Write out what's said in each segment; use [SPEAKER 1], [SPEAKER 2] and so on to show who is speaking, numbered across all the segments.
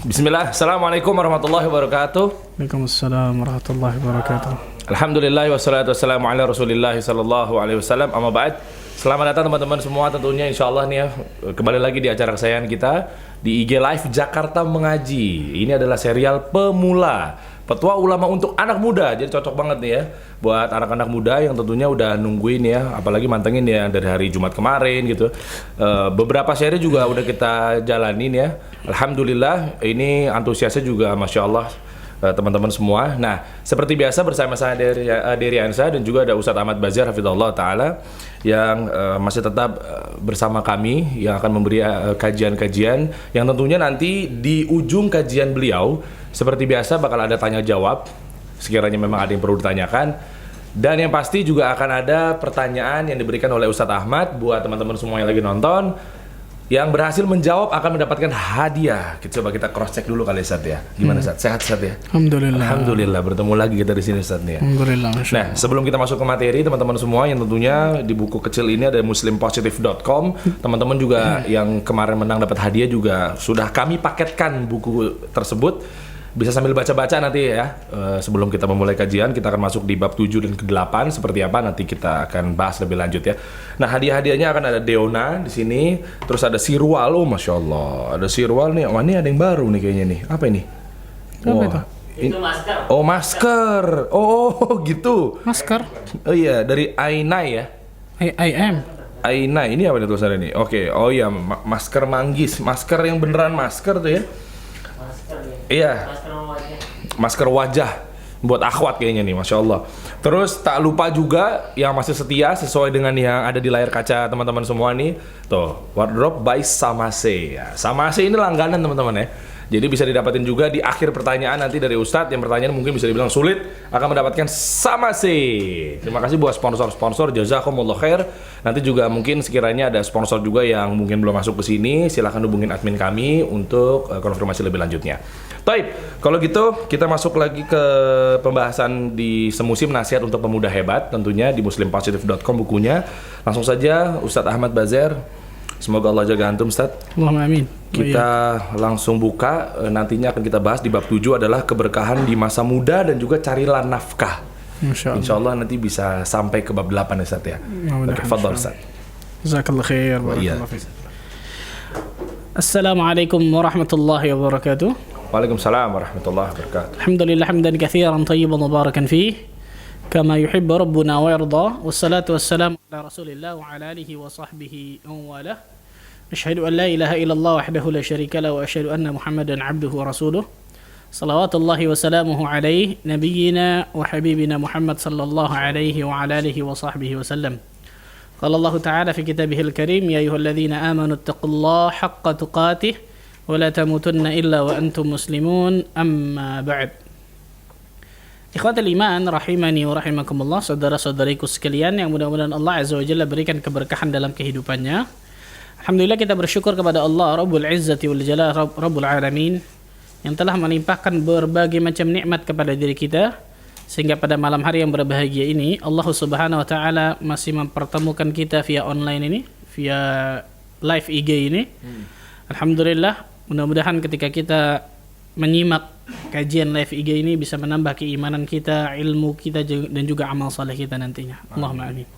[SPEAKER 1] Bismillah, Assalamualaikum warahmatullahi wabarakatuh.
[SPEAKER 2] Waalaikumsalam warahmatullahi wabarakatuh.
[SPEAKER 1] Alhamdulillah wassalatu wassalamu ala rasulillah sallallahu alaihi wasallam. Amma ba'd. Selamat datang teman-teman semua, tentunya insyaallah nih ya, kembali lagi di acara kesayangan kita di IG Live Jakarta Mengaji. Ini adalah serial pemula, Petwa Ulama untuk anak muda. Jadi cocok banget nih ya buat anak-anak muda yang tentunya udah nungguin ya, apalagi mantengin ya dari hari Jumat kemarin gitu. Beberapa seri juga udah kita jalanin ya. Alhamdulillah, ini antusiasnya juga Masya Allah teman-teman semua. Nah, seperti biasa bersama saya Dery Ansa dan juga ada Ustadz Ahmad Bazar hafizahullah taala yang masih tetap bersama kami yang akan memberi kajian-kajian yang tentunya nanti di ujung kajian beliau seperti biasa bakal ada tanya jawab sekiranya memang ada yang perlu ditanyakan, dan yang pasti juga akan ada pertanyaan yang diberikan oleh Ustadz Ahmad buat teman-teman semua yang lagi nonton. Yang berhasil menjawab akan mendapatkan hadiah. Coba kita cross check dulu kali Ustadz ya. Gimana Ustadz? Sehat Ustadz ya?
[SPEAKER 2] Alhamdulillah.
[SPEAKER 1] Alhamdulillah, bertemu lagi kita di sini Ustadz ya.
[SPEAKER 2] Alhamdulillah.
[SPEAKER 1] Nah, sebelum kita masuk ke materi teman-teman semua, yang tentunya di buku kecil ini ada muslimpositive.com. Teman-teman juga yang kemarin menang dapat hadiah juga sudah kami paketkan buku tersebut. Bisa sambil baca-baca nanti ya. Sebelum kita memulai kajian, kita akan masuk di bab 7 dan ke-8 seperti apa nanti kita akan bahas lebih lanjut ya. Nah, hadiah-hadiahnya akan ada Deona di sini, terus ada Sirwal, oh Masya Allah, ada Sirwal nih. Wah, ini ada yang baru nih kayaknya nih. Apa ini?
[SPEAKER 2] Apa itu?
[SPEAKER 1] Itu masker. Oh, masker. Oh, gitu.
[SPEAKER 2] Masker.
[SPEAKER 1] Oh iya, dari Ainai ya.
[SPEAKER 2] I am.
[SPEAKER 1] Ainai, ini apa nih tulisannya nih? Oke, oh iya, masker manggis, masker yang beneran masker tuh ya. Iya, masker wajah buat akhwat kayaknya nih, Masya Allah. Terus tak lupa juga yang masih setia sesuai dengan yang ada di layar kaca teman-teman semua nih, tuh wardrobe by Samase ya. Samase ini langganan teman-teman ya. Jadi bisa didapatin juga di akhir pertanyaan nanti dari Ustadz. Yang pertanyaan mungkin bisa dibilang sulit, akan mendapatkan Samase. Terima kasih buat sponsor-sponsor, jazakumullah khair. Nanti juga mungkin sekiranya ada sponsor juga yang mungkin belum masuk ke sini, silahkan hubungin admin kami untuk konfirmasi lebih lanjutnya. Taib, kalau gitu kita masuk lagi ke pembahasan di semusim nasihat untuk pemuda hebat, tentunya di muslimpositive.com bukunya. Langsung saja Ustadz Ahmad Bazar. Semoga Allah jaga antum Ustaz.
[SPEAKER 2] Allahumma amin.
[SPEAKER 1] Kita langsung buka, nantinya akan kita bahas di bab 7 adalah keberkahan di masa muda dan juga carilah nafkah. Insya Allah nanti bisa sampai ke bab 8 Ustaz ya. Oke, fadhal Ustaz.
[SPEAKER 2] Jazakallah khair. Barakallahu fiik. Assalamualaikum warahmatullahi wabarakatuh.
[SPEAKER 1] Waalaikumsalam warahmatullahi wabarakatuh.
[SPEAKER 2] Alhamdulillah hamdan katsiran tayyiban mubarakan fih. كما يحب ربنا ويرضى والصلاة والسلام على رسول الله وعلى آله وصحبه ومن والاه أشهد أن لا إله إلا الله وحده لا شريك له وأشهد أن محمدا عبده ورسوله صلوات الله وسلامه عليه نبينا وحبيبنا محمد صلى الله عليه وعلى آله وصحبه وسلم قال الله تعالى في كتابه الكريم يا أيها الذين آمنوا اتقوا الله حق تقاته ولا تموتن إلا وأنتم مسلمون أما بعد. Ikhwatul iman rahimani wa rahimakumullah, saudara-saudariku sekalian yang mudah-mudahan Allah Azza wa Jalla berikan keberkahan dalam kehidupannya. Alhamdulillah kita bersyukur kepada Allah Rabbul Izzati wal Jalal, Rabbul Alamin, yang telah melimpahkan berbagai macam nikmat kepada diri kita sehingga pada malam hari yang berbahagia ini Allah Subhanahu wa taala masih mempertemukan kita via online ini, via live IG ini. Alhamdulillah, mudah-mudahan ketika kita menyimak kajian live IG ini bisa menambah keimanan kita, ilmu kita dan juga amal saleh kita nantinya. Allahumma amin.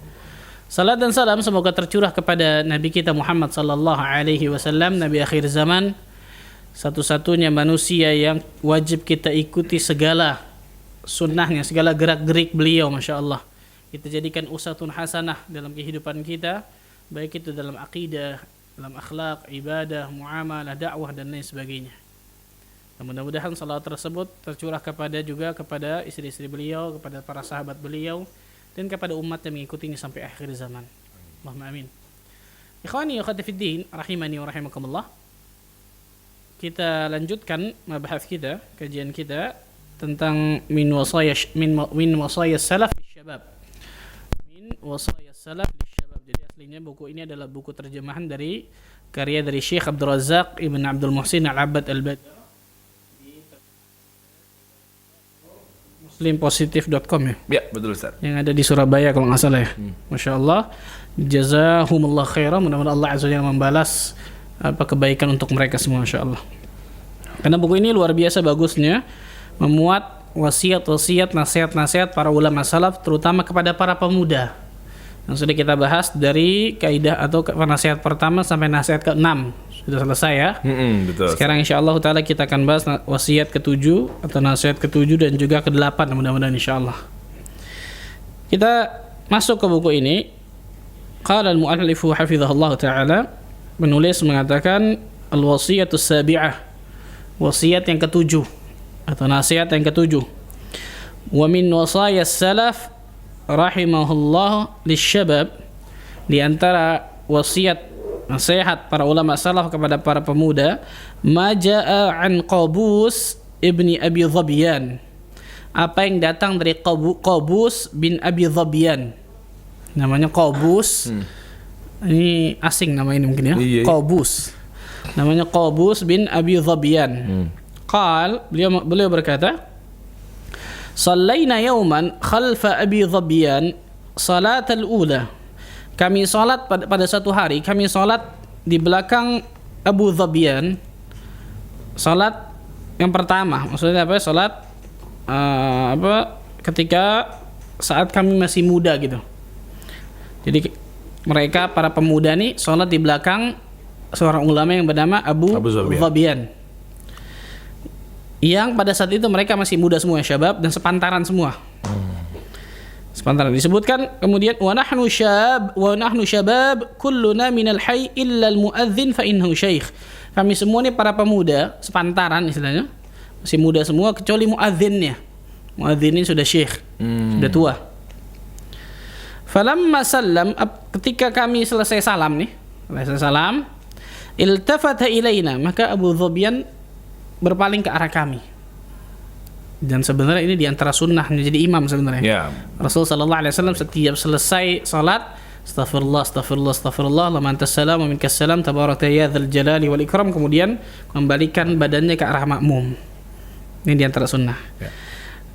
[SPEAKER 2] Salat dan salam semoga tercurah kepada Nabi kita Muhammad sallallahu alaihi wasallam, Nabi akhir zaman, satu-satunya manusia yang wajib kita ikuti segala sunnahnya, segala gerak-gerik beliau, Masya Allah. Kita jadikan uswatun hasanah dalam kehidupan kita, baik itu dalam akidah, dalam akhlak, ibadah, muamalah, dakwah dan lain sebagainya. Dan mudah-mudahan salawat tersebut tercurah kepada istri-istri beliau, kepada para sahabat beliau, dan kepada umat yang mengikutinya sampai akhir zaman. Allahumma amin. Ikhwani wa akhwati fiddin, rahimani wa rahimakumullah. Kita lanjutkan mabahas kita, kajian kita tentang min wasaya salaf lisyabab. Min wasaya salaf lisyabab. Jadi aslinya buku ini adalah buku terjemahan dari karya dari Syekh Abdul Razak Ibn Abdul Muhsin Al-Abbad Al-Badr. muslimpositive.com ya?
[SPEAKER 1] Ya, betul Ustaz.
[SPEAKER 2] Yang ada di Surabaya kalau nggak salah ya. Masya Allah. Jazahumullah khairan. Mudah-mudahan Allah Azza wa Jalla membalas apa kebaikan untuk mereka semua, Masya Allah. Karena buku ini luar biasa bagusnya, memuat wasiat-wasiat, nasihat-nasihat para ulama salaf, terutama kepada para pemuda. Yang sudah kita bahas dari kaidah atau nasihat pertama sampai nasihat ke-6 sudah selesai ya.
[SPEAKER 1] Betul.
[SPEAKER 2] Sekarang insyaallah taala kita akan bahas wasiat ke-7 atau nasihat ke-7 dan juga ke-8 mudah-mudahan insyaallah. Kita masuk ke buku ini. Qala al-mu'allifu hafizahullah taala, penulis mengatakan al-wasiyatus sabi'ah, wasiat yang ke-7 atau nasihat yang ke-7. Wa min wasayas salaf rahimahullah lisyabab, di antara wasiat nasihat para ulama salaf kepada para pemuda, ma jaa an Qabus ibni Abi Dhabiyan, apa yang datang dari Qabus bin Abi Dhabiyan. Namanya Qabus. Ini asing nama ini mungkin ya. Qabus. Namanya Qabus bin Abi Dhabiyan. Qal, beliau berkata, "Shallaina yawman khalfa Abi Dhabiyan salat al-ula." Kami salat pada satu hari, kami salat di belakang Abu Dhabiyan. Salat yang pertama, maksudnya apa? Salat ketika saat kami masih muda gitu. Jadi mereka para pemuda nih salat di belakang seorang ulama yang bernama Abu Dhabiyan. Yang pada saat itu mereka masih muda semua, syabab dan sepantaran semua. Sepantaran disebutkan kemudian wa nahnu syabab kulluna minal hayy illa al-muadzin fa innahu syekh. Kami semua ini para pemuda sepantaran istilahnya, masih muda semua kecuali muadzinnya. Muadzin ini sudah syekh, sudah tua. Falamma sallam, ketika kami selesai salam, iltafata ilaina, maka Abu Dhabiyan berpaling ke arah kami. Dan sebenarnya ini diantara sunnah menjadi imam sebenarnya.
[SPEAKER 1] Yeah.
[SPEAKER 2] Rasul sallallahu alaihi wasallam setiap selesai salat, astaghfirullah, laman tassalam wa minkas salam, tabaraka ya dzal jalali wal ikram, kemudian membalikan badannya ke arah makmum. Ini diantara sunnah.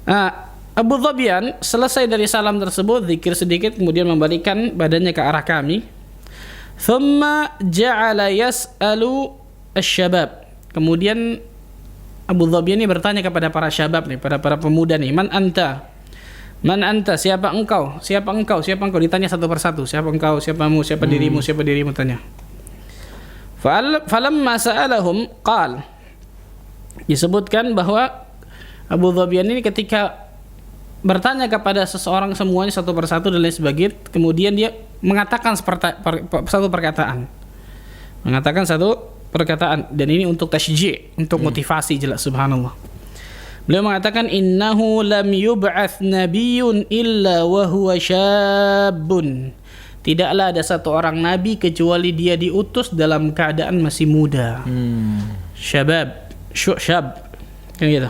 [SPEAKER 2] Yeah. Abu Dhabiyan selesai dari salam tersebut, zikir sedikit, kemudian membalikan badannya ke arah kami. Thumma ja'ala yas'alu asy-syabab. Kemudian Abu Dhabiyan ini bertanya kepada para syabab nih, para pemuda nih, man anta? Man anta? Siapa engkau? Siapa engkau? Siapa engkau? Ditanya satu persatu. Siapa engkau? Siapamu? Siapa dirimu? Siapa dirimu? Tanya. Falamma sa'alahum qal. Disebutkan bahwa Abu Dhabiyan ini ketika bertanya kepada seseorang semuanya satu persatu dan lain sebagainya, kemudian dia mengatakan satu perkataan. Mengatakan satu perkataan, dan ini untuk tasyji', untuk motivasi, jelas, subhanallah. Beliau mengatakan innahu lam yub'ats nabiyyun illa wa huwa syabun. Tidaklah ada satu orang nabi kecuali dia diutus dalam keadaan masih muda. Syabab, syab, kan gitu.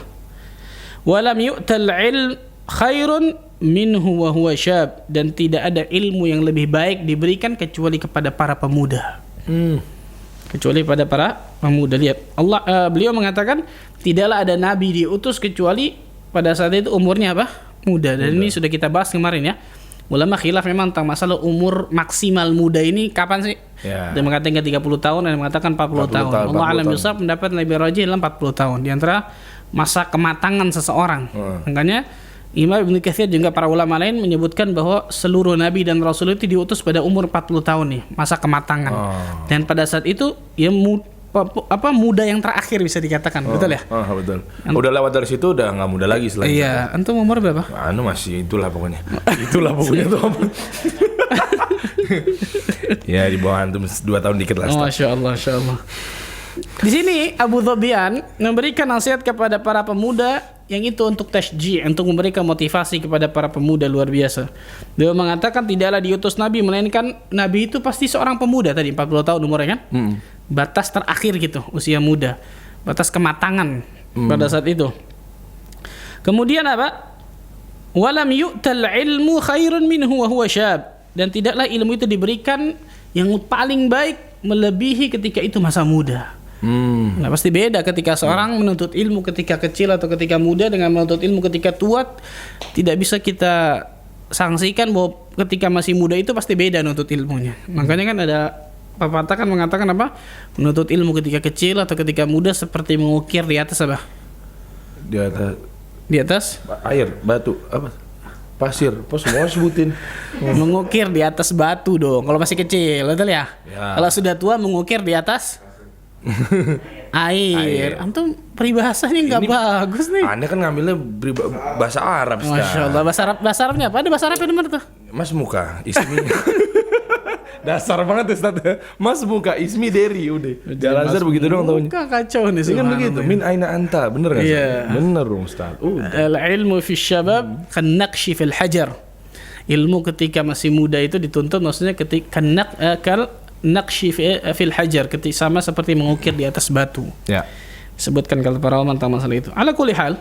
[SPEAKER 2] Wa lam yu'tal ilm khairun minhu wa huwa syab, dan tidak ada ilmu yang lebih baik diberikan kecuali kepada para pemuda. Kecuali pada para pemuda. Lihat, beliau mengatakan tidaklah ada nabi diutus kecuali pada saat itu umurnya apa? Muda. Dan ini sudah kita bahas kemarin ya. Ulama khilaf memang tentang masalah umur maksimal muda ini kapan sih? Ada yang mengatakan 30 tahun, ada yang mengatakan 40 tahun. Allah alam bisawab, pendapat lebih rajih dalam 40 tahun di antara masa kematangan seseorang. Makanya Imam Ibnu Katsir juga para ulama lain menyebutkan bahwa seluruh nabi dan rasul itu diutus pada umur 40 tahun nih, masa kematangan. Dan pada saat itu ya muda yang terakhir bisa dikatakan, betul ya?
[SPEAKER 1] Betul. Udah lewat dari situ udah nggak muda lagi selanjutnya.
[SPEAKER 2] Iya, antum umur berapa?
[SPEAKER 1] Masih itulah pokoknya. Itulah pokoknya tuh. Ya di bawah antum 2 tahun dikit lah.
[SPEAKER 2] Masya Allah. Di sini Abu Dhabiyan memberikan nasihat kepada para pemuda yang itu untuk tasyji', untuk memberikan motivasi kepada para pemuda luar biasa. Dia mengatakan tidaklah diutus nabi melainkan nabi itu pasti seorang pemuda tadi 40 tahun umurnya kan? Batas terakhir gitu, usia muda, batas kematangan pada saat itu. Kemudian apa? Walam yu'tal ilmu khairun minhu wa huwa syab, dan tidaklah ilmu itu diberikan yang paling baik melebihi ketika itu masa muda. Nah, pasti beda ketika seorang menuntut ilmu ketika kecil atau ketika muda dengan menuntut ilmu ketika tua. Tidak bisa kita sanksikan bahwa ketika masih muda itu pasti beda nuntut ilmunya. Makanya kan ada pepatah kan mengatakan apa? Menuntut ilmu ketika kecil atau ketika muda seperti mengukir di atas apa?
[SPEAKER 1] Di atas
[SPEAKER 2] Di atas
[SPEAKER 1] air, batu, apa? Pasir, apa semua sebutin.
[SPEAKER 2] mengukir di atas batu dong. Kalau masih kecil, betul ya?
[SPEAKER 1] Ya.
[SPEAKER 2] Kalau sudah tua mengukir di atas air. Antum peribahasanya nggak bagus nih.
[SPEAKER 1] Anda kan ngambilnya bahasa Arab
[SPEAKER 2] Masya
[SPEAKER 1] sekarang.
[SPEAKER 2] Allah, bahasa Arabnya apa? Ada bahasa Arab yang mana tuh?
[SPEAKER 1] Mas muka, ismi. Dasar banget Ustaz. Mas muka, ismi Deri udah. Jalan begitu doang taunya.
[SPEAKER 2] Bukan kacau nih
[SPEAKER 1] Ini kan begitu. Min aina anta, bener nggak sih?
[SPEAKER 2] Iya.
[SPEAKER 1] Bener dong Ustaz.
[SPEAKER 2] Al-ilmu fi syabab kan naqshi fil hajar. Ilmu ketika masih muda itu dituntut maksudnya ketika kal naqshi fil hajar, ketika sama seperti mengukir di atas batu.
[SPEAKER 1] Ya.
[SPEAKER 2] Sebutkan kalau para ulama tentang masalah itu. Ala kulli hal,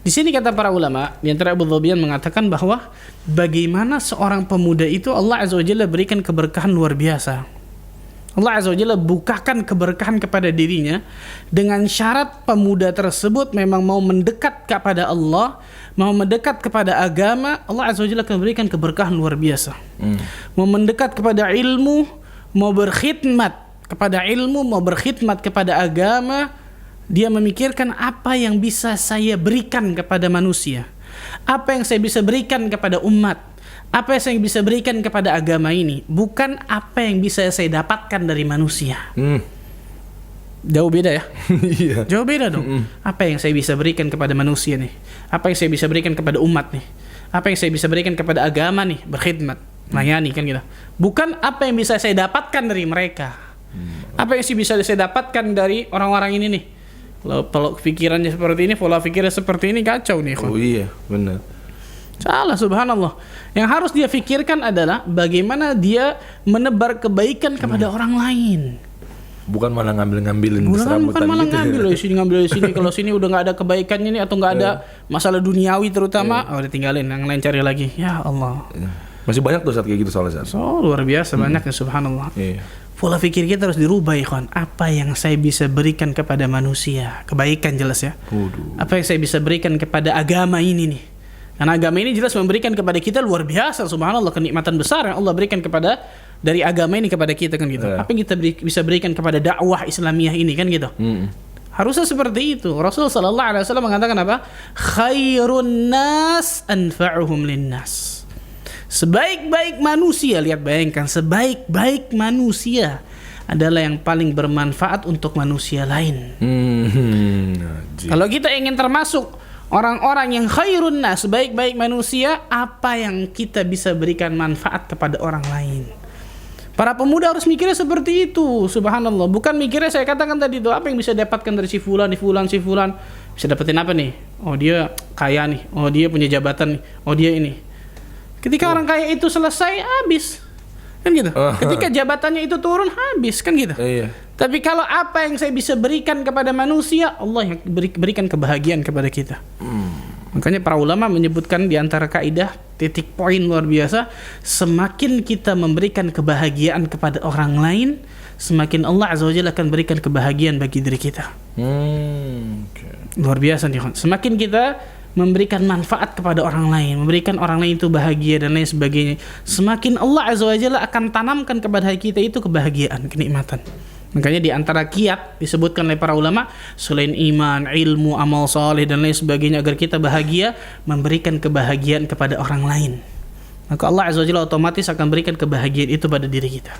[SPEAKER 2] di sini kata para ulama, di antara Abu Dhabian mengatakan bahwa bagaimana seorang pemuda itu Allah Azza wa Jalla berikan keberkahan luar biasa. Allah Azza wa Jalla bukakan keberkahan kepada dirinya dengan syarat pemuda tersebut memang mau mendekat kepada Allah, mau mendekat kepada agama, Allah Azza wa Jalla akan berikan keberkahan luar biasa. Mau mendekat kepada ilmu, mau berkhidmat kepada ilmu, mau berkhidmat kepada agama, dia memikirkan apa yang bisa saya berikan kepada manusia, apa yang saya bisa berikan kepada umat, apa yang saya bisa berikan kepada agama ini, bukan apa yang bisa saya dapatkan dari manusia. Jauh beda ya.
[SPEAKER 1] Iya.
[SPEAKER 2] Jauh beda dong. Apa yang saya bisa berikan kepada manusia nih, apa yang saya bisa berikan kepada umat nih, apa yang saya bisa berikan kepada agama nih, berkhidmat, melayani kan gitu. Bukan apa yang bisa saya dapatkan dari mereka, apa yang bisa saya dapatkan dari orang-orang ini nih. Kalau pikirannya seperti ini, pola pikirnya seperti ini, kacau nih.
[SPEAKER 1] Oh iya, benar.
[SPEAKER 2] Salah, subhanallah. Yang harus dia pikirkan adalah bagaimana dia menebar kebaikan kepada orang lain.
[SPEAKER 1] Bukan malah ngambilin
[SPEAKER 2] Bukan malah
[SPEAKER 1] gitu.
[SPEAKER 2] ngambil dari sini. Kalau sini udah nggak ada kebaikannya nih atau nggak ada masalah duniawi terutama, udah tinggalin, yang lain cari lagi. Ya Allah.
[SPEAKER 1] Masih banyak tuh saat kayak gitu soalnya.
[SPEAKER 2] So luar biasa banyak ya, subhanallah.
[SPEAKER 1] Iya.
[SPEAKER 2] Pola pikir kita harus dirubah, ikhwan. Apa yang saya bisa berikan kepada manusia? Kebaikan jelas ya. Apa yang saya bisa berikan kepada agama ini nih? Karena agama ini jelas memberikan kepada kita luar biasa, subhanallah, kenikmatan besar yang Allah berikan kepada dari agama ini kepada kita kan gitu. Apa yang kita bisa berikan kepada dakwah Islamiyah ini kan gitu. Harusnya seperti itu. Rasul sallallahu alaihi wasallam mengatakan apa? Khairun nas anfa'uhum linnas. Sebaik-baik manusia, lihat bayangkan, sebaik-baik manusia adalah yang paling bermanfaat untuk manusia lain. Kalau kita ingin termasuk orang-orang yang khairun nas, sebaik-baik manusia, apa yang kita bisa berikan manfaat kepada orang lain? Para pemuda harus mikirnya seperti itu, subhanallah. Bukan mikirnya saya katakan tadi itu, apa yang bisa dapatkan dari si fulan, si fulan. Bisa dapetin apa nih? Oh dia kaya nih, oh dia punya jabatan nih, oh dia ini. Ketika orang kaya itu selesai, habis. Kan gitu. Ketika jabatannya itu turun, habis. Kan gitu.
[SPEAKER 1] Iya.
[SPEAKER 2] Tapi kalau apa yang saya bisa berikan kepada manusia, Allah yang berikan kebahagiaan kepada kita. Makanya para ulama menyebutkan di antara kaidah, titik poin luar biasa, semakin kita memberikan kebahagiaan kepada orang lain, semakin Allah Azza wa Jalla akan berikan kebahagiaan bagi diri kita. Luar biasa nih. Semakin kita memberikan manfaat kepada orang lain, memberikan orang lain itu bahagia dan lain sebagainya, semakin Allah Azza wa Jalla akan tanamkan kepada kita itu kebahagiaan, kenikmatan. Makanya di antara kiat disebutkan oleh para ulama, selain iman, ilmu, amal saleh dan lain sebagainya, agar kita bahagia, memberikan kebahagiaan kepada orang lain. Maka Allah Azza wa Jalla otomatis akan berikan kebahagiaan itu pada diri kita.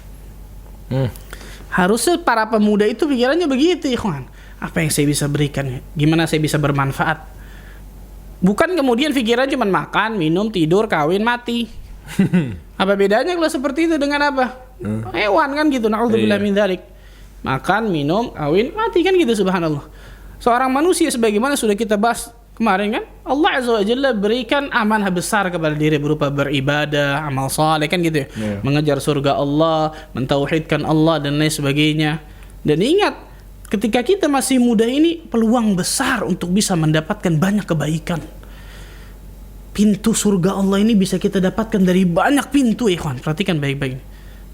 [SPEAKER 2] Harusnya para pemuda itu pikirannya begitu, ikhwan. Apa yang saya bisa berikan? Gimana saya bisa bermanfaat? Bukan kemudian pikiran cuma makan, minum, tidur, kawin, mati. Apa bedanya kalau seperti itu dengan apa? Hewan kan gitu. Na'udzubillah min dzalik. Makan, minum, kawin, mati kan gitu, subhanallah. Seorang manusia sebagaimana sudah kita bahas kemarin kan, Allah Azza wa Jalla berikan amanah besar kepada diri berupa beribadah, amal saleh kan gitu ya. Mengejar surga Allah, mentauhidkan Allah dan lain sebagainya. Dan ingat, ketika kita masih muda ini, peluang besar untuk bisa mendapatkan banyak kebaikan. Pintu surga Allah ini bisa kita dapatkan dari banyak pintu, ikhwan. Perhatikan baik-baik ini.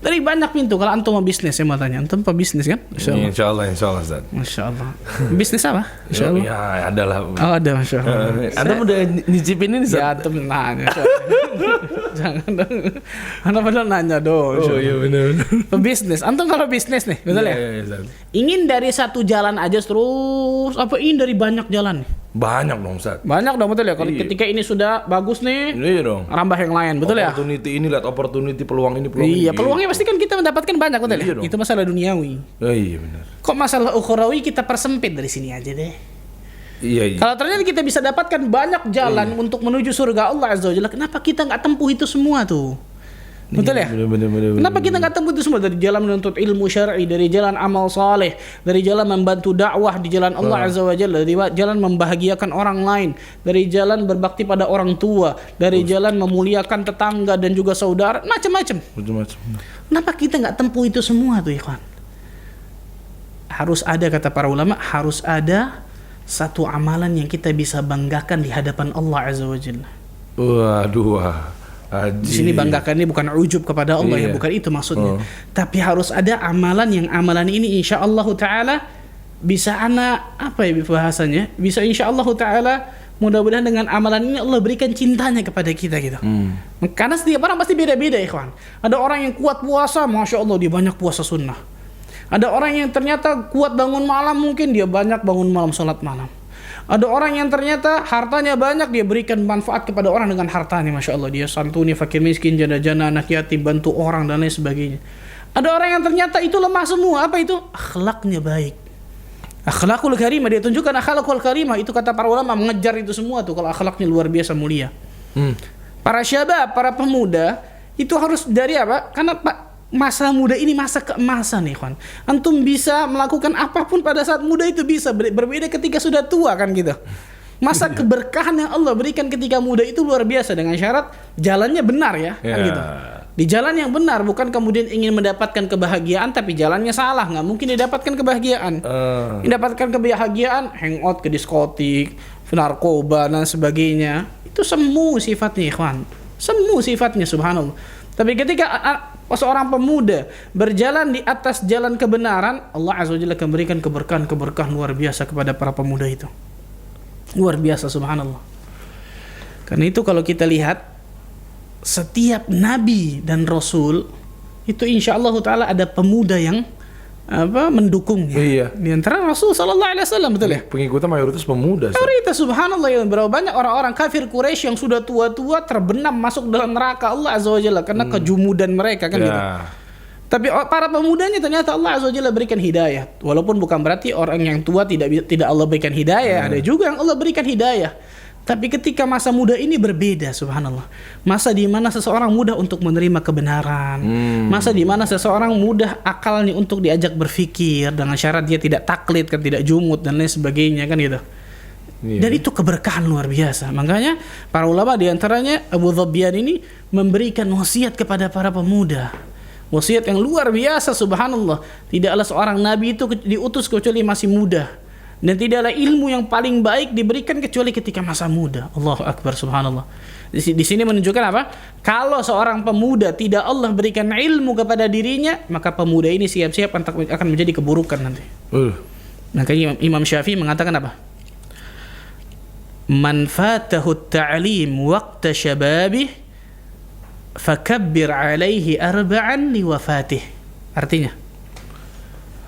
[SPEAKER 2] Dari banyak pintu. Kalau antum mau bisnis, saya mau tanya, antum pebisnis kan?
[SPEAKER 1] Insya Allah Ustaz.
[SPEAKER 2] Masya Allah. Bisnis apa? Insya Allah.
[SPEAKER 1] Ya ada lah.
[SPEAKER 2] Oh ada, Masya Allah.
[SPEAKER 1] Antum udah nyicipin ini Ustaz?
[SPEAKER 2] Ya antum nanya. Jangan dong. Anda padahal nanya dong.
[SPEAKER 1] Oh iya benar.
[SPEAKER 2] Pebisnis. Antum kalau bisnis nih, betul ya?
[SPEAKER 1] Iya, Ustaz.
[SPEAKER 2] Ingin dari satu jalan aja terus, apa ingin dari banyak jalan?
[SPEAKER 1] Banyak dong Ustaz.
[SPEAKER 2] Banyak dong, betul ya? Kalau
[SPEAKER 1] Iya.
[SPEAKER 2] ketika ini sudah bagus nih,
[SPEAKER 1] Iya dong.
[SPEAKER 2] rambah yang lain, betul ya?
[SPEAKER 1] Opportunity ini lihat opportunity, peluang ini, peluang ini.
[SPEAKER 2] Iya, peluangnya pasti kan kita mendapatkan banyak, betul ya?
[SPEAKER 1] Iya dong.
[SPEAKER 2] Itu masalah duniawi.
[SPEAKER 1] Oh, iya benar.
[SPEAKER 2] Kok masalah ukhrawi kita persempit dari sini aja deh.
[SPEAKER 1] Iya.
[SPEAKER 2] Kalau ternyata kita bisa dapatkan banyak jalan untuk menuju surga Allah Azza wa Jalla, kenapa kita nggak tempuh itu semua tuh? Betul ya?
[SPEAKER 1] Benar.
[SPEAKER 2] Kenapa kita nggak tempuh itu semua? Dari jalan menuntut ilmu syar'i, dari jalan amal saleh, dari jalan membantu dakwah di jalan Allah Azza wa Jalla, dari jalan membahagiakan orang lain, dari jalan berbakti pada orang tua, dari jalan memuliakan tetangga dan juga saudara, macam-macam. Kenapa kita nggak tempuh itu semua tuh, ikhwan? Harus ada, kata para ulama, harus ada satu amalan yang kita bisa banggakan di hadapan Allah Azza wa Jalla.
[SPEAKER 1] Waduh.
[SPEAKER 2] Di sini banggakan ini bukan ujub kepada Allah, ya, bukan itu maksudnya. Tapi harus ada amalan yang amalan ini insya Allah Ta'ala bisa apa ya bahasanya? Bisa insya Allah Ta'ala mudah-mudahan dengan amalan ini Allah berikan cintanya kepada kita gitu. Karena setiap orang pasti beda-beda, ikhwan. Ada orang yang kuat puasa, Masya Allah dia banyak puasa sunnah. Ada orang yang ternyata kuat bangun malam, mungkin dia banyak bangun malam, sholat malam. Ada orang yang ternyata hartanya banyak, dia berikan manfaat kepada orang dengan hartanya, Masya Allah. Dia santuni fakir miskin, janda-janda, anak yatim, bantu orang dan lain sebagainya. Ada orang yang ternyata itu lemah semua. Apa itu? Akhlaknya baik. Akhlakul karimah, dia tunjukkan akhlakul karimah. Itu kata para ulama mengejar itu semua tuh kalau akhlaknya luar biasa mulia. Para syabab, para pemuda itu harus dari apa? Karena masa muda ini masa keemasan nih, kawan. Antum bisa melakukan apapun pada saat muda itu bisa, berbeda ketika sudah tua kan gitu. Masa keberkahan yang Allah berikan ketika muda itu luar biasa, dengan syarat jalannya benar ya, kan gitu. Di jalan yang benar, bukan kemudian ingin mendapatkan kebahagiaan tapi jalannya salah, nggak mungkin didapatkan kebahagiaan. Mendapatkan kebahagiaan, hangout ke diskotik, narkoba dan sebagainya, itu semu sifatnya, ikhwan. Semu sifatnya, subhanallah. Tapi ketika seorang pemuda berjalan di atas jalan kebenaran, Allah Azza wa Jalla akan berikan keberkahan luar biasa kepada para pemuda itu. Luar biasa, subhanallah. Karena itu kalau kita lihat setiap nabi dan rasul itu insya Allah Ta'ala ada pemuda yang mendukungnya.
[SPEAKER 1] Iya.
[SPEAKER 2] Di antara Rasul sallallahu alaihi wasallam, betul ya?
[SPEAKER 1] Pengikutnya mayoritas pemuda.
[SPEAKER 2] Mayoritas, subhanallah, ya. Berapa banyak orang-orang kafir Quraisy yang sudah tua-tua terbenam masuk dalam neraka Allah Azza wa Jalla karena kejumudan mereka kan gitu. Tapi para pemudanya ternyata Allah Azza wa Jalla berikan hidayah. Walaupun bukan berarti orang yang tua tidak Allah berikan hidayah, ada juga yang Allah berikan hidayah. Tapi ketika masa muda ini berbeda, subhanallah. Masa di mana seseorang mudah untuk menerima kebenaran. Masa di mana seseorang mudah akalnya untuk diajak berpikir dengan syarat dia tidak taklid, kan, tidak jumud dan lain sebagainya kan gitu. Dan itu keberkahan luar biasa. Makanya para ulama di antaranya Abu Dhobyan ini memberikan wasiat kepada para pemuda. Wasiat yang luar biasa, subhanallah. Tidaklah seorang nabi itu diutus kecuali masih muda. Dan tidaklah ilmu yang paling baik diberikan kecuali ketika masa muda. Allahu Akbar, subhanallah. Di sini menunjukkan apa? Kalau seorang pemuda tidak Allah berikan ilmu kepada dirinya, maka pemuda ini siap-siap akan menjadi keburukan nanti. Makanya Imam Syafi'i mengatakan apa? Man fatahu ta'lim waqta syababih fakabbir alaihi arba'an liwafatih. Artinya?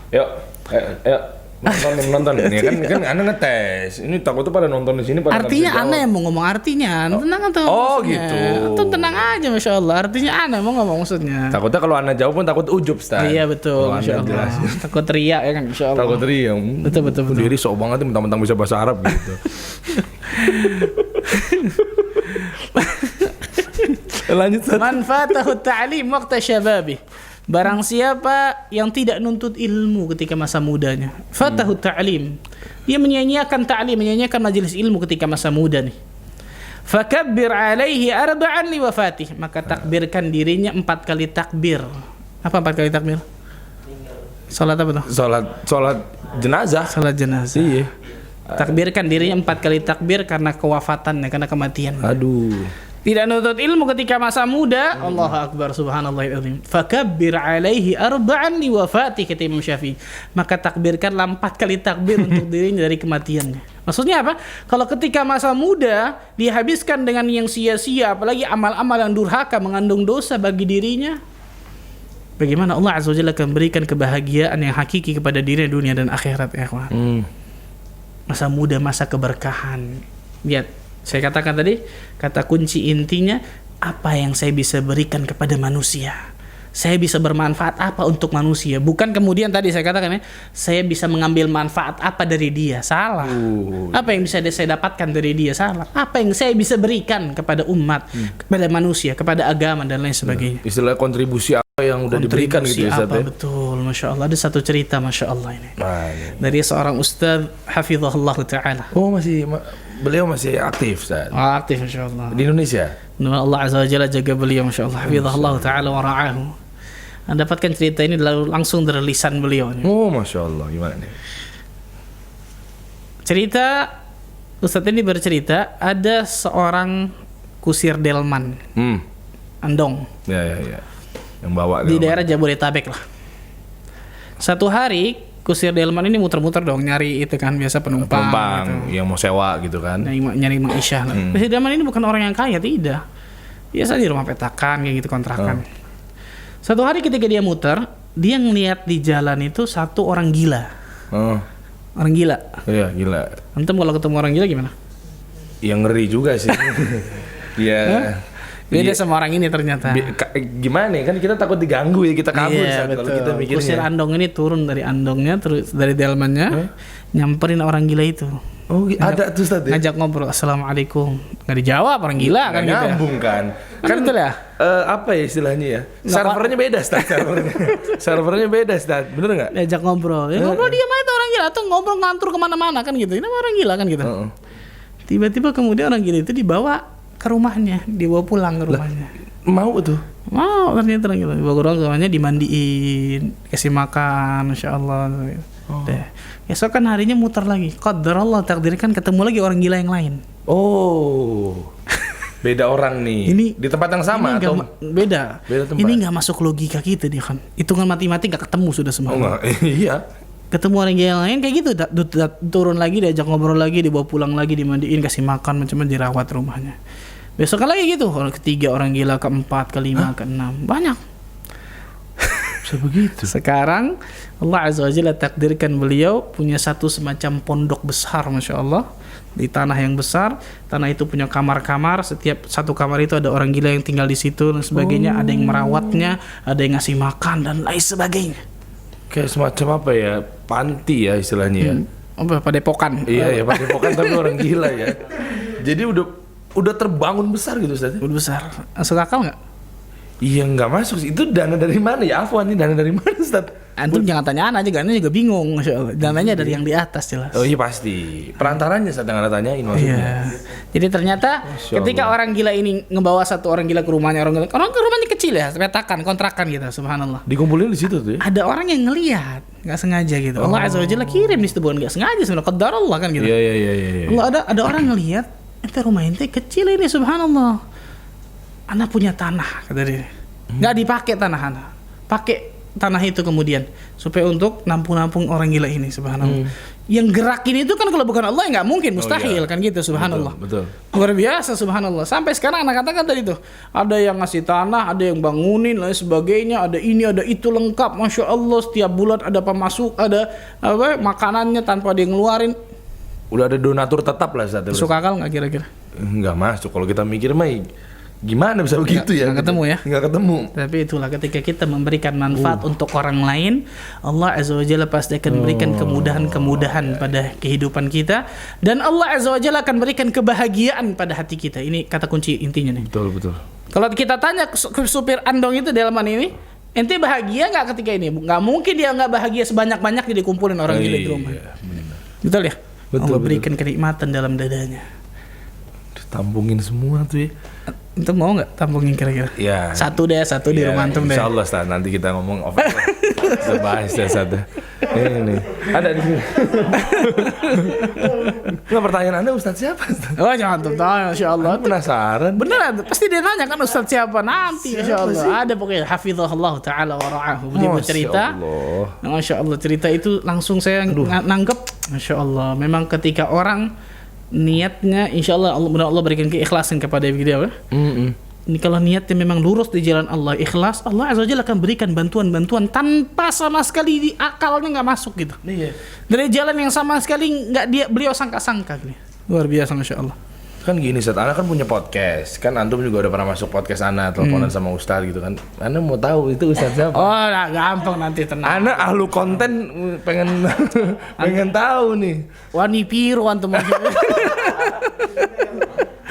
[SPEAKER 1] Yuk. Nonton ini kan Anda ngetes. Ini takutnya pada nonton di sini pada
[SPEAKER 2] artinya Anda yang mau ngomong artinya. Tenang atau
[SPEAKER 1] gitu.
[SPEAKER 2] Tuh tenang aja, Masya Allah. Artinya Anda mau ngomong maksudnya.
[SPEAKER 1] Takutnya kalau Anda jawab pun takut ujub, Ustaz.
[SPEAKER 2] Iya betul, Masya Allah. Takut riak ya kan, Masya Allah.
[SPEAKER 1] Takut riak.
[SPEAKER 2] Betul.
[SPEAKER 1] Diri sok banget mentang-mentang bisa bahasa Arab gitu. Lanjut, Ustaz.
[SPEAKER 2] Man fatahu ta'lim waqta syababih. Barang siapa yang tidak nuntut ilmu ketika masa mudanya, fatahu ta'lim, dia menyanyiakan ta'lim, menyanyiakan majelis ilmu ketika masa muda nih. Fakabbir alaihi arba'an liwafatih, maka takbirkan dirinya 4 kali takbir. Apa 4 kali takbir? Salat apa tuh?
[SPEAKER 1] Salat jenazah.
[SPEAKER 2] Salat jenazah.
[SPEAKER 1] Iya.
[SPEAKER 2] Takbirkan dirinya 4 kali takbir karena kewafatannya, karena kematian.
[SPEAKER 1] Aduh.
[SPEAKER 2] Tidak nuntut ilmu ketika masa muda. Allahu Akbar, subhanallahil azim. Fakabbir alaihi arba'an li wafati, kata Imam Syafi'i. Maka takbirkanlah 4 kali takbir untuk dirinya dari kematiannya. Maksudnya apa? Kalau ketika masa muda dihabiskan dengan yang sia-sia, apalagi amal-amal yang durhaka mengandung dosa bagi dirinya, bagaimana Allah Azza wa Jalla akan memberikan kebahagiaan yang hakiki kepada diri dunia dan akhirat, ya kawan. Masa muda, masa keberkahan. Lihat, saya katakan tadi, kata kunci intinya, apa yang saya bisa berikan kepada manusia? Saya bisa bermanfaat apa untuk manusia? Bukan kemudian tadi saya katakan ya, saya bisa mengambil manfaat apa dari dia? Salah. Apa yang bisa saya dapatkan dari dia? Salah. Apa yang saya bisa berikan kepada umat, kepada manusia, kepada agama dan lain sebagainya?
[SPEAKER 1] Istilah kontribusi apa yang udah diberikan gitu ya, Ustaz?
[SPEAKER 2] Betul, Masya Allah. Ada satu cerita, Masya Allah ini. Dari seorang Ustaz, Hafizahullah Ta'ala.
[SPEAKER 1] Beliau masih aktif, Ustaz.
[SPEAKER 2] Aktif, Masya Allah.
[SPEAKER 1] Di Indonesia?
[SPEAKER 2] Allah Azza wa Jalla jaga beliau, Masya Allah. Hafizahullah Ta'ala wa ra'ahu. Anda dapatkan cerita ini langsung dari lisan beliau.
[SPEAKER 1] Masya Allah. Gimana nih?
[SPEAKER 2] Cerita, Ustaz ini bercerita, ada seorang kusir delman. Andong.
[SPEAKER 1] Ya. Yang bawa
[SPEAKER 2] di daerah Jabodetabek lah. Satu hari kusir delman ini muter-muter dong nyari itu kan biasa penumpang gitu.
[SPEAKER 1] Yang mau sewa gitu kan.
[SPEAKER 2] Nyari ma'isyah lah. Kusir delman ini bukan orang yang kaya, tidak. Biasa di rumah petakan kayak gitu, kontrakan. Satu hari ketika dia muter, dia ngeliat di jalan itu satu orang gila. Orang gila.
[SPEAKER 1] Iya, gila.
[SPEAKER 2] Antum kalau ketemu orang gila gimana?
[SPEAKER 1] Yang ngeri juga sih. Iya.
[SPEAKER 2] Beda sama orang ini ternyata.
[SPEAKER 1] Gimana ya? Kan kita takut diganggu ya, kita kabur kalau kita mikirnya.
[SPEAKER 2] Kusir andong ini turun dari andongnya, terus dari delmannya, nyamperin orang gila itu.
[SPEAKER 1] Ada tuh Ustaz ya?
[SPEAKER 2] Ngajak ngobrol, assalamualaikum. Nggak dijawab, orang gila kan gitu.
[SPEAKER 1] Nyambung kan.
[SPEAKER 2] Kan betul ya?
[SPEAKER 1] Apa ya istilahnya ya? Servernya beda, Ustaz. Servernya beda, Ustaz. Bener nggak?
[SPEAKER 2] Diajak ngobrol. Ngobrol diam aja orang gila. Atau ngobrol ngantur kemana-mana kan gitu. Ini orang gila kan gitu. Tiba-tiba kemudian orang gila itu dibawa ke rumahnya, dibawa pulang ke rumahnya.
[SPEAKER 1] Mau tuh?
[SPEAKER 2] Mau ternyata gitu. Dibawa ke rumahnya, dimandiin, kasih makan, Masya Allah. Deh. Esok kan harinya muter lagi. Qadarullah, takdirkan ketemu lagi orang gila yang lain.
[SPEAKER 1] Beda orang nih. Ini di tempat yang sama atau
[SPEAKER 2] beda tempat. Ini nggak masuk logika kita dia kan. Hitungan matematik nggak ketemu sudah semua.
[SPEAKER 1] Iya.
[SPEAKER 2] Ketemu orang gila yang lain kayak gitu, turun lagi, diajak ngobrol lagi, dibawa pulang lagi, dimandiin, kasih makan, macam-macam, dirawat rumahnya. Besok lagi gitu, orang ketiga, orang gila keempat, kelima, keenam, banyak.
[SPEAKER 1] Bisa begitu.
[SPEAKER 2] Sekarang Allah Azza wa Jalla takdirkan beliau punya satu semacam pondok besar, Masya Allah, di tanah yang besar. Tanah itu punya kamar-kamar, setiap satu kamar itu ada orang gila yang tinggal di situ dan sebagainya. Ada yang merawatnya, ada yang ngasih makan dan lain sebagainya.
[SPEAKER 1] Kayak semacam apa ya, panti ya istilahnya ya.
[SPEAKER 2] Padepokan.
[SPEAKER 1] Iya, padepokan tapi orang gila ya. Jadi udah terbangun besar gitu, Ustaz.
[SPEAKER 2] Udah besar. Masuk akal nggak?
[SPEAKER 1] Iya, nggak masuk sih. Itu dana dari mana ya? Afwan, ini dana dari mana, Ustaz?
[SPEAKER 2] Antum jangan tanyaan aja, karena juga bingung, Masya Allah. Dananya dari yang di atas jelas.
[SPEAKER 1] Oh iya pasti. Perantaranya saya tengah tanyain maksudnya.
[SPEAKER 2] Iya. Jadi ternyata ketika orang gila ini ngebawa satu orang gila ke rumahnya, orang rumahnya kecil ya, petakan, kontrakan gitu, subhanallah.
[SPEAKER 1] Dikumpulin di situ tuh ya?
[SPEAKER 2] Ada orang yang ngelihat, nggak sengaja gitu. Allah Azza wa Jalla kirim di situ, bukan nggak sengaja sebenarnya, qadarullah kan gitu.
[SPEAKER 1] Iya.
[SPEAKER 2] Allah ada orang ngelihat, ente rumah ente kecil ini, subhanallah. Anak punya tanah, kata dia. Nggak dipakai tanah anak, pakai tanah itu kemudian supaya untuk nampung-nampung orang gila ini, subhanallah. Yang gerakin itu kan kalau bukan Allah nggak mungkin, mustahil kan gitu, subhanallah.
[SPEAKER 1] Betul.
[SPEAKER 2] Luar biasa, subhanallah. Sampai sekarang anak katakan tadi tuh, ada yang ngasih tanah, ada yang bangunin, lain sebagainya, ada ini, ada itu lengkap, Masya Allah. Setiap bulan ada pemasuk, ada makanannya tanpa dia ngeluarin.
[SPEAKER 1] Udah ada donatur tetap lah saat itu.
[SPEAKER 2] Masuk akal nggak kira-kira?
[SPEAKER 1] Nggak masuk. Kalau kita mikir mah gimana bisa begitu ya?
[SPEAKER 2] Nggak ketemu ya?
[SPEAKER 1] Nggak ketemu.
[SPEAKER 2] Tapi itulah ketika kita memberikan manfaat untuk orang lain, Allah Azza wa Jalla pasti akan memberikan kemudahan-kemudahan pada kehidupan kita, dan Allah Azza wa Jalla akan berikan kebahagiaan pada hati kita. Ini kata kunci intinya nih.
[SPEAKER 1] Betul.
[SPEAKER 2] Kalau kita tanya supir andong itu delman ini, ente bahagia nggak ketika ini? Nggak mungkin dia nggak bahagia, sebanyak-banyak dia dikumpulin orang gila di rumah. Betul ya? Allah berikan kenikmatan dalam dadanya.
[SPEAKER 1] Tampungin semua tuh ya.
[SPEAKER 2] Antum mau nggak tampungin kira-kira?
[SPEAKER 1] Ya.
[SPEAKER 2] Satu di rumah antum deh.
[SPEAKER 1] Insya Allah Ustaz, nanti kita ngomong off air. Kita bahas deh satu. Ini ada di sini. Nggak, pertanyaan Anda Ustaz siapa Ustaz?
[SPEAKER 2] Oh jangan antum tahu, Masya Allah.
[SPEAKER 1] Penasaran.
[SPEAKER 2] Beneran, pasti dia nanya kan Ustaz siapa nanti, Masya Allah. Ada pokoknya hafizahullah ta'ala wa ra'ahu. Dia bercerita. Masya Allah, cerita itu langsung saya nanggep. Masya Allah, memang ketika orang niatnya, insya Allah Allah berikan keikhlasan kepada dia. Ini kalau niatnya memang lurus di jalan Allah, ikhlas, Allah Azza wa Jalla akan berikan bantuan-bantuan tanpa sama sekali di akalnya nggak masuk gitu.
[SPEAKER 1] Iya.
[SPEAKER 2] Dari jalan yang sama sekali nggak beliau sangka-sangka gitu. Luar biasa, Masya Allah.
[SPEAKER 1] Kan gini Ustaz, Ana kan punya podcast. Kan antum juga udah pernah masuk podcast Ana, teleponan sama Ustaz gitu kan. Ana mau tahu itu Ustaz siapa?
[SPEAKER 2] Oh, nah, gampang nanti tenang.
[SPEAKER 1] Ana ahlu konten pengen pengen tahu nih.
[SPEAKER 2] Wani piru antum.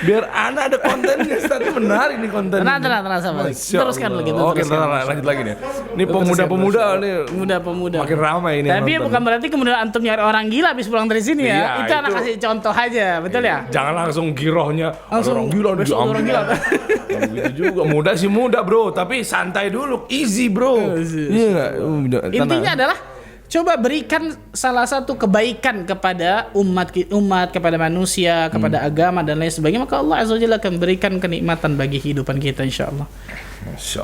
[SPEAKER 1] Biar Ana ada kontennya Ustaz, menarik nih konten.
[SPEAKER 2] Tenang sabar. Teruskan lagi.
[SPEAKER 1] Oke, lanjut lagi nih. Ini pemuda-pemuda nih.
[SPEAKER 2] Pemuda-pemuda.
[SPEAKER 1] Makin ramai ini.
[SPEAKER 2] Tapi bukan berarti kemudian antum nyari orang gila habis pulang dari sini ya.
[SPEAKER 1] Iya,
[SPEAKER 2] Itu anak kasih contoh aja, betul ya?
[SPEAKER 1] Jangan langsung girohnya.
[SPEAKER 2] Langsung
[SPEAKER 1] orang gila
[SPEAKER 2] besok orang gila.
[SPEAKER 1] Nggak begitu juga. Muda sih muda bro, tapi santai dulu, easy bro. Iya nggak?
[SPEAKER 2] Intinya adalah coba berikan salah satu kebaikan kepada umat, kepada manusia, kepada agama dan lain sebagainya, maka Allah Azza wa Jalla akan berikan kenikmatan bagi kehidupan kita insyaallah.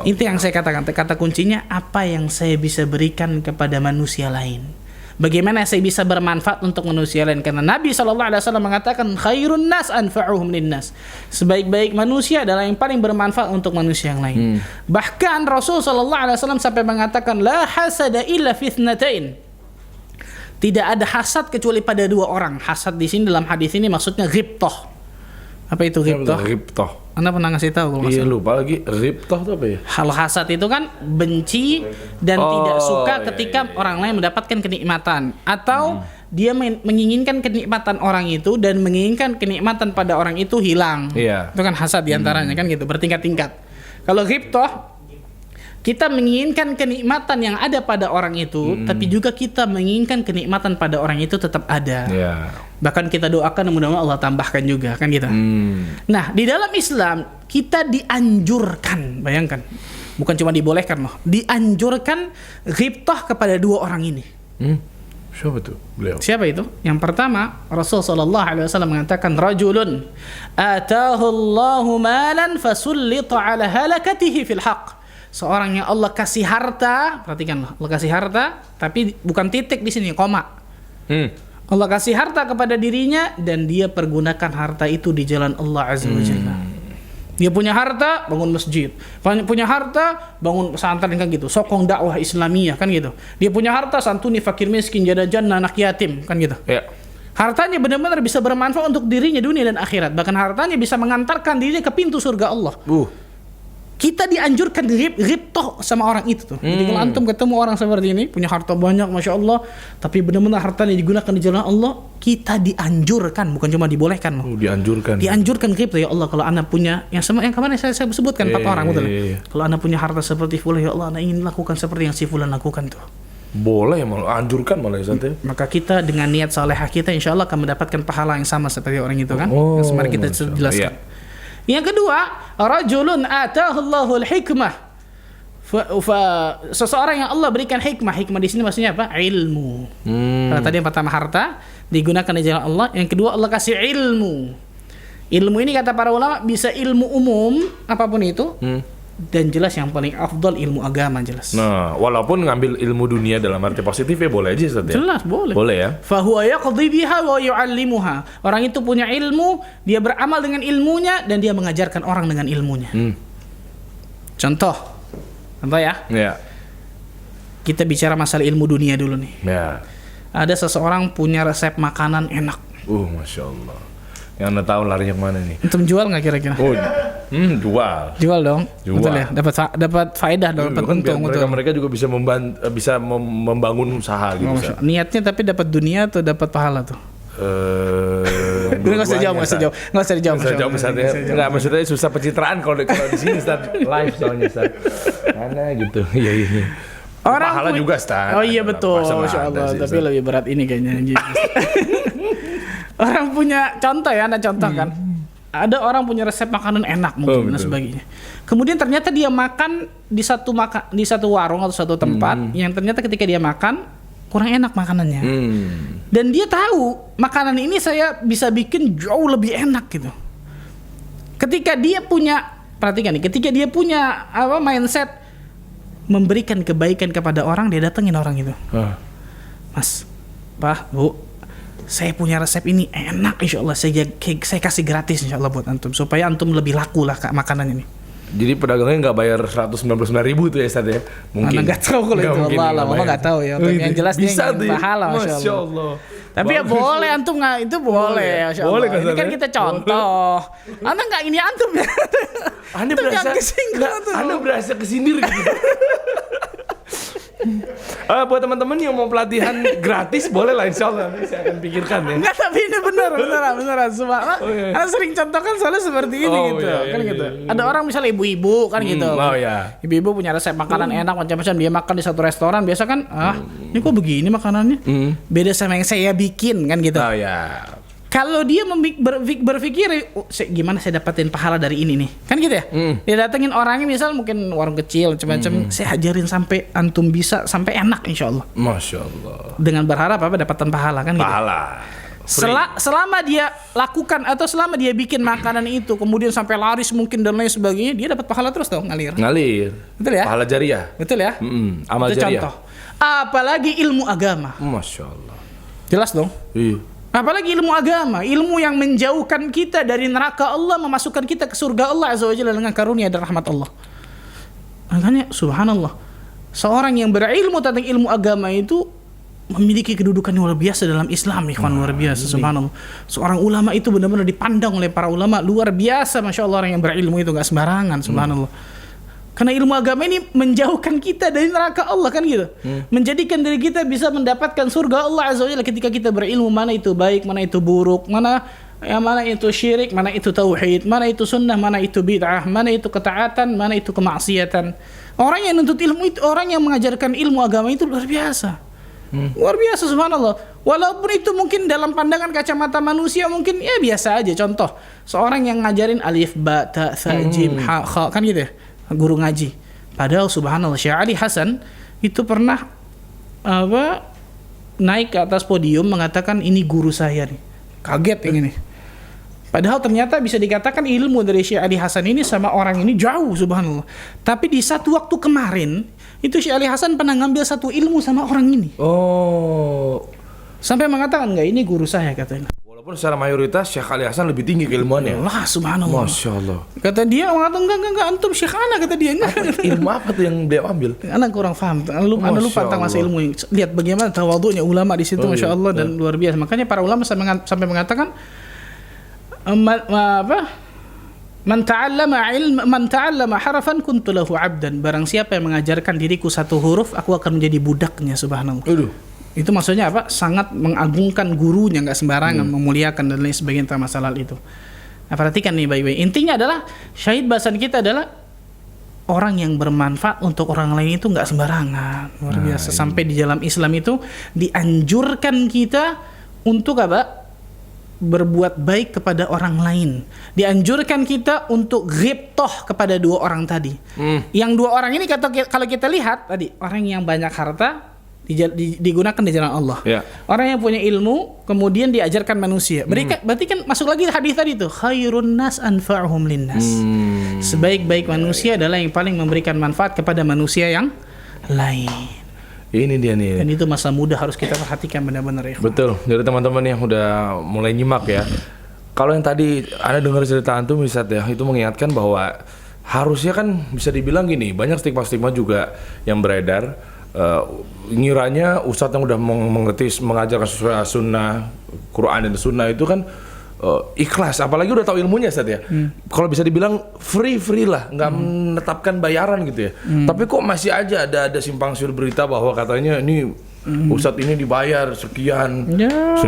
[SPEAKER 2] Itu yang saya katakan, kata kuncinya apa yang saya bisa berikan kepada manusia lain. Bagaimana saya bisa bermanfaat untuk manusia lain, karena Nabi SAW mengatakan khairun nas anfa'uhum linnas. Sebaik-baik manusia adalah yang paling bermanfaat untuk manusia yang lain. Bahkan Rasul SAW sampai mengatakan la hasada illa fi itsnatain. Tidak ada hasad kecuali pada dua orang. Hasad di sini dalam hadis ini maksudnya ghibtah. Apa itu ghibtah?
[SPEAKER 1] Ghibtah.
[SPEAKER 2] Anda pernah ngasih tahu kalau
[SPEAKER 1] Iya lupa lagi. Ghibtah itu apa ya?
[SPEAKER 2] Hal hasad itu kan benci dan tidak suka ketika orang lain mendapatkan kenikmatan, atau dia menginginkan kenikmatan orang itu dan menginginkan kenikmatan pada orang itu hilang.
[SPEAKER 1] Iya.
[SPEAKER 2] Itu kan hasad diantaranya kan gitu, bertingkat-tingkat. Kalau ghibtah, kita menginginkan kenikmatan yang ada pada orang itu, tapi juga kita menginginkan kenikmatan pada orang itu tetap ada.
[SPEAKER 1] Iya.
[SPEAKER 2] Bahkan kita doakan mudah-mudahan Allah tambahkan juga kan gitu. Nah, di dalam Islam kita dianjurkan, bayangkan, bukan cuma dibolehkan loh, dianjurkan ghibtah kepada dua orang ini.
[SPEAKER 1] Siapa tuh beliau?
[SPEAKER 2] Siapa itu? Yang pertama, Rasul sallallahu alaihi wasallam mengatakan rajulun atahu Allahu malan fasullita ala halakatihi fil haqq. Seorang yang Allah kasih harta, perhatikan, Allah kasih harta, tapi bukan titik di sini, koma. Allah kasih harta kepada dirinya dan dia pergunakan harta itu di jalan Allah Azza wa Jalla. Dia punya harta, bangun masjid. Punya harta, bangun pesantren kan gitu. Sokong dakwah Islamiyah kan gitu. Dia punya harta, santuni fakir miskin, janda janda, anak yatim kan gitu.
[SPEAKER 1] Ya.
[SPEAKER 2] Hartanya benar-benar bisa bermanfaat untuk dirinya dunia dan akhirat. Bahkan hartanya bisa mengantarkan dirinya ke pintu surga Allah. Kita dianjurkan ghibtah sama orang itu tuh. Jadi kalau antum ketemu orang seperti ini, punya harta banyak, masya Allah, tapi benar-benar hartanya digunakan di jalan Allah, kita dianjurkan, bukan cuma dibolehkan loh.
[SPEAKER 1] Dianjurkan.
[SPEAKER 2] Dianjurkan ghibtah, ya Allah, kalau anda punya yang kemarin saya sebutkan 4 orang betul. Kalau anda punya harta seperti fulan, ya Allah, anda ingin lakukan seperti yang si fulan lakukan tuh.
[SPEAKER 1] Boleh malah, anjurkan malah ya.
[SPEAKER 2] Maka kita dengan niat salehah kita, insya Allah akan mendapatkan pahala yang sama seperti orang itu kan. Yang kemarin kita jelaskan. Yang kedua, rajulun atahullahul hikmah. Seseorang yang Allah berikan hikmah. Hikmah di sini maksudnya apa? Ilmu. Tadi yang pertama harta digunakan di jalan Allah. Yang kedua Allah kasih ilmu. Ilmu ini kata para ulama bisa ilmu umum apapun itu. Dan jelas yang paling afdal ilmu agama jelas.
[SPEAKER 1] Nah, walaupun ngambil ilmu dunia dalam arti positif ya boleh aja Ustaz ya.
[SPEAKER 2] Jelas boleh.
[SPEAKER 1] Boleh ya.
[SPEAKER 2] Fahuwa yaqdi biha wa yu'allimuha. Orang itu punya ilmu, dia beramal dengan ilmunya dan dia mengajarkan orang dengan ilmunya. Contoh ya.
[SPEAKER 1] Ya.
[SPEAKER 2] Kita bicara masalah ilmu dunia dulu nih.
[SPEAKER 1] Ya.
[SPEAKER 2] Ada seseorang punya resep makanan enak.
[SPEAKER 1] Masya Allah. Yang anda tahu larinya kemana nih?
[SPEAKER 2] Antum jual nggak kira-kira?
[SPEAKER 1] Jual.
[SPEAKER 2] Jual dong.
[SPEAKER 1] Jual.
[SPEAKER 2] Betul ya. Dapat faedah dong. Dapat untung.
[SPEAKER 1] Mereka juga bisa membangun usaha gitu.
[SPEAKER 2] Niatnya tapi dapat dunia atau dapat pahala tuh? Nggak usah jawab.
[SPEAKER 1] Nggak, maksudnya susah pencitraan kalau di sini Ustaz. Live soalnya Ustaz. Mana gitu. Iya.
[SPEAKER 2] Orang
[SPEAKER 1] pahala juga Ustaz.
[SPEAKER 2] Oh iya betul. Masya Allah. Tapi lebih berat ini kayaknya. Orang punya contoh ya, ada contoh kan. ada orang punya resep makanan enak mungkin dan sebagainya. Kemudian ternyata dia makan di satu warung atau satu tempat yang ternyata ketika dia makan kurang enak makanannya. Dan dia tahu makanan ini saya bisa bikin jauh lebih enak gitu. Ketika dia punya, perhatikan nih, ketika dia punya mindset memberikan kebaikan kepada orang, dia datengin orang itu. Mas, Pak, Bu, saya punya resep ini enak, insya Allah saya kasih gratis insya Allah buat antum supaya antum lebih laku lah makanan ini.
[SPEAKER 1] Jadi pedagangnya nggak bayar 199.000 tuh ya Ustaz ya? Mungkin.
[SPEAKER 2] Mana nggak tahu kalau itu, Allah nggak tahu ya. Yang jelas
[SPEAKER 1] bisa
[SPEAKER 2] dia pahala, masya Allah. Tapi ya boleh antum nggak, itu boleh, masya Allah. Boleh, ini kan kita contoh. Anda nggak ini antum ya?
[SPEAKER 1] Anda berasa kesindir gitu. Buat teman-teman yang mau pelatihan gratis boleh lah, insya Allah nanti saya akan pikirkan ya.
[SPEAKER 2] Enggak, tapi ini beneran semua. Karena sering contohkan soalnya seperti ini gitu, kan gitu. Ada orang misalnya ibu-ibu kan gitu. Ibu-ibu punya resep makanan enak macam-macam, dia makan di satu restoran biasa kan, ini kok begini makanannya? Beda sama yang saya bikin kan gitu. Kalau dia berpikir gimana saya dapatin pahala dari ini nih, kan gitu ya. Dia datengin orangnya misal mungkin warung kecil macam-macam, saya ajarin sampai antum bisa sampai enak insya Allah.
[SPEAKER 1] Masya Allah.
[SPEAKER 2] Dengan berharap dapatan pahala kan gitu.
[SPEAKER 1] Pahala.
[SPEAKER 2] Selama dia lakukan atau selama dia bikin makanan itu kemudian sampai laris mungkin dan lain sebagainya, dia dapat pahala terus dong, ngalir. Betul ya?
[SPEAKER 1] Pahala jariah.
[SPEAKER 2] Betul ya?
[SPEAKER 1] Amal
[SPEAKER 2] itu
[SPEAKER 1] jariah.
[SPEAKER 2] Contoh. Apalagi ilmu agama.
[SPEAKER 1] Masya Allah.
[SPEAKER 2] Jelas dong?
[SPEAKER 1] Iya.
[SPEAKER 2] Apalagi ilmu agama, ilmu yang menjauhkan kita dari neraka Allah, memasukkan kita ke surga Allah Azza wa Jalla dengan karunia dan rahmat Allah. Makanya subhanallah, seorang yang berilmu tentang ilmu agama itu memiliki kedudukan yang luar biasa dalam Islam, ikhwan, luar biasa, subhanallah. Seorang ulama itu benar-benar dipandang oleh para ulama luar biasa, masya Allah. Orang yang berilmu itu nggak sembarangan, subhanallah. Karena ilmu agama ini menjauhkan kita dari neraka Allah kan gitu. Menjadikan diri kita bisa mendapatkan surga Allah Azza wa Jalla ketika kita berilmu mana itu baik, mana itu buruk, mana itu syirik, mana itu tauhid, mana itu sunnah, mana itu bid'ah, mana itu ketaatan, mana itu kemaksiatan. Orang yang nuntut ilmu itu, orang yang mengajarkan ilmu agama itu luar biasa. Luar biasa subhanallah. Walaupun itu mungkin dalam pandangan kacamata manusia mungkin ya biasa aja. Contoh, seorang yang ngajarin alif, ba, ta, tha, jim, ha, kha, kan gitu ya. Guru ngaji. Padahal subhanallah Syekh Ali Hasan itu pernah naik ke atas podium mengatakan ini guru saya nih. Kaget yang ini. Padahal ternyata bisa dikatakan ilmu dari Syekh Ali Hasan ini sama orang ini jauh subhanallah. Tapi di satu waktu kemarin itu Syekh Ali Hasan pernah ngambil satu ilmu sama orang ini. Sampai mengatakan enggak, ini guru saya katanya.
[SPEAKER 1] Walaupun secara mayoritas Syekh Ali Hasan lebih tinggi keilmuannya.
[SPEAKER 2] Allah subhanallah.
[SPEAKER 1] Masya Allah.
[SPEAKER 2] Kata dia mengatakan enggak antum Syekh ana, kata dia.
[SPEAKER 1] Ilmu apa tuh yang dia ambil?
[SPEAKER 2] Anak kurang paham. Anda lupa tentang masa ilmu. Lihat bagaimana tawadhunya ulama di situ, masya Allah, dan luar biasa. Makanya para ulama sampai mengatakan Man ta'allama harafan kuntu lahu 'abdan. Barang siapa yang mengajarkan diriku satu huruf, aku akan menjadi budaknya, subhanallah. Itu maksudnya apa? Sangat mengagungkan gurunya, enggak sembarangan, memuliakan dan lain sebagainya tentang masalah itu. Nah, perhatikan nih baik-baik. Intinya adalah syahid bahasan kita adalah orang yang bermanfaat untuk orang lain itu enggak sembarangan. Luar biasa. Sampai di dalam Islam itu dianjurkan kita untuk apa? Berbuat baik kepada orang lain. Dianjurkan kita untuk ghibthah kepada dua orang tadi. Yang dua orang ini kalau kita lihat tadi, orang yang banyak harta digunakan di jalan Allah. Orang yang punya ilmu kemudian diajarkan manusia. Berarti kan masuk lagi hadis tadi itu, khairun nas anfa'uhum linnas. Sebaik-baik manusia adalah yang paling memberikan manfaat kepada manusia yang lain.
[SPEAKER 1] Ini dia nih.
[SPEAKER 2] Dan itu masa muda harus kita perhatikan benar-benar ya.
[SPEAKER 1] Betul. Dari teman-teman yang udah mulai nyimak ya. Kalau yang tadi Anda dengar cerita antum Ustaz ya, itu mengingatkan bahwa harusnya kan bisa dibilang gini, banyak stigma-stigma juga yang beredar. Ngiranya ustadz yang udah mengerti mengajarkan sesuai sunnah, Quran dan sunnah itu kan ikhlas, apalagi udah tahu ilmunya Ustadz ya. Kalau bisa dibilang free lah, nggak menetapkan bayaran gitu ya. Tapi kok masih aja ada simpang siur berita bahwa katanya ini ustadz ini dibayar sekian, $1.500,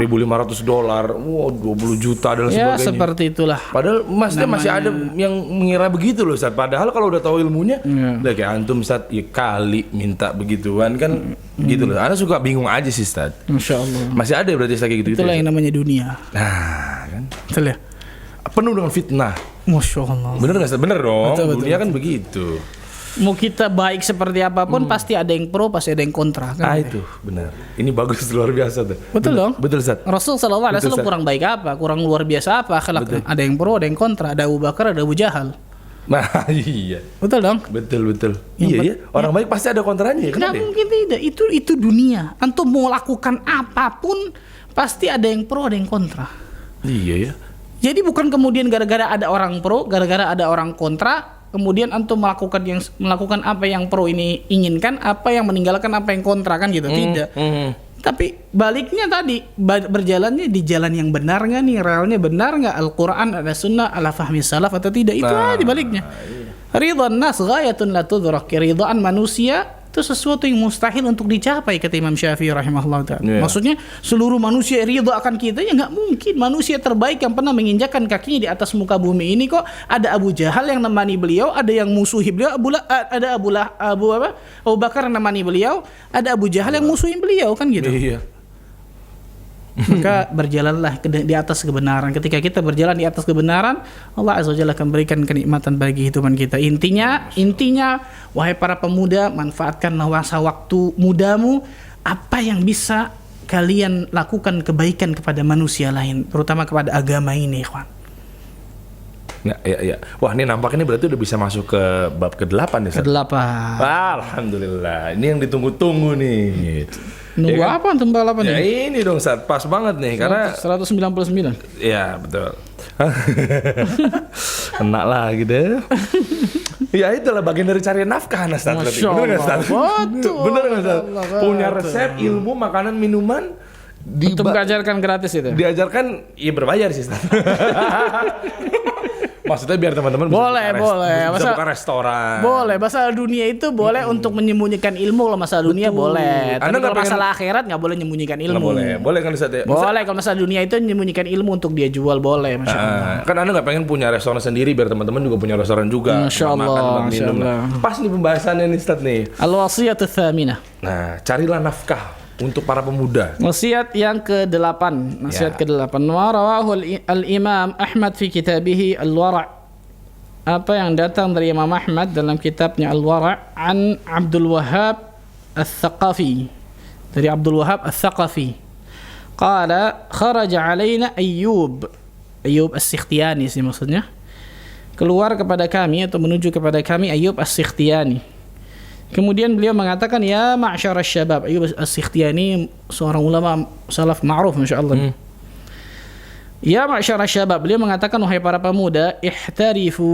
[SPEAKER 1] wow 20 juta dan sebagainya. Ya
[SPEAKER 2] seperti itulah.
[SPEAKER 1] Padahal masih ada yang mengira begitu loh Ustadz. Padahal kalau udah tahu ilmunya, udah kayak antum Ustadz, ya kali minta begituan kan, gitu loh. Anda suka bingung aja sih Ustadz.
[SPEAKER 2] Masya Allah.
[SPEAKER 1] Masih ada berarti kayak gitu.
[SPEAKER 2] Itulah yang namanya dunia.
[SPEAKER 1] Nah kan.
[SPEAKER 2] Betul ya.
[SPEAKER 1] penuh dengan fitnah.
[SPEAKER 2] Masya Allah.
[SPEAKER 1] Bener nggak Ustaz? Bener dong.
[SPEAKER 2] Betul,
[SPEAKER 1] Dunia kan begitu.
[SPEAKER 2] Mau kita baik seperti apapun pasti ada yang pro, pasti ada yang kontra kan.
[SPEAKER 1] Itu benar. Ini bagus luar biasa tuh.
[SPEAKER 2] Betul dong.
[SPEAKER 1] Betul Ustaz.
[SPEAKER 2] Rasul sallallahu alaihi
[SPEAKER 1] Betul,
[SPEAKER 2] wasallam
[SPEAKER 1] Ustaz.
[SPEAKER 2] kurang baik apa? Kurang luar biasa apa akhlaknya? Ada yang pro, ada yang kontra, ada Abu Bakar, ada Abu Jahal.
[SPEAKER 1] Nah, iya.
[SPEAKER 2] Betul dong?
[SPEAKER 1] Betul. Iya ya. Orang baik pasti ada kontranya ya.
[SPEAKER 2] Nggak
[SPEAKER 1] Kenapa ya?
[SPEAKER 2] mungkin tidak. Itu dunia. Antum mau lakukan apapun pasti ada yang pro, ada yang kontra.
[SPEAKER 1] Iya ya.
[SPEAKER 2] Jadi bukan kemudian gara-gara ada orang pro, gara-gara ada orang kontra, kemudian antum melakukan apa yang pro ini inginkan, apa yang meninggalkan apa yang kontra kan gitu. Tidak. Tapi baliknya tadi berjalannya di jalan yang benar nggak nih, realnya benar nggak, Al-Quran ada sunnah ala fahmi salaf atau tidak, itu aja baliknya. Ridwan nas ghayatun la tudrak, ridhaan manusia itu sesuatu yang mustahil untuk dicapai kata Imam Syafi'i rahimahullah ta'ala.
[SPEAKER 1] Yeah.
[SPEAKER 2] Maksudnya seluruh manusia ridha akan kita, ya nggak mungkin. Manusia terbaik yang pernah menginjakkan kakinya di atas muka bumi ini kok ada Abu Jahal yang nemani beliau, ada yang musuhi beliau, ada Abu Bakar yang nemani beliau, ada Abu Jahal yang musuhin beliau kan gitu.
[SPEAKER 1] Iya.
[SPEAKER 2] Maka berjalanlah di atas kebenaran. Ketika kita berjalan di atas kebenaran, Allah Azza wa Jalla akan berikan kenikmatan bagi kehidupan kita. Intinya, wahai para pemuda, manfaatkanlah masa waktu mudamu. Apa yang bisa kalian lakukan kebaikan kepada manusia lain, terutama kepada agama ini, ikhwan.
[SPEAKER 1] Ya. Wah, ini nampaknya berarti udah bisa masuk ke bab ke-8 nih, Ustaz.
[SPEAKER 2] Ke-8.
[SPEAKER 1] Alhamdulillah. Ini yang ditunggu-tunggu nih.
[SPEAKER 2] Nunggu
[SPEAKER 1] Ya kan?
[SPEAKER 2] apa antum 8
[SPEAKER 1] Ya
[SPEAKER 2] ini?
[SPEAKER 1] ini dong, Ustaz. Pas banget nih karena
[SPEAKER 2] 199.
[SPEAKER 1] ya, betul. Kena lagi deh. Ya itulah bagian dari cari nafkah, Ustaz.
[SPEAKER 2] Masya
[SPEAKER 1] Bener nggak,
[SPEAKER 2] Allah.
[SPEAKER 1] Ustaz?
[SPEAKER 2] Betul.
[SPEAKER 1] Bener nggak, Ustaz?
[SPEAKER 2] Allah,
[SPEAKER 1] Punya
[SPEAKER 2] betul.
[SPEAKER 1] resep ilmu makanan minuman
[SPEAKER 2] Untuk mengajarkan gratis itu.
[SPEAKER 1] diajarkan ya berbayar sih, Ustaz. Maksudnya biar teman-teman
[SPEAKER 2] Boleh.
[SPEAKER 1] bisa
[SPEAKER 2] Masa-
[SPEAKER 1] buka restoran.
[SPEAKER 2] Boleh, masalah dunia itu boleh untuk menyembunyikan ilmu. Kalau masalah dunia
[SPEAKER 1] Betul.
[SPEAKER 2] boleh. Tapi
[SPEAKER 1] Anda
[SPEAKER 2] kalau
[SPEAKER 1] nggak pengen-
[SPEAKER 2] masalah akhirat nggak boleh menyembunyikan
[SPEAKER 1] Nggak
[SPEAKER 2] ilmu.
[SPEAKER 1] boleh kan, Ustaz? Ya?
[SPEAKER 2] Boleh, kalau masalah dunia itu menyembunyikan ilmu untuk dia jual boleh, masya Allah.
[SPEAKER 1] Kan Anda nggak pengen punya restoran sendiri biar teman-teman juga punya restoran juga.
[SPEAKER 2] Masya
[SPEAKER 1] Buat
[SPEAKER 2] Allah,
[SPEAKER 1] makan, buat
[SPEAKER 2] Masya
[SPEAKER 1] minum.
[SPEAKER 2] Allah.
[SPEAKER 1] Pas nih pembahasannya nih, Ustaz nih.
[SPEAKER 2] Al-wasiyatu tsaminah.
[SPEAKER 1] Nah, carilah nafkah untuk para pemuda.
[SPEAKER 2] Wasiat yang ke-8. Nasihat
[SPEAKER 1] Ya.
[SPEAKER 2] ke-8. Wa rawahu al-Imam Ahmad fi kitabih Al-Wara'. Apa yang datang dari Imam Ahmad dalam kitabnya Al-Wara' an Abdul Wahhab Al-Thaqafi. Dari Abdul Wahhab Al-Thaqafi. Qala kharaja alaina Ayyub As-Sikhtiyani sih maksudnya. Keluar kepada kami atau menuju kepada kami Ayyub As-Sikhtiyani. Kemudian beliau mengatakan, ya ma'syarasy syabab. Ayyub As-Sikhtiyani seorang ulama salaf ma'ruf masyaallah. Ya ma'syarasy syabab, beliau mengatakan, wahai para pemuda, ihtarifu,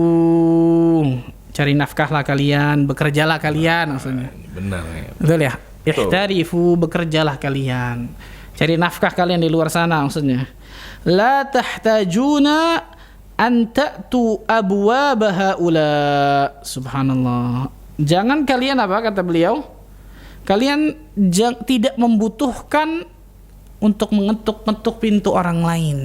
[SPEAKER 2] cari nafkahlah kalian, bekerjalah kalian maksudnya.
[SPEAKER 1] Benar ya.
[SPEAKER 2] Betul ya? Ihtarifu, bekerjalah kalian. Cari nafkah kalian di luar sana maksudnya. La tahtajuna an ta'tu abwaba haula. Subhanallah. Jangan kalian apa kata beliau? Kalian tidak membutuhkan untuk mengetuk-ngetuk pintu orang lain.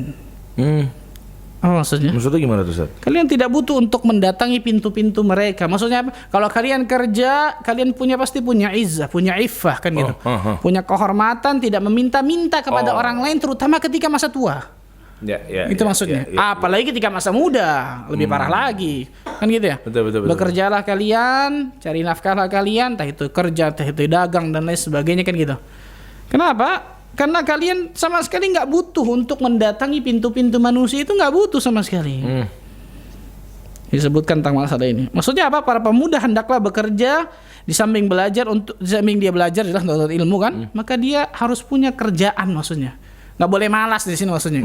[SPEAKER 2] Apa maksudnya?
[SPEAKER 1] Maksudnya gimana tuh, Ustaz?
[SPEAKER 2] Kalian tidak butuh untuk mendatangi pintu-pintu mereka. Maksudnya apa? Kalau kalian kerja, kalian pasti punya izzah, punya iffah kan gitu. Punya kehormatan, tidak meminta-minta kepada orang lain, terutama ketika masa tua.
[SPEAKER 1] Ya,
[SPEAKER 2] Itu maksudnya. Apalagi ketika masa muda, lebih parah lagi. Kan gitu ya?
[SPEAKER 1] Betul.
[SPEAKER 2] Bekerjalah kalian, cari nafkahlah kalian, entah itu kerja, entah itu dagang dan lain sebagainya kan gitu. Kenapa? Karena kalian sama sekali nggak butuh untuk mendatangi pintu-pintu manusia, itu nggak butuh sama sekali. Disebutkan tentang masalah ini. Maksudnya apa? Para pemuda hendaklah bekerja di samping dia belajar jelas untuk ilmu kan, maka dia harus punya kerjaan maksudnya. Nggak boleh malas di sini maksudnya.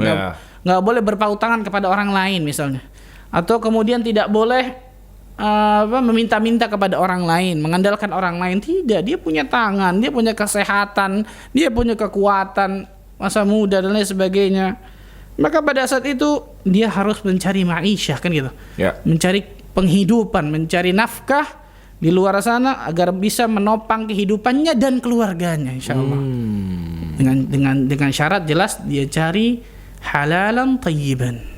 [SPEAKER 2] Nggak boleh berpaut tangan kepada orang lain misalnya. Atau kemudian tidak boleh meminta-minta kepada orang lain, mengandalkan orang lain. Tidak, dia punya tangan, dia punya kesehatan, dia punya kekuatan, masa muda dan lain sebagainya. Maka pada saat itu dia harus mencari ma'isyah kan gitu.
[SPEAKER 1] Ya.
[SPEAKER 2] Mencari penghidupan, mencari nafkah di luar sana agar bisa menopang kehidupannya dan keluarganya insyaallah. Dengan syarat jelas dia cari halalan thayyiban.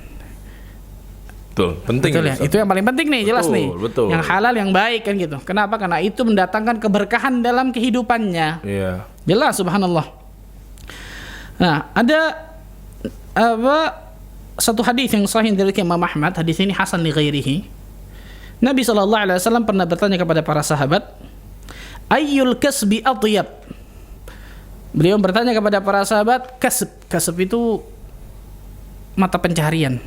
[SPEAKER 1] Betul, penting.
[SPEAKER 2] Betul ya? Itu yang paling penting nih, jelas nih.
[SPEAKER 1] Betul.
[SPEAKER 2] Yang halal, yang baik kan gitu. Kenapa? Karena itu mendatangkan keberkahan dalam kehidupannya.
[SPEAKER 1] Iya.
[SPEAKER 2] Jelas, subhanallah. Nah, ada satu hadis yang sahih dari Imam Ahmad, hadis ini hasan li ghairihi. Nabi SAW pernah bertanya kepada para sahabat, ayyul kasbi atyab. Beliau bertanya kepada para sahabat, kasb itu mata pencaharian.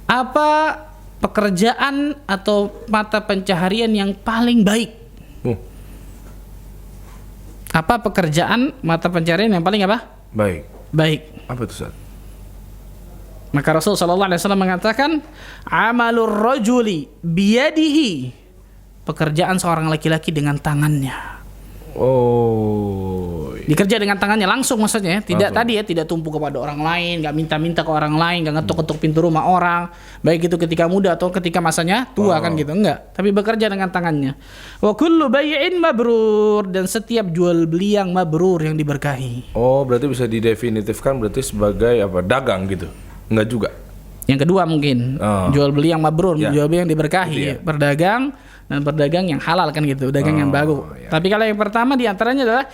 [SPEAKER 2] Apa pekerjaan atau mata pencaharian yang paling baik? Apa pekerjaan mata pencaharian yang paling apa? Baik.
[SPEAKER 1] Apa itu, Ustaz?
[SPEAKER 2] Maka Rasul sallallahu alaihi wasallam mengatakan, amalur rajuli biyadihi, pekerjaan seorang laki-laki dengan tangannya.
[SPEAKER 1] Oh.
[SPEAKER 2] Dikerja dengan tangannya langsung maksudnya, tidak
[SPEAKER 1] Langsung.
[SPEAKER 2] tadi ya, tidak tumpu kepada orang lain, enggak minta-minta ke orang lain, enggak ngetuk-ngetuk pintu rumah orang, baik itu ketika muda atau ketika masanya tua kan gitu, enggak, tapi bekerja dengan tangannya. Wa kullu bai'in mabrur, dan setiap jual beli yang mabrur, yang diberkahi.
[SPEAKER 1] Oh, berarti bisa didefinitifkan berarti sebagai apa? Dagang gitu. Enggak juga.
[SPEAKER 2] Yang kedua mungkin jual beli yang mabrur,
[SPEAKER 1] Ya.
[SPEAKER 2] jual beli yang diberkahi,
[SPEAKER 1] Gitu ya.
[SPEAKER 2] berdagang dan berdagang yang halal kan gitu, dagang yang bagus.
[SPEAKER 1] Ya.
[SPEAKER 2] Tapi kalau yang pertama diantaranya adalah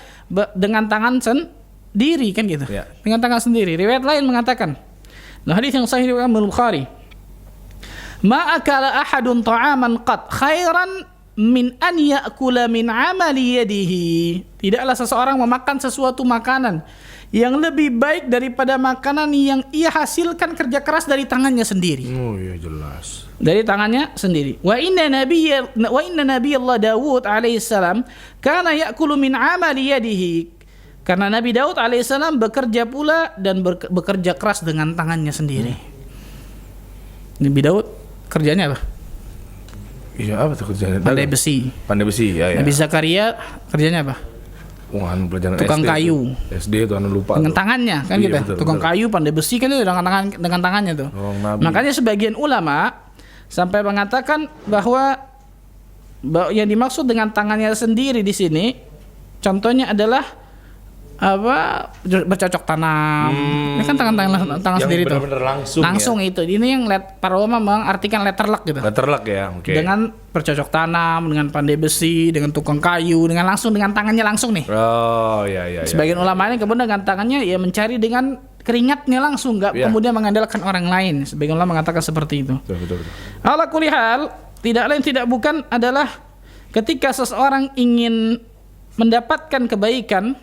[SPEAKER 2] dengan tangan sendiri kan gitu,
[SPEAKER 1] Ya.
[SPEAKER 2] dengan tangan sendiri. Riwayat lain mengatakan, nah hadis yang sahih riwayat Bukhari, ma akala ahadun ta'aman qad khairan min an ya'kula min amali yadihi. Tidaklah seseorang memakan sesuatu makanan yang lebih baik daripada makanan yang ia hasilkan kerja keras dari tangannya sendiri.
[SPEAKER 1] Oh iya jelas.
[SPEAKER 2] Dari tangannya sendiri. Wa inna nabiyallah Dawud alaihissalam kana ya'kulu min amali yadihi. Karena Nabi Daud alaihissalam bekerja pula dan bekerja keras dengan tangannya sendiri. Nabi Daud kerjanya apa?
[SPEAKER 1] Iya, apa tuh kerjanya?
[SPEAKER 2] Pandai besi.
[SPEAKER 1] Pandai besi, ya.
[SPEAKER 2] Nabi Zakaria kerjanya apa?
[SPEAKER 1] Wah, pelajaran
[SPEAKER 2] Tukang
[SPEAKER 1] SD
[SPEAKER 2] kayu.
[SPEAKER 1] tuh. SD itu anu lupa.
[SPEAKER 2] Dengan
[SPEAKER 1] tuh.
[SPEAKER 2] tangannya kan
[SPEAKER 1] Iya,
[SPEAKER 2] gitu.
[SPEAKER 1] betul,
[SPEAKER 2] Tukang
[SPEAKER 1] betul.
[SPEAKER 2] kayu, pandai besi kan itu dengan tangannya tuh.
[SPEAKER 1] Orang Nabi.
[SPEAKER 2] Makanya sebagian ulama sampai mengatakan bahwa yang dimaksud dengan tangannya sendiri di sini contohnya adalah apa, bercocok tanam. Ini kan tangan
[SPEAKER 1] Yang
[SPEAKER 2] sendiri tuh.
[SPEAKER 1] benar-benar langsung
[SPEAKER 2] Itu. Ini yang para ulama mengartikan letterlock gitu.
[SPEAKER 1] Letterlock ya, oke.
[SPEAKER 2] Dengan bercocok tanam, dengan pandai besi, dengan tukang kayu, dengan tangannya langsung nih.
[SPEAKER 1] Oh, iya.
[SPEAKER 2] Sebagian ulama ini kemudian dengan tangannya ya mencari dengan keringatnya langsung, nggak
[SPEAKER 1] Iya.
[SPEAKER 2] kemudian mengandalkan orang lain. Sebagian ulama mengatakan seperti itu.
[SPEAKER 1] Betul.
[SPEAKER 2] Ala kulli hal, tidak lain tidak bukan adalah ketika seseorang ingin mendapatkan kebaikan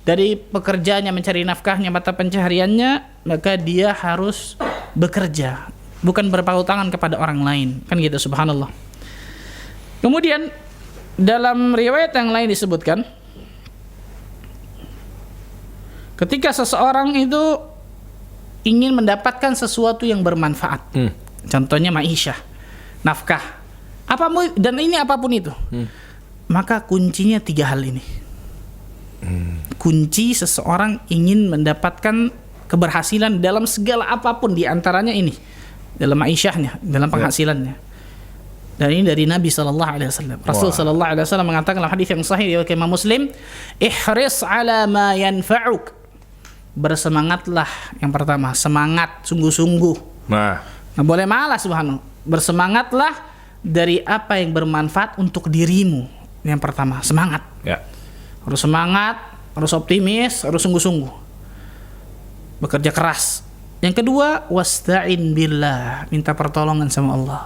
[SPEAKER 2] dari pekerjaannya, mencari nafkahnya, mata pencahariannya, maka dia harus bekerja, bukan berpangku tangan kepada orang lain. Kan gitu, subhanallah. Kemudian dalam riwayat yang lain disebutkan, ketika seseorang itu ingin mendapatkan sesuatu yang bermanfaat, contohnya ma'isyah, nafkah, dan ini apapun itu, maka kuncinya 3 hal ini. Kunci seseorang ingin mendapatkan keberhasilan dalam segala apapun, diantaranya ini, dalam ma'isyahnya, dalam penghasilannya. Dan ini dari Nabi SAW. Rasul SAW mengatakan dalam hadis yang sahih riwayat Imam Muslim, ihris ala ma yanfa'uk. Bersemangatlah, yang pertama, semangat sungguh-sungguh.
[SPEAKER 1] Nah,
[SPEAKER 2] Nggak boleh malas, subhanallah. Bersemangatlah dari apa yang bermanfaat untuk dirimu. Yang pertama, semangat.
[SPEAKER 1] ya.
[SPEAKER 2] Harus semangat, harus optimis, harus sungguh-sungguh. Bekerja keras. Yang kedua, wasta'in billah, minta pertolongan sama Allah.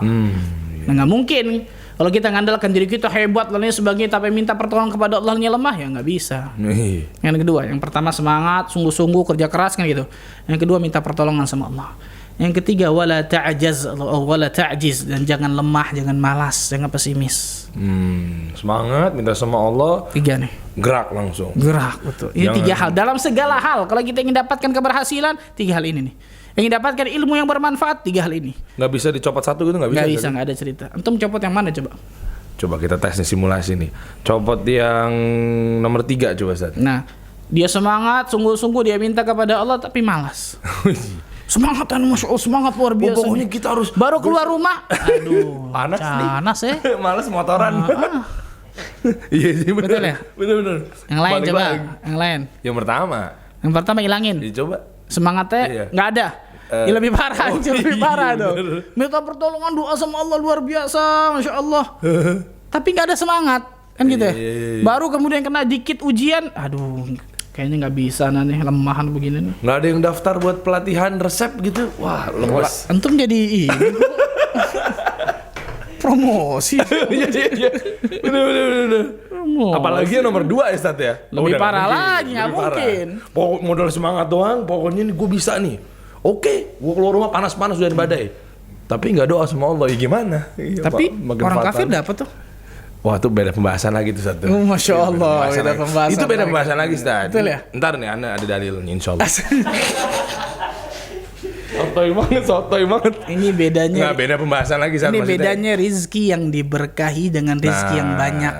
[SPEAKER 2] Nah, nggak mungkin kalau kita ngandalkan diri kita hebat lainnya sebagainya tapi minta pertolongan kepada Allah-nya lemah, ya nggak bisa.
[SPEAKER 1] Nih.
[SPEAKER 2] Yang kedua, yang pertama semangat, sungguh-sungguh kerja keras kan gitu. Yang kedua minta pertolongan sama Allah. Yang ketiga wala ta'jiz, dan jangan lemah, jangan malas, jangan pesimis.
[SPEAKER 1] Semangat, minta sama Allah,
[SPEAKER 2] 3 nih.
[SPEAKER 1] gerak langsung.
[SPEAKER 2] Gerak, betul. Ini
[SPEAKER 1] Jangan-
[SPEAKER 2] 3 hal dalam segala hal. Kalau kita ingin dapatkan keberhasilan, 3 hal ini nih. Ingin dapatkan ilmu yang bermanfaat, 3 hal ini.
[SPEAKER 1] Nggak bisa dicopot satu gitu, nggak bisa.
[SPEAKER 2] Nggak bisa, nggak ada cerita. Antum copot yang mana coba?
[SPEAKER 1] Coba kita tes nih, simulasi nih. Copot yang nomor 3 coba, Ustaz.
[SPEAKER 2] Nah, dia semangat, sungguh-sungguh dia minta kepada Allah tapi malas. Semangat kan, Masya Allah, semangat luar biasa.
[SPEAKER 1] Pokoknya kita harus
[SPEAKER 2] Baru keluar rumah, aduh,
[SPEAKER 1] Panas nih.
[SPEAKER 2] panas ya.
[SPEAKER 1] Males motoran. Iya sih,
[SPEAKER 2] Betul ya?
[SPEAKER 1] Bener.
[SPEAKER 2] Yang lain
[SPEAKER 1] Balik
[SPEAKER 2] coba,
[SPEAKER 1] lagi.
[SPEAKER 2] yang lain.
[SPEAKER 1] Yang pertama,
[SPEAKER 2] Yang pertama ilangin.
[SPEAKER 1] ya coba.
[SPEAKER 2] Semangatnya
[SPEAKER 1] Iya.
[SPEAKER 2] nggak ada. Ini lebih parah,
[SPEAKER 1] oh,
[SPEAKER 2] lebih parah
[SPEAKER 1] iya,
[SPEAKER 2] dong.
[SPEAKER 1] bener.
[SPEAKER 2] Minta pertolongan, doa sama Allah luar biasa, Masya Allah. Tapi nggak ada semangat, kan gitu ya.
[SPEAKER 1] Iya.
[SPEAKER 2] Baru kemudian kena dikit ujian, aduh, Kayaknya nggak bisa nih, lemahan begini nih.
[SPEAKER 1] Nggak ada yang daftar buat pelatihan resep gitu. Wah, lemes.
[SPEAKER 2] Antum jadi ini promosi.
[SPEAKER 1] Iya. Bener. Apalagi yang nomor 2 ya, Ustaz ya.
[SPEAKER 2] Lebih
[SPEAKER 1] Udah
[SPEAKER 2] parah
[SPEAKER 1] nggak
[SPEAKER 2] lagi, nggak
[SPEAKER 1] Lebih parah.
[SPEAKER 2] mungkin.
[SPEAKER 1] Pokok modal semangat doang, pokoknya ini gue bisa nih. Oke, gue keluar rumah panas-panas udah badai. Tapi nggak doa sama Allah, ya gimana? Iya,
[SPEAKER 2] Tapi
[SPEAKER 1] Pak, makin
[SPEAKER 2] orang
[SPEAKER 1] fatal.
[SPEAKER 2] kafir dapat tuh.
[SPEAKER 1] Wah, itu beda pembahasan lagi tuh, Ustaz.
[SPEAKER 2] Oh, Masya Allah,
[SPEAKER 1] Beda
[SPEAKER 2] beda
[SPEAKER 1] lagi.
[SPEAKER 2] pembahasan
[SPEAKER 1] Itu beda
[SPEAKER 2] lagi.
[SPEAKER 1] pembahasan lagi, Ustaz.
[SPEAKER 2] Betul ya?
[SPEAKER 1] Ntar nih, ada dalilnya, insya Allah. Sotoy banget.
[SPEAKER 2] Ini bedanya.
[SPEAKER 1] Nggak, beda pembahasan lagi, Ustaz.
[SPEAKER 2] Ini
[SPEAKER 1] Maksudnya.
[SPEAKER 2] bedanya rizki yang diberkahi dengan rizki yang banyak.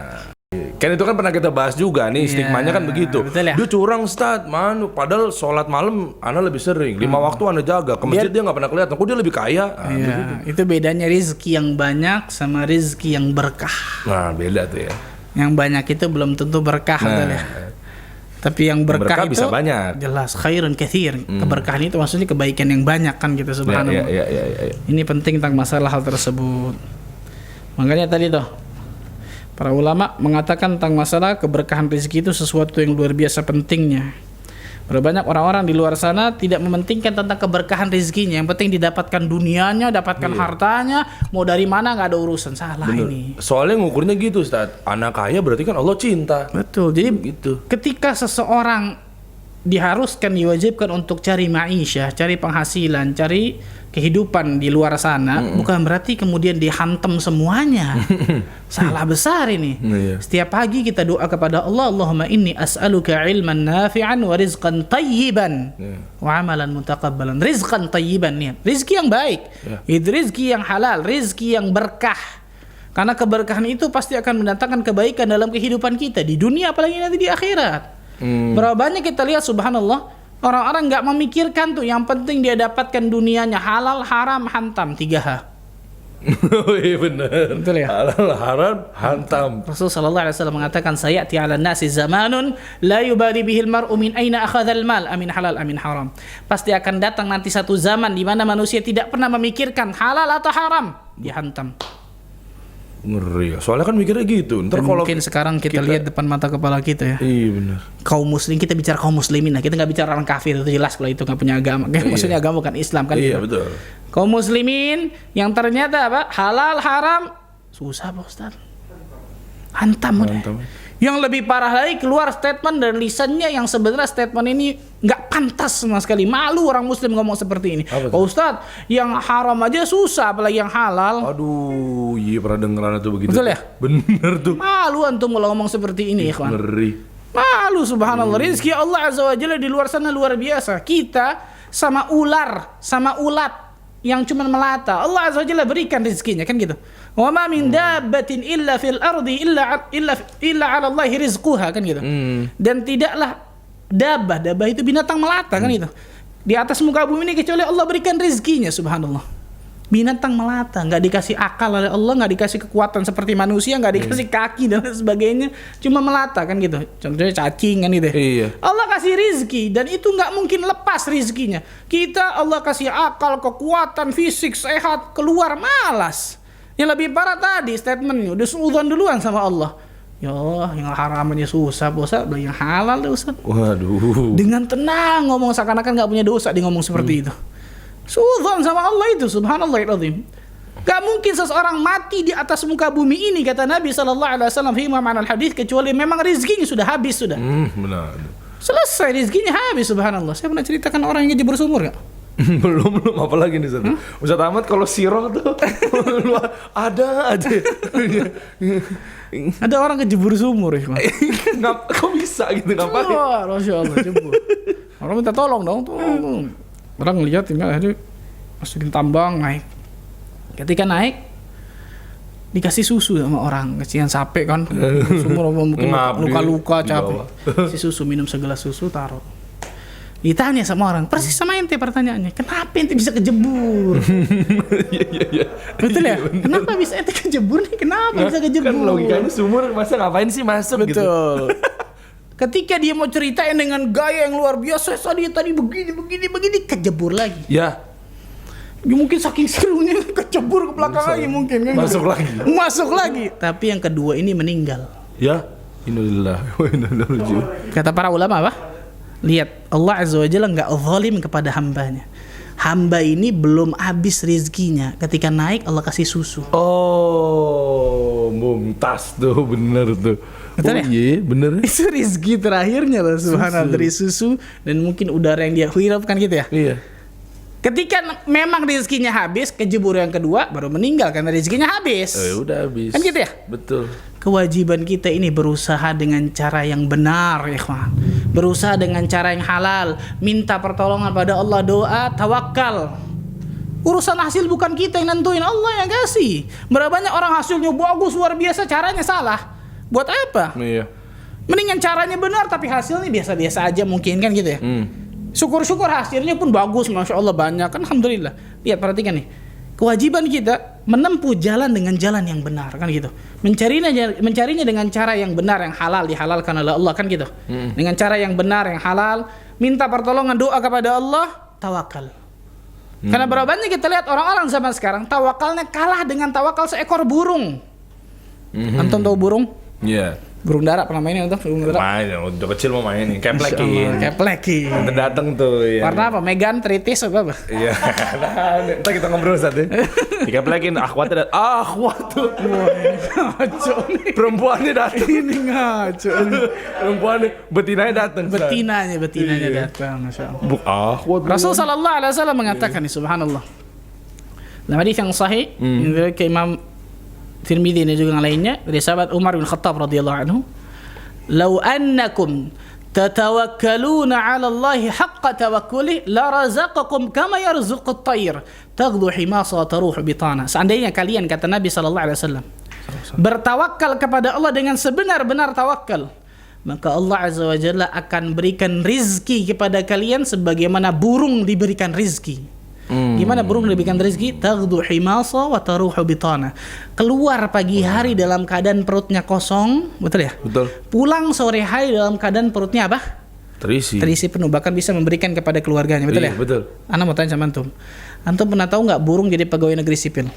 [SPEAKER 1] Kan itu kan pernah kita bahas juga nih, stigmanya kan begitu.
[SPEAKER 2] betul ya?
[SPEAKER 1] Dia curang, Ustaz, padahal sholat malam Ana lebih sering. 5 waktu Ana jaga. Ke masjid dia nggak pernah kelihatan. Kok dia lebih kaya?
[SPEAKER 2] Iya, itu bedanya rizki yang banyak sama rizki yang berkah.
[SPEAKER 1] Nah, beda tuh ya.
[SPEAKER 2] Yang banyak itu belum tentu berkah, betul ya. Tapi yang berkah,
[SPEAKER 1] berkah
[SPEAKER 2] itu
[SPEAKER 1] bisa banyak.
[SPEAKER 2] jelas khairun katsir. Keberkahan itu maksudnya kebaikan yang banyak kan gitu, subhanallah.
[SPEAKER 1] Ya.
[SPEAKER 2] Ini penting tentang masalah hal tersebut. Makanya tadi tuh para ulama mengatakan tentang masalah keberkahan rezeki itu sesuatu yang luar biasa pentingnya. Banyak orang-orang di luar sana tidak mementingkan tentang keberkahan rezekinya. Yang penting didapatkan dunianya, dapatkan hartanya, mau dari mana nggak ada urusan. Salah ini.
[SPEAKER 1] Soalnya ngukurnya gitu, Ustaz. Anak kaya berarti kan Allah cinta.
[SPEAKER 2] Betul. Jadi
[SPEAKER 1] Gitu.
[SPEAKER 2] ketika seseorang diharuskan, diwajibkan untuk cari ma'isyah, cari penghasilan, cari kehidupan di luar sana, bukan berarti kemudian dihantam semuanya. Salah besar ini.
[SPEAKER 1] Iya.
[SPEAKER 2] Setiap pagi kita doa kepada Allah, Allahumma inni as'aluka ilman nafi'an wa rizqan tayyiban wa amalan mutaqabbalan. Rizqan tayyiban nih, rizki yang baik, itu rizki yang halal, rizki yang berkah. Karena keberkahan itu pasti akan mendatangkan kebaikan dalam kehidupan kita di dunia, apalagi nanti di akhirat. Berapa banyak kita lihat, subhanallah, orang-orang nggak memikirkan tuh, yang penting dia dapatkan dunianya, halal, haram, hantam, 3H.
[SPEAKER 1] Oh iya benar.
[SPEAKER 2] Betul ya?
[SPEAKER 1] Halal, haram, hantam.
[SPEAKER 2] Rasul sallallahu alaihi wasallam mengatakan, sayati 'ala nasi zamanun la yubali bihil mar'u min aina akhadhal mal, amin halal amin haram. Pasti akan datang nanti satu zaman di mana manusia tidak pernah memikirkan halal atau haram, dihantam.
[SPEAKER 1] Ngeri. Soalnya kan mikirnya gitu. Ntar
[SPEAKER 2] Dan
[SPEAKER 1] kalau
[SPEAKER 2] mungkin sekarang kita lihat depan mata kepala kita ya.
[SPEAKER 1] iya benar.
[SPEAKER 2] Kaum muslim, kita bicara kaum muslimin lah, kita nggak bicara orang kafir, itu jelas kalau itu nggak punya agama. Maksudnya agama bukan Islam kan.
[SPEAKER 1] Iya
[SPEAKER 2] gitu.
[SPEAKER 1] betul.
[SPEAKER 2] Kaum muslimin yang ternyata apa? Halal haram susah, Pak Ustaz. Hantam udah. Yang lebih parah lagi, keluar statement dari lisannya yang sebenarnya statement ini nggak pantas sama sekali. Malu orang muslim ngomong seperti ini. Pak Ustaz, yang haram aja susah, apalagi yang halal.
[SPEAKER 1] Aduh, iya pernah dengeran itu begitu.
[SPEAKER 2] Betul ya?
[SPEAKER 1] Bener tuh.
[SPEAKER 2] Malu antum kalau ngomong seperti ini, ikhwan.
[SPEAKER 1] Ngeri.
[SPEAKER 2] Malu, subhanallah. Rizki Allah azza wa jalla di luar sana luar biasa. Kita sama ular, sama ulat yang cuma melata, Allah azza wa jalla berikan rizkinya, kan gitu. Wa ma min dabbatin illa fil ardi illa 'ala Allahi rizquha, kan gitu. Dan tidaklah dabah itu binatang melata, kan gitu. Di atas muka bumi ini kecuali Allah berikan rizkinya, subhanallah. Binatang melata, nggak dikasih akal oleh Allah, nggak dikasih kekuatan seperti manusia, nggak dikasih kaki dan lain sebagainya, cuma melata, kan gitu. Contohnya cacing, kan gitu.
[SPEAKER 1] Iya.
[SPEAKER 2] Allah kasih rizki dan itu nggak mungkin lepas rizkinya. Kita Allah kasih akal, kekuatan, fisik, sehat, keluar malas. Yang lebih parah tadi statementnya udah suudzon duluan sama Allah. Ya yang haram aja susah, bosan, yang halal deh Ustaz.
[SPEAKER 1] Waduh.
[SPEAKER 2] Dengan tenang ngomong, seakan-akan nggak punya dosa dia ngomong seperti itu. Suudzon sama Allah itu, subhanallahirrahim. Gak mungkin seseorang mati di atas muka bumi ini, kata Nabi SAW fi ma'anal hadis, kecuali memang rizkinya sudah habis sudah.
[SPEAKER 1] Benar.
[SPEAKER 2] Selesai rizkinya habis, subhanallah. Saya pernah ceritakan orang yang jebur sumur gak?
[SPEAKER 1] belum apalagi nih Ustaz. Ustaz Ahmad kalau sirah tuh ada aja.
[SPEAKER 2] Ada orang kejebur sumur ya.
[SPEAKER 1] Kok bisa gitu, ngapain?
[SPEAKER 2] Wah, Masya Allah, jebur. Orang minta tolong dong, tolong. Orang ngeliat tinggal akhirnya masukin tambang, naik. Ketika naik dikasih susu sama orang, kasihan capek kan. Sumur mungkin luka-luka, capek. Si susu, minum segelas susu, taruh. Ditanya sama orang, persis sama ente pertanyaannya, kenapa ente bisa kejebur?
[SPEAKER 1] Iya.
[SPEAKER 2] Betul ya? Kenapa bisa ente kejebur nih? Kenapa bisa kejebur?
[SPEAKER 1] Kan logikanya sumur, masa ngapain sih masuk gitu?
[SPEAKER 2] Betul. Ketika dia mau ceritain dengan gaya yang luar biasa, tadi begini, kejebur lagi.
[SPEAKER 1] Ya.
[SPEAKER 2] Ya, mungkin saking serunya kejebur ke belakang lagi mungkin kan. Masuk lagi. Tapi yang kedua ini meninggal.
[SPEAKER 1] Ya. Innalillahi wa inna ilaihi raji'un.
[SPEAKER 2] Kata para ulama apa? Lihat, Allah Azza wa Jalla nggak zalim kepada hambanya. Hamba ini belum habis rizkinya, ketika naik Allah kasih susu.
[SPEAKER 1] Oh, mumtaz tuh, bener tuh.
[SPEAKER 2] Betul ya?
[SPEAKER 1] Iya, bener.
[SPEAKER 2] Itu rizki terakhirnya loh, subhanallah, dari susu dan mungkin udara yang dia hirap kan gitu ya.
[SPEAKER 1] Iya.
[SPEAKER 2] Ketika memang rizkinya habis, kejebur yang kedua baru meninggal karena rizkinya habis.
[SPEAKER 1] Udah habis.
[SPEAKER 2] Kan gitu ya?
[SPEAKER 1] Betul.
[SPEAKER 2] Kewajiban kita ini berusaha dengan cara yang benar, ya ikhwan. Berusaha dengan cara yang halal, minta pertolongan pada Allah, doa, tawakal. Urusan hasil bukan kita yang nentuin, Allah yang kasih. Berapa banyak orang hasilnya bagus luar biasa, caranya salah. Buat apa?
[SPEAKER 1] Iya.
[SPEAKER 2] Mendingan caranya benar tapi hasilnya biasa-biasa aja mungkin kan gitu ya. Syukur-syukur hasilnya pun bagus, masya Allah banyak kan, alhamdulillah. Lihat, perhatikan nih, kewajiban kita menempuh jalan dengan jalan yang benar kan gitu. Mencarinya dengan cara yang benar, yang halal, dihalalkan oleh Allah kan gitu. Dengan cara yang benar, yang halal, minta pertolongan, doa kepada Allah, tawakal. Karena berapa banyak kita lihat orang-orang zaman sekarang tawakalnya kalah dengan tawakal seekor burung. Antum tahu burung?
[SPEAKER 1] Iya.
[SPEAKER 2] Burung dara pernah mainin atau burung dara?
[SPEAKER 1] Main, udah kecil mau mainin. Keplekin.
[SPEAKER 2] Keplekin.
[SPEAKER 1] Nanti dateng tuh. Ya.
[SPEAKER 2] Warna apa? Megan, tritis apa?
[SPEAKER 1] Iya. Nah, ntar kita ngobrol saat ya. Dikeplekin, akhwatnya akhwat tuh.
[SPEAKER 2] Ngaco nih.
[SPEAKER 1] Perempuannya dateng.
[SPEAKER 2] Ini ngaco nih.
[SPEAKER 1] Perempuannya, betinanya dateng.
[SPEAKER 2] Betinanya
[SPEAKER 1] Iya.
[SPEAKER 2] datang, masya Allah.
[SPEAKER 1] Akhwat.
[SPEAKER 2] Rasul sallallahu alaihi wasallam mengatakan nih, subhanallah. Dalam hadis yang sahih, yang diriwayatkan Imam Tirmidzi dan juga yang lainnya dari sahabat Umar bin Khattab radhiyallahu anhu, "Lau annakum tatawakkaluna 'ala Allah haqqa tawakkuli la razaqakum kama yarzuqut tayr taghdu himasa wa taruhu bitana." Seandainya kalian, kata Nabi sallallahu alaihi wasallam, bertawakal kepada Allah dengan sebenar-benar tawakal, maka Allah Azza wa Jalla akan berikan rizki kepada kalian sebagaimana burung diberikan rizki. Gimana burung diberikan rezeki? Taghdu himasa wa taruhu bitana. Keluar pagi hari dalam keadaan perutnya kosong, betul ya?
[SPEAKER 1] Betul.
[SPEAKER 2] Pulang sore hari dalam keadaan perutnya apa? Terisi penuh, bahkan bisa memberikan kepada keluarganya, betul ya?
[SPEAKER 1] Betul.
[SPEAKER 2] Ana mau tanya sama antum. Antum pernah tahu nggak burung jadi pegawai negeri sipil?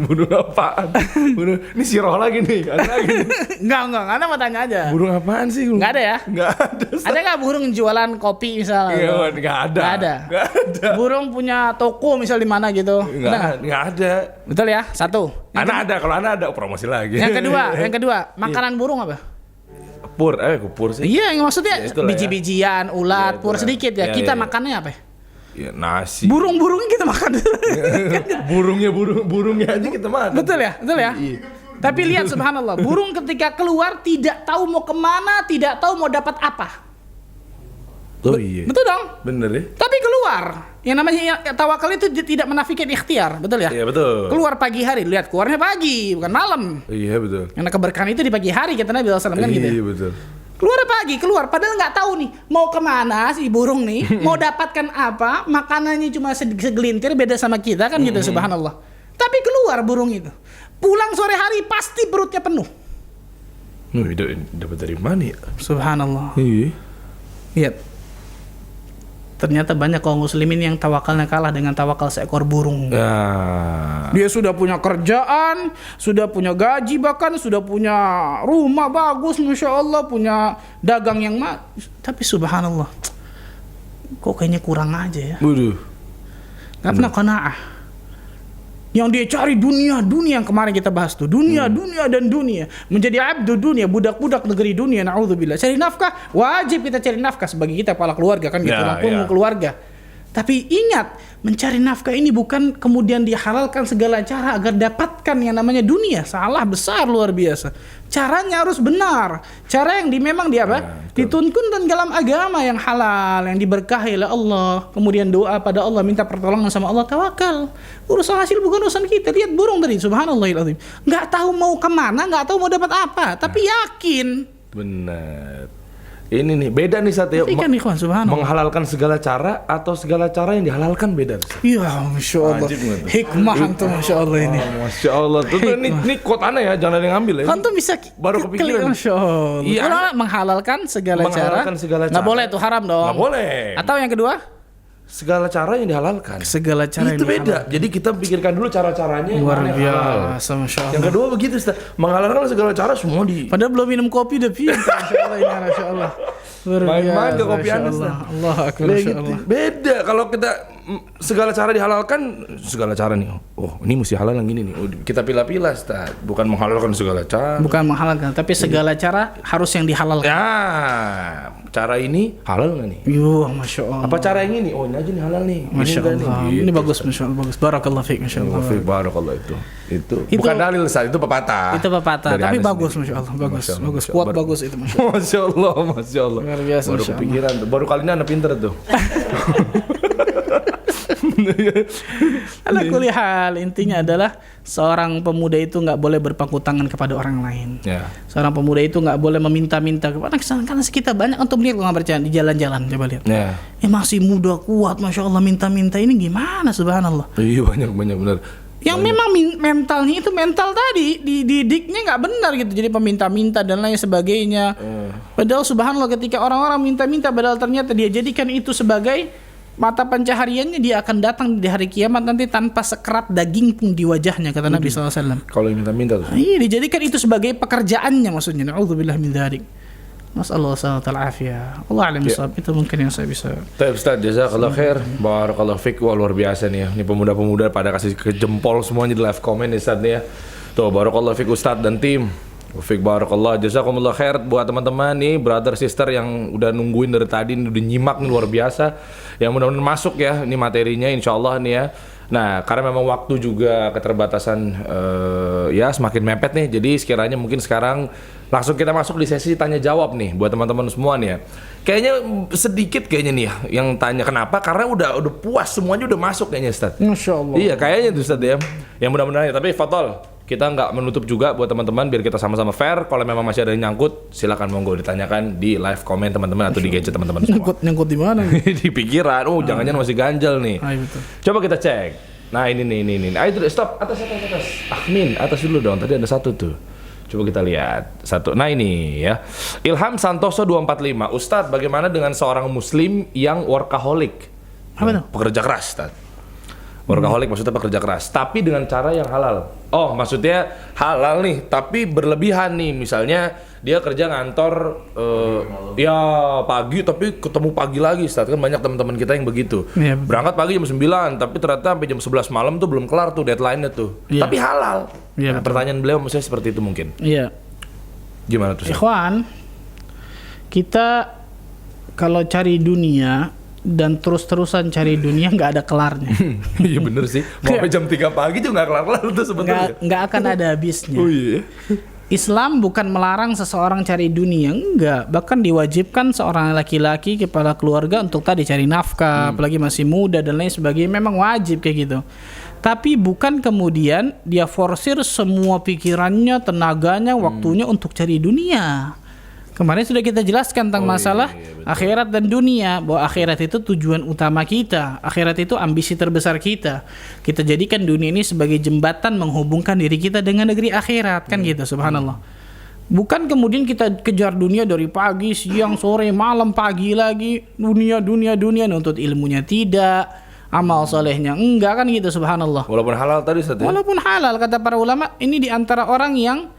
[SPEAKER 1] Burung apaan? Burung ini siroh lagi nih. Ada lagi nih.
[SPEAKER 2] Enggak. Ana mau tanya aja.
[SPEAKER 1] Burung apaan sih?
[SPEAKER 2] Nggak ada ya?
[SPEAKER 1] Nggak ada.
[SPEAKER 2] Ada nggak burung jualan kopi misalnya?
[SPEAKER 1] Iya, nggak ada.
[SPEAKER 2] Nggak ada. Burung punya toko misal di mana gitu?
[SPEAKER 1] Nggak ada.
[SPEAKER 2] Betul ya? Satu.
[SPEAKER 1] Anak ada, kalau anak ada promosi lagi.
[SPEAKER 2] Yang kedua, makanan burung apa?
[SPEAKER 1] Kupur sih.
[SPEAKER 2] Iya, yang maksudnya
[SPEAKER 1] Ya, itulah ya.
[SPEAKER 2] biji-bijian, ulat,
[SPEAKER 1] Ya,
[SPEAKER 2] pur
[SPEAKER 1] itulah.
[SPEAKER 2] sedikit ya.
[SPEAKER 1] Ya,
[SPEAKER 2] Kita
[SPEAKER 1] ya.
[SPEAKER 2] makannya apa?
[SPEAKER 1] Ya, nasi.
[SPEAKER 2] Burung-burungnya kita makan.
[SPEAKER 1] burungnya aja kita makan.
[SPEAKER 2] Betul ya?
[SPEAKER 1] Iya.
[SPEAKER 2] Tapi lihat subhanallah, burung ketika keluar tidak tahu mau kemana, tidak tahu mau dapat apa.
[SPEAKER 1] Oh iya.
[SPEAKER 2] Betul dong?
[SPEAKER 1] Bener ya?
[SPEAKER 2] Tapi keluar. Yang namanya tawakal itu tidak menafikan ikhtiar, betul ya?
[SPEAKER 1] Iya betul.
[SPEAKER 2] Keluar pagi hari, lihat keluarnya pagi, bukan malam.
[SPEAKER 1] Iya betul.
[SPEAKER 2] Karena keberkahan itu di pagi hari, kata Nabi SAW kan gitu.
[SPEAKER 1] Iya betul.
[SPEAKER 2] Keluar padahal nggak tahu nih mau kemana si burung nih, mau dapatkan apa, makanannya cuma segelintir, beda sama kita kan gitu, subhanallah. Tapi keluar burung itu, pulang sore hari pasti perutnya penuh.
[SPEAKER 1] Dapat dari mana ya?
[SPEAKER 2] Subhanallah.
[SPEAKER 1] Iya.
[SPEAKER 2] Lihat, ternyata banyak kaum muslimin yang tawakalnya kalah dengan tawakal seekor burung. Dia sudah punya kerjaan, sudah punya gaji, bahkan sudah punya rumah bagus, masya Allah, punya dagang yang tapi subhanallah, kok kayaknya kurang aja ya.
[SPEAKER 1] Waduh.
[SPEAKER 2] Gak pernah qanaah. Yang dia cari dunia yang kemarin kita bahas tuh, dunia dan dunia, menjadi abdu dunia, budak-budak negeri dunia, naudzubillah. Cari nafkah, wajib kita cari nafkah sebagai kita kepala keluarga kan gitu, langsung keluarga. Tapi ingat, mencari nafkah ini bukan kemudian dihalalkan segala cara agar dapatkan yang namanya dunia. Salah besar luar biasa. Caranya harus benar. Cara yang memang dituntunkan dalam agama yang halal, yang diberkahi oleh Allah. Kemudian doa pada Allah, minta pertolongan sama Allah, tawakal. Urusan hasil bukan urusan kita. Lihat burung tadi, subhanallahilazim. Nggak tahu mau kemana, nggak tahu mau dapat apa, tapi yakin.
[SPEAKER 1] Benar. Ini nih beda nih Satya.
[SPEAKER 2] Ikan ikhwan, subhanallah.
[SPEAKER 1] Menghalalkan segala cara atau segala cara yang dihalalkan beda.
[SPEAKER 2] Iya, masya Allah. Hikmah antum, masya Allah ini.
[SPEAKER 1] Masya Allah. Tuh, ini quote ya, jangan ada yang ngambil ya.
[SPEAKER 2] Antum bisa
[SPEAKER 1] baru kepikiran.
[SPEAKER 2] Masya Allah.
[SPEAKER 1] Iya.
[SPEAKER 2] Menghalalkan segala cara.
[SPEAKER 1] Nggak
[SPEAKER 2] Nggak boleh tuh, haram dong.
[SPEAKER 1] Nggak boleh.
[SPEAKER 2] Atau yang kedua?
[SPEAKER 1] segala cara yang dihalalkan.
[SPEAKER 2] Segala cara
[SPEAKER 1] itu
[SPEAKER 2] yang
[SPEAKER 1] beda. Jadi kita pikirkan dulu cara-caranya yang
[SPEAKER 2] Luar
[SPEAKER 1] mana yang halal.
[SPEAKER 2] biasa, Masya Allah.
[SPEAKER 1] Yang kedua begitu, Ustaz. Menghalalkan segala cara semua di
[SPEAKER 2] Padahal belum minum kopi udah pintar, Masya Allah ini, Masya Allah. Luar
[SPEAKER 1] main-main
[SPEAKER 2] biasa,
[SPEAKER 1] ke kopi
[SPEAKER 2] Masya
[SPEAKER 1] Anda,
[SPEAKER 2] Allah.
[SPEAKER 1] Ustaz.
[SPEAKER 2] Allah akbar,
[SPEAKER 1] Kayak
[SPEAKER 2] Masya
[SPEAKER 1] gitu.
[SPEAKER 2] Allah.
[SPEAKER 1] Beda kalau kita segala cara dihalalkan, segala cara nih. Oh, ini mesti halal yang gini nih. Oh, kita pilah-pilah, Ustaz. Bukan menghalalkan segala cara.
[SPEAKER 2] Bukan menghalalkan, tapi segala cara harus yang dihalalkan.
[SPEAKER 1] Ya, cara ini halal nggak nih?
[SPEAKER 2] Yuh, Masya Allah.
[SPEAKER 1] Apa cara yang ini? Oh, ini aja nih halal nih.
[SPEAKER 2] Masya
[SPEAKER 1] enggak
[SPEAKER 2] Allah.
[SPEAKER 1] nih.
[SPEAKER 2] Ini bagus, Masya Allah, bagus. Barakallah fiik, Masya Allah.
[SPEAKER 1] Wafik barakallah itu.
[SPEAKER 2] Itu-
[SPEAKER 1] Bukan dalil, Ustaz, itu pepatah.
[SPEAKER 2] Itu pepatah,
[SPEAKER 1] Dari
[SPEAKER 2] tapi
[SPEAKER 1] Anda
[SPEAKER 2] bagus,
[SPEAKER 1] sendiri.
[SPEAKER 2] Masya Allah, bagus,
[SPEAKER 1] Masya Allah,
[SPEAKER 2] bagus,
[SPEAKER 1] Masya
[SPEAKER 2] kuat
[SPEAKER 1] Allah.
[SPEAKER 2] bagus itu, Masya Allah.
[SPEAKER 1] Masya Allah, Masya Allah.
[SPEAKER 2] Luar biasa,
[SPEAKER 1] Baru
[SPEAKER 2] Masya Allah.
[SPEAKER 1] kepikiran tuh. Baru kali ini Anda pinter tuh.
[SPEAKER 2] Ala kulli hal, intinya adalah seorang pemuda itu nggak boleh berpangku tangan kepada orang lain.
[SPEAKER 1] Ya.
[SPEAKER 2] Seorang pemuda itu nggak boleh meminta-minta kepada karena kita banyak untuk melihat nggak percaya di jalan-jalan, coba lihat.
[SPEAKER 1] Ya.
[SPEAKER 2] Masih muda kuat, Masya Allah, minta-minta ini gimana, subhanallah.
[SPEAKER 1] Iya, banyak benar.
[SPEAKER 2] Yang memang mentalnya itu mental tadi dididiknya nggak benar gitu, jadi peminta-minta dan lain sebagainya. Padahal subhanallah ketika orang-orang minta-minta, padahal ternyata dia jadikan itu sebagai mata pencahariannya, dia akan datang di hari kiamat nanti tanpa sekerat daging pun di wajahnya, kata Nabi SAW.
[SPEAKER 1] Kalau yang minta-minta tuh.
[SPEAKER 2] Iya, dijadikan itu sebagai pekerjaannya maksudnya. Na'udzubillah min dzalik. Masallah sallallahu afiyah. Allah alam bisawab. Itu mungkin yang saya bisa.
[SPEAKER 1] Baik, Ustaz, jazakallah khair. Barakallahu fiik. Wah, luar biasa nih ya. Ini pemuda-pemuda pada kasih ke jempol semuanya di live comment nih, Ustaz nih ya. Tuh, barakallahu fiik Ustaz dan tim. Fiik barakallah. Jazakumullah khair buat teman-teman nih, brother sister yang udah nungguin dari tadi, udah nyimak nih, luar biasa. Yang mudah-mudahan masuk ya ini materinya insyaallah nih ya. Nah, karena memang waktu juga keterbatasan ya semakin mepet nih. Jadi sekiranya mungkin sekarang langsung kita masuk di sesi tanya jawab nih buat teman-teman semua nih ya. Kayaknya sedikit kayaknya nih ya yang tanya, kenapa? Karena udah puas, semuanya udah masuk kayaknya, Ustaz.
[SPEAKER 2] Masya Allah.
[SPEAKER 1] Iya, kayaknya tuh, Ustaz ya. Yang mudah-mudahan ya, tapi Fadol, kita nggak menutup juga buat teman-teman biar kita sama-sama fair. Kalau memang masih ada yang nyangkut, silakan monggo ditanyakan di live comment teman-teman atau di gadget teman-teman semua.
[SPEAKER 2] Nyangkut di mana?
[SPEAKER 1] Di pikiran, jangan-jangan masih ganjel nih.
[SPEAKER 2] Betul.
[SPEAKER 1] Coba kita cek. Nah, ini. Ayo stop, atas. Min, atas dulu dong. Tadi ada satu tuh. Coba kita lihat. Satu. Nah, ini ya. Ilham Santoso 245. Ustadz, bagaimana dengan seorang muslim yang workaholic?
[SPEAKER 2] Apa tuh?
[SPEAKER 1] Pekerja keras, Ustadz. Workaholic maksudnya pekerja keras, tapi dengan cara yang halal. Oh, maksudnya halal nih, tapi berlebihan nih. Misalnya dia kerja ngantor ya pagi, tapi ketemu pagi lagi. Ustaz, kan banyak teman-teman kita yang begitu.
[SPEAKER 2] Iya,
[SPEAKER 1] Berangkat pagi jam 9, tapi ternyata sampai jam 11 malam tuh belum kelar tuh deadline-nya tuh.
[SPEAKER 2] Iya.
[SPEAKER 1] Tapi halal.
[SPEAKER 2] Iya,
[SPEAKER 1] Nah,
[SPEAKER 2] betul.
[SPEAKER 1] pertanyaan beliau maksudnya seperti itu mungkin.
[SPEAKER 2] Iya.
[SPEAKER 1] Gimana tuh, Ustaz?
[SPEAKER 2] Ikhwan, kita kalau cari dunia dan terus-terusan cari dunia nggak ada kelarnya.
[SPEAKER 1] Iya bener sih. Mau sampai jam 3 pagi juga nggak kelar-kelar tuh sebetulnya.
[SPEAKER 2] Nggak akan ada habisnya.
[SPEAKER 1] Oh iya.
[SPEAKER 2] Islam bukan melarang seseorang cari dunia, enggak. Bahkan diwajibkan seorang laki-laki kepala keluarga untuk tadi cari nafkah, apalagi masih muda dan lain sebagainya, memang wajib kayak gitu. Tapi bukan kemudian dia forsir semua pikirannya, tenaganya, waktunya untuk cari dunia. Kemarin sudah kita jelaskan tentang masalah akhirat dan dunia, bahwa akhirat itu tujuan utama kita, akhirat itu ambisi terbesar kita. Kita jadikan dunia ini sebagai jembatan menghubungkan diri kita dengan negeri akhirat, kan gitu, subhanallah. Bukan kemudian kita kejar dunia dari pagi, siang, sore, malam, pagi lagi, dunia nuntut ilmunya tidak, amal solehnya enggak, kan gitu, subhanallah.
[SPEAKER 1] Walaupun halal tadi, Ustaz, ya?
[SPEAKER 2] Walaupun halal, kata para ulama, ini diantara orang yang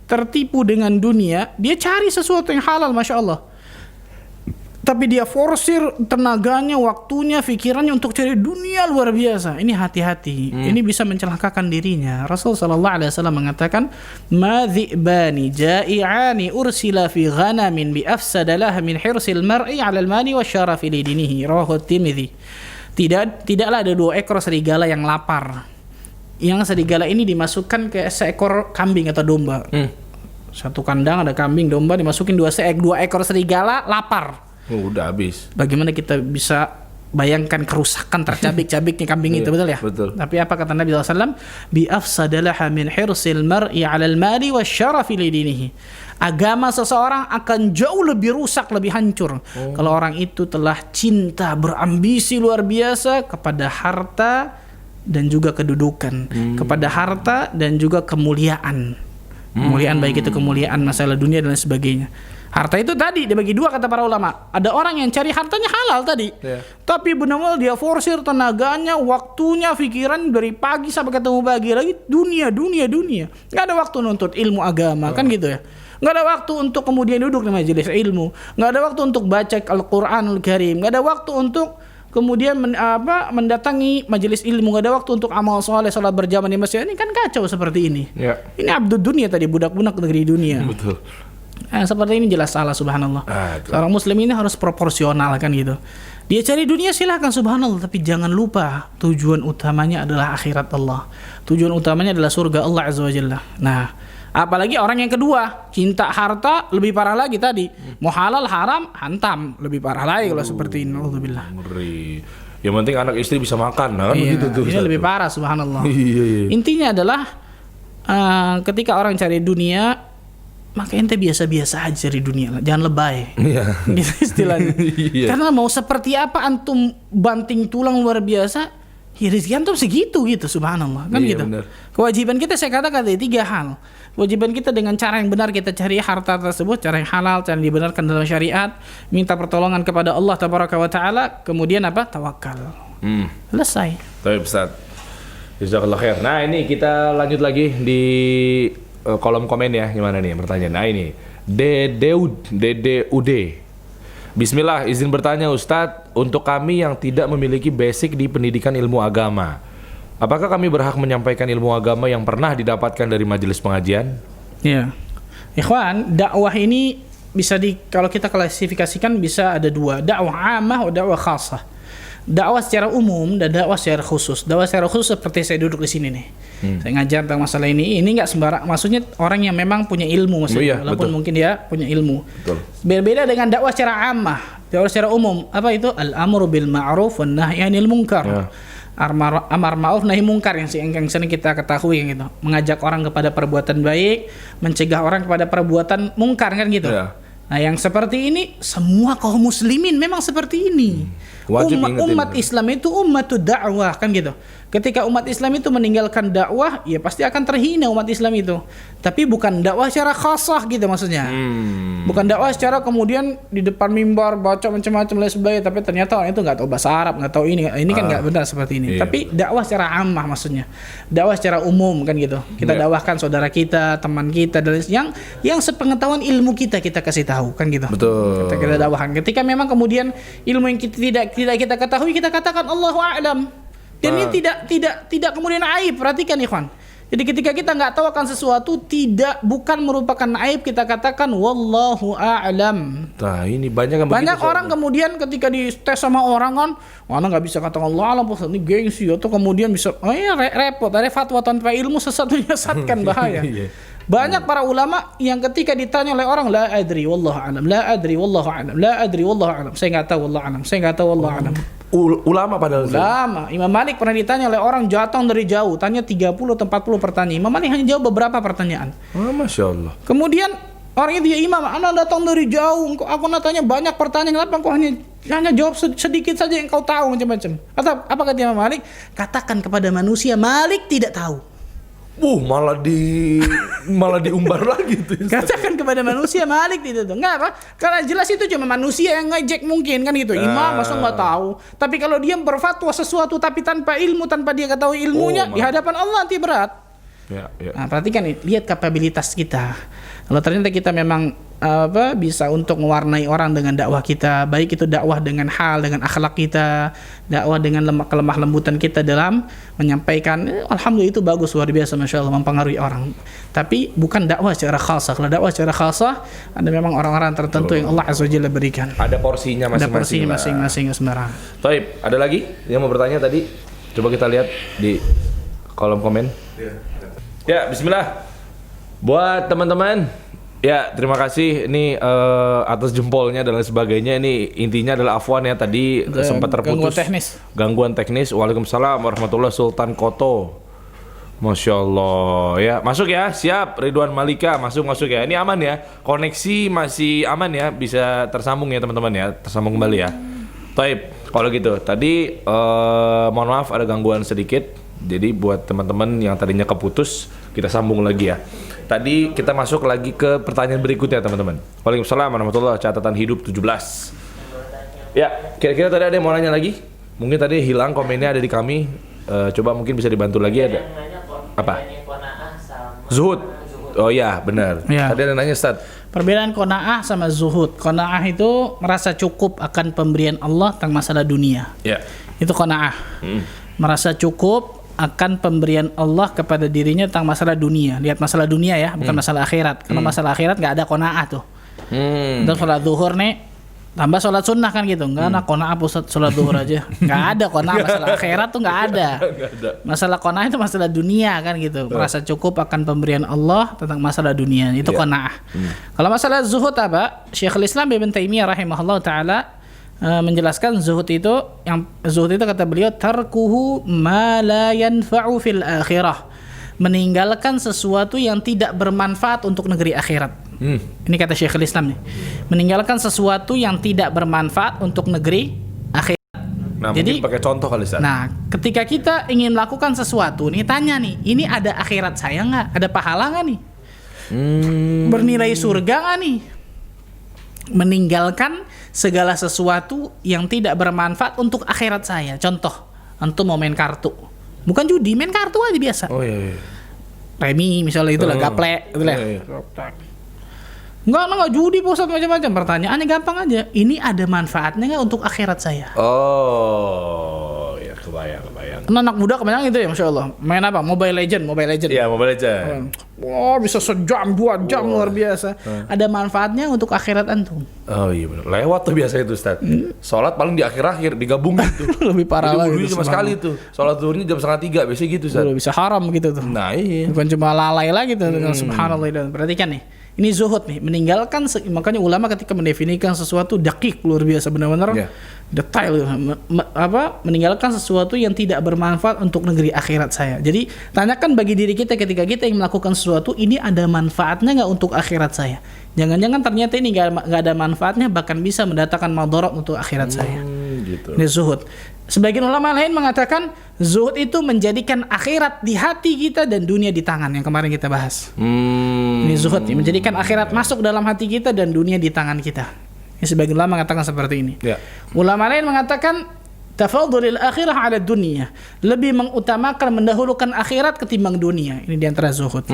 [SPEAKER 2] tertipu dengan dunia, dia cari sesuatu yang halal, Masya Allah, tapi dia forsir tenaganya, waktunya, pikirannya untuk cari dunia luar biasa. Ini hati-hati, ini bisa mencelakakan dirinya. Rasul sallallahu alaihi wasallam mengatakan, "Ma dhi'bani ja'i'ani ursila fi ghanamin bi afsadalah min hirsil mar'i 'ala al-mali wa syarafi li dinihi." Rawahu Tirmidzi. Tidaklah ada dua ekor serigala yang lapar. Yang serigala ini dimasukkan ke seekor kambing atau domba. Satu kandang ada kambing, domba, dimasukin dua ekor serigala, lapar.
[SPEAKER 1] Udah habis.
[SPEAKER 2] Bagaimana kita bisa bayangkan kerusakan tercabik-cabiknya kambing itu, betul ya?
[SPEAKER 1] Betul.
[SPEAKER 2] Tapi apa kata Nabi SAW? Bi afsadalaha min hirsil mar'i 'alal mali wasyarafi li dinihi. Agama seseorang akan jauh lebih rusak, lebih hancur kalau orang itu telah cinta, berambisi luar biasa kepada harta dan juga kedudukan, kepada harta dan juga kemuliaan. Kemuliaan baik itu kemuliaan masalah dunia dan lain sebagainya. Harta itu tadi dibagi dua kata para ulama. Ada orang yang cari hartanya halal tadi, tapi benar-benar dia forsir tenaganya, waktunya, pikiran dari pagi sampai ketemu pagi lagi dunia. Nggak ada waktu nuntut ilmu agama kan gitu ya. Nggak ada waktu untuk kemudian duduk di majelis ilmu. Nggak ada waktu untuk baca Al-Quranul Karim. Nggak ada waktu untuk kemudian mendatangi majelis ilmu. Nggak ada waktu untuk amal soleh, salat berjamaah di masjid. Ini kan kacau seperti ini. Ini abdud dunia tadi, budak-budak negeri dunia.
[SPEAKER 1] Betul.
[SPEAKER 2] Seperti ini jelas salah, subhanallah. Seorang muslim ini harus proporsional kan gitu. Dia cari dunia silahkan, subhanallah, tapi jangan lupa tujuan utamanya adalah akhirat Allah. Tujuan utamanya adalah surga Allah azza wajalla. Nah, apalagi orang yang kedua, cinta harta lebih parah lagi tadi. Mau halal haram hantam, lebih parah lagi kalau seperti ini. Alhamdulillah.
[SPEAKER 1] Ngeri. Yang penting anak istri bisa makan, kan begitu tuh.
[SPEAKER 2] Ini lebih parah, subhanallah.
[SPEAKER 1] Iya.
[SPEAKER 2] Intinya adalah ketika orang cari dunia, maka ente biasa-biasa aja cari dunia, jangan lebay. Gitu istilahnya. Karena mau seperti apa antum banting tulang luar biasa, ya rezeki antum segitu gitu, subhanallah kan gitu. Bener. Kewajiban kita saya katakan tadi 3 hal. Kewajiban kita dengan cara yang benar kita cari harta tersebut, cara yang halal, cara yang dibenarkan dalam syariat, minta pertolongan kepada Allah tabaraka wa taala, kemudian apa? Tawakal. Selesai.
[SPEAKER 1] Baik, Ustaz. Jazakallah khair. Nah, ini kita lanjut lagi di kolom komen ya, gimana nih pertanyaan. Nah ini DDUD. Bismillah, izin bertanya Ustadz, untuk kami yang tidak memiliki basic di pendidikan ilmu agama, apakah kami berhak menyampaikan ilmu agama yang pernah didapatkan dari majelis pengajian?
[SPEAKER 2] Ya, ikhwan, dakwah ini bisa kalau kita klasifikasikan bisa ada 2, dakwah amah atau dakwah khasah. Dakwah secara umum dan dakwah secara khusus. Dakwah secara khusus seperti saya duduk di sini nih. Saya ngajar tentang masalah ini nggak sembarang. Maksudnya orang yang memang punya ilmu maksudnya. Walaupun mungkin dia punya ilmu. Betul. Berbeda dengan dakwah secara ammah. Dakwah secara umum. Apa itu? Al-amru bil ma'ruf wan nahyi 'anil munkar. Amar ma'ruf nahi munkar yang sering kita ketahui gitu. Mengajak orang kepada perbuatan baik, mencegah orang kepada perbuatan mungkar kan gitu. Nah, yang seperti ini semua kaum muslimin memang seperti ini. Umat Islam itu ummatud dakwah kan gitu. Ketika umat Islam itu meninggalkan dakwah, ya pasti akan terhina umat Islam itu. Tapi bukan dakwah secara khasah gitu maksudnya. Bukan dakwah secara kemudian di depan mimbar baca macam-macam lain sebagainya, tapi ternyata orang itu nggak tahu bahasa Arab, nggak tahu ini. Ini kan nggak benar seperti ini. Tapi dakwah secara ammah maksudnya. Dakwah secara umum kan gitu. Kita dakwahkan saudara kita, teman kita dan yang sepengetahuan ilmu kita kasih tahu kan gitu. Betul. Kita dakwahkan. Ketika memang kemudian ilmu yang tidak kita ketahui, kita katakan Allahu a'lam. Dan ini tidak kemudian aib. Perhatikan ikhwan. Jadi ketika kita nggak tahu akan sesuatu, bukan merupakan aib, kita katakan wallahu a'lam.
[SPEAKER 1] Nah ini banyak
[SPEAKER 2] orang kemudian ketika dites sama orang kan, mana nggak bisa katakan Allah alam, ini gengsi atau kemudian bisa, repot. Ada fatwa tanpa ilmu sesat menyesatkan, bahaya. Banyak para ulama yang ketika ditanya oleh orang, la adri wallahu a'lam, la adri wallahu a'lam, la adri wallahu a'lam, saya nggak tahu wallahu a'lam, saya nggak tahu wallahu a'lam.
[SPEAKER 1] Ulama padahal.
[SPEAKER 2] Ulama. Imam Malik pernah ditanya oleh orang datang dari jauh, tanya 30 atau 40 pertanyaan. Imam Malik hanya jawab beberapa pertanyaan.
[SPEAKER 1] Masya Allah.
[SPEAKER 2] Kemudian orang itu, ya Imam, anda datang dari jauh, aku tanya banyak pertanyaan, kenapa engkau hanya jawab sedikit saja yang kau tahu macam-macam? Atau apa kata Imam Malik? Katakan kepada manusia, Malik tidak tahu.
[SPEAKER 1] Malah diumbar lagi tuh.
[SPEAKER 2] Katakan kepada manusia Malik tidak tahu. Enggak apa? Karena jelas itu cuma manusia yang ngejek mungkin kan gitu. Imam masa nggak tahu. Tapi kalau dia berfatwa sesuatu tapi tanpa ilmu, tanpa dia ketahui ilmunya, di hadapan Allah nanti berat. Nah, perhatikan nih, lihat kapabilitas kita. Kalau ternyata kita memang bisa untuk mewarnai orang dengan dakwah kita, baik itu dakwah dengan hal, dengan akhlak kita, dakwah dengan kelemah lembutan kita dalam menyampaikan, alhamdulillah itu bagus, luar biasa, masya Allah, mempengaruhi orang. Tapi bukan dakwah secara khasah. Kalau dakwah secara khasah, ada memang orang-orang tertentu yang Allah azza wajalla berikan. Ada porsinya masing-masing sembarangan.
[SPEAKER 1] Taib, ada lagi yang mau bertanya tadi? Coba kita lihat di kolom komen. Ya, bismillah. Buat teman-teman, ya terima kasih ini atas jempolnya dan lain sebagainya. Ini intinya adalah afwan ya, tadi sempat terputus gangguan teknis. Waalaikumsalam warahmatullahi Sultan Koto. Masya Allah ya, masuk ya, siap. Ridwan Malika masuk ya, ini aman ya, koneksi masih aman ya, bisa tersambung ya teman-teman ya, tersambung kembali ya. Taib, kalau gitu tadi mohon maaf ada gangguan sedikit. Jadi buat teman-teman yang tadinya keputus, kita sambung lagi ya. tadi kita masuk lagi ke pertanyaan berikutnya teman-teman. Waalaikumsalam warahmatullahi wabarakatuh. Catatan hidup 17. Ya, kira-kira tadi ada yang mau nanya lagi? Mungkin tadi hilang komennya ada di kami. Coba mungkin bisa dibantu lagi ada. Apa? Zuhud. Oh iya, benar.
[SPEAKER 2] Ya.
[SPEAKER 1] Tadi ada yang nanya Ustaz.
[SPEAKER 2] Perbedaan qanaah sama zuhud. Qanaah itu merasa cukup akan pemberian Allah tentang masalah dunia.
[SPEAKER 1] Ya.
[SPEAKER 2] Itu qanaah. Merasa cukup akan pemberian Allah kepada dirinya tentang masalah dunia. Lihat masalah dunia ya, bukan masalah akhirat. Kalau masalah akhirat nggak ada qanaah tuh. Untuk sholat zuhur nih, tambah sholat sunnah kan gitu. Nggak ada qanaah pusat sholat zuhur aja. Nggak ada qanaah masalah akhirat tuh nggak ada. Masalah qanaah itu masalah dunia kan gitu. Merasa cukup akan pemberian Allah tentang masalah dunia. Itu qanaah. Kalau masalah zuhud apa? Syekhul Islam Ibnu Taimiyah rahimahullah taala menjelaskan zuhud itu kata beliau tarkuhu ma la yanfa'u fil akhirah, meninggalkan sesuatu yang tidak bermanfaat untuk negeri akhirat. Ini kata Syekhul Islam nih, meninggalkan sesuatu yang tidak bermanfaat untuk negeri akhirat.
[SPEAKER 1] Nah,
[SPEAKER 2] jadi
[SPEAKER 1] mungkin pakai contoh kali Ustaz.
[SPEAKER 2] Nah, ketika kita ingin melakukan sesuatu nih, tanya nih, ini ada akhirat saya nggak, ada pahala nggak nih, bernilai surga nggak nih? Meninggalkan segala sesuatu yang tidak bermanfaat untuk akhirat saya. Contoh, antum mau main kartu, bukan judi, main kartu aja biasa.
[SPEAKER 1] Oh iya.
[SPEAKER 2] Remi misalnya itulah, gaple itulah. Enggak judi Pak Ustaz, macam-macam. Pertanyaannya gampang aja. Ini ada manfaatnya nggak untuk akhirat saya?
[SPEAKER 1] Oh, ya kebayang.
[SPEAKER 2] Anak muda kebanyakan itu ya, Masya Allah. Main apa? Mobile Legend.
[SPEAKER 1] Iya, Mobile Legend.
[SPEAKER 2] Wah, bisa sejam, 2 jam, luar biasa. Ada manfaatnya untuk akhirat antum.
[SPEAKER 1] Oh iya benar. Lewat tuh biasa itu Ustaz. Sholat paling di akhir-akhir digabungin tuh.
[SPEAKER 2] Lebih parah lagi.
[SPEAKER 1] Jadi cuma sekali tuh. Sholat zuhurnya jam 2:30 biasanya gitu Ustaz.
[SPEAKER 2] Udah bisa haram gitu tuh.
[SPEAKER 1] Nah iya.
[SPEAKER 2] Bukan cuma lalai lagi tuh dengan subhanallah. Dan perhatikan nih, ini zuhud nih, meninggalkan makanya ulama ketika mendefinisikan sesuatu dakik, luar biasa, benar-benar detail, meninggalkan sesuatu yang tidak bermanfaat untuk negeri akhirat saya. Jadi tanyakan bagi diri kita ketika kita yang melakukan sesuatu, ini ada manfaatnya nggak untuk akhirat saya? Jangan-jangan ternyata ini nggak ada manfaatnya, bahkan bisa mendatangkan madarat untuk akhirat saya.
[SPEAKER 1] Gitu.
[SPEAKER 2] Ini zuhud. Sebagian ulama lain mengatakan zuhud itu menjadikan akhirat di hati kita dan dunia di tangan, yang kemarin kita bahas. Ini zuhud, menjadikan akhirat masuk dalam hati kita dan dunia di tangan kita. Ini sebagian ulama mengatakan seperti ini. Ulama lain mengatakan tafadhulil akhirah ala dunia, lebih mengutamakan, mendahulukan akhirat ketimbang dunia. Ini diantara zuhud.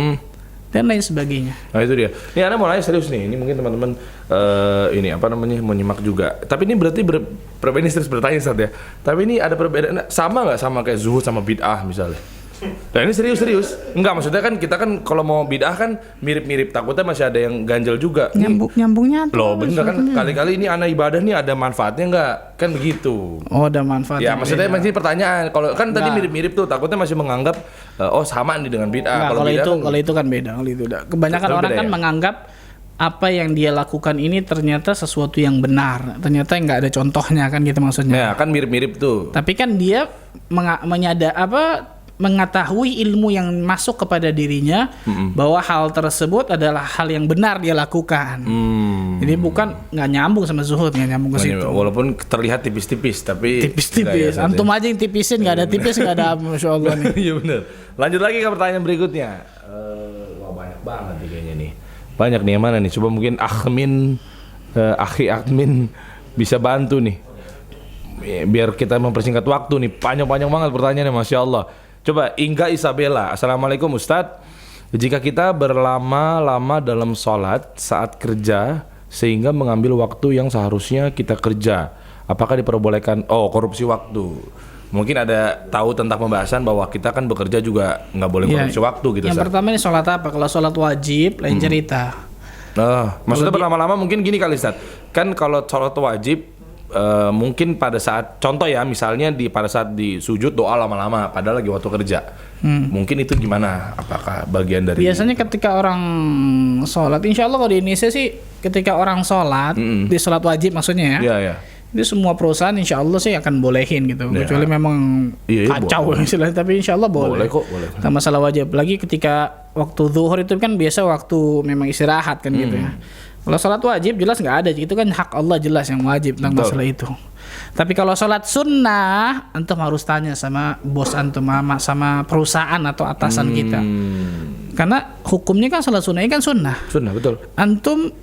[SPEAKER 2] Dan lain sebagainya.
[SPEAKER 1] Nah itu dia. Ini Anda mau nanya serius nih. Ini mungkin teman-teman mau nyimak juga. Tapi ini berarti perbedaan ini serius bertanya Ustaz ya. Tapi ini ada perbedaan sama nggak sama kayak zuhud sama bid'ah misalnya? Nah ini serius. Enggak, maksudnya kan kita kan kalau mau bid'ah kan mirip-mirip, takutnya masih ada yang ganjel juga.
[SPEAKER 2] Nyambungnya
[SPEAKER 1] loh bener kan, kali-kali ini anak ibadah nih ada manfaatnya nggak? Kan begitu.
[SPEAKER 2] Oh, ada manfaatnya.
[SPEAKER 1] Ya maksudnya masih pertanyaan, kalau kan tadi mirip-mirip tuh, takutnya masih menganggap oh sama nih dengan bid'ah.
[SPEAKER 2] Kalau itu kan beda. Kebanyakan orang kan menganggap apa yang dia lakukan ini ternyata sesuatu yang benar, ternyata nggak ada contohnya kan gitu maksudnya.
[SPEAKER 1] Ya kan mirip-mirip tuh.
[SPEAKER 2] Tapi kan dia mengetahui ilmu yang masuk kepada dirinya bahwa hal tersebut adalah hal yang benar dia lakukan. Jadi bukan nggak nyambung sama zuhud, nggak nyambung ke situ.
[SPEAKER 1] Walaupun terlihat tipis-tipis, tapi
[SPEAKER 2] tipis-tipis. Antum aja yang tipisin, nggak ada tipis, nggak ada Masya Allah nih.
[SPEAKER 1] Iya benar. Lanjut lagi ke pertanyaan berikutnya. Wah banyak banget nih kayaknya nih. Banyak nih, yang mana nih? Coba mungkin akhi admin bisa bantu nih. Biar kita mempersingkat waktu nih. Panjang-panjang banget pertanyaannya, Masya Allah. Coba Inga Isabella. Assalamualaikum Ustadz. Jika kita berlama-lama dalam sholat saat kerja sehingga mengambil waktu yang seharusnya kita kerja, apakah diperbolehkan? Oh, korupsi waktu. Mungkin ada tahu tentang pembahasan bahwa kita kan bekerja juga nggak boleh korupsi waktu gitu.
[SPEAKER 2] Yang pertama ini sholat apa? Kalau sholat wajib lain cerita.
[SPEAKER 1] Maksudnya berlama-lama mungkin gini kali Ustaz. Kan kalau sholat wajib mungkin pada saat contoh ya, misalnya pada saat di sujud doa lama-lama padahal lagi waktu kerja. Mungkin itu gimana? Apakah bagian dari
[SPEAKER 2] biasanya ketika orang sholat, insya Allah kalau di Indonesia sih ketika orang sholat di sholat wajib maksudnya ya. Itu semua perusahaan insya Allah sih akan bolehin gitu. Kecuali memang kacau istilahnya, tapi insya Allah boleh. Boleh. Tak masalah wajib. Lagi ketika waktu zuhur itu kan biasa waktu memang istirahat kan gitu ya. Kalau sholat wajib jelas nggak ada, itu kan hak Allah jelas yang wajib tentang masalah itu. Tapi kalau sholat sunnah, antum harus tanya sama bos antum, sama perusahaan atau atasan kita. Karena hukumnya kan salat sunnah kan sunnah.
[SPEAKER 1] Sunnah, betul.
[SPEAKER 2] Antum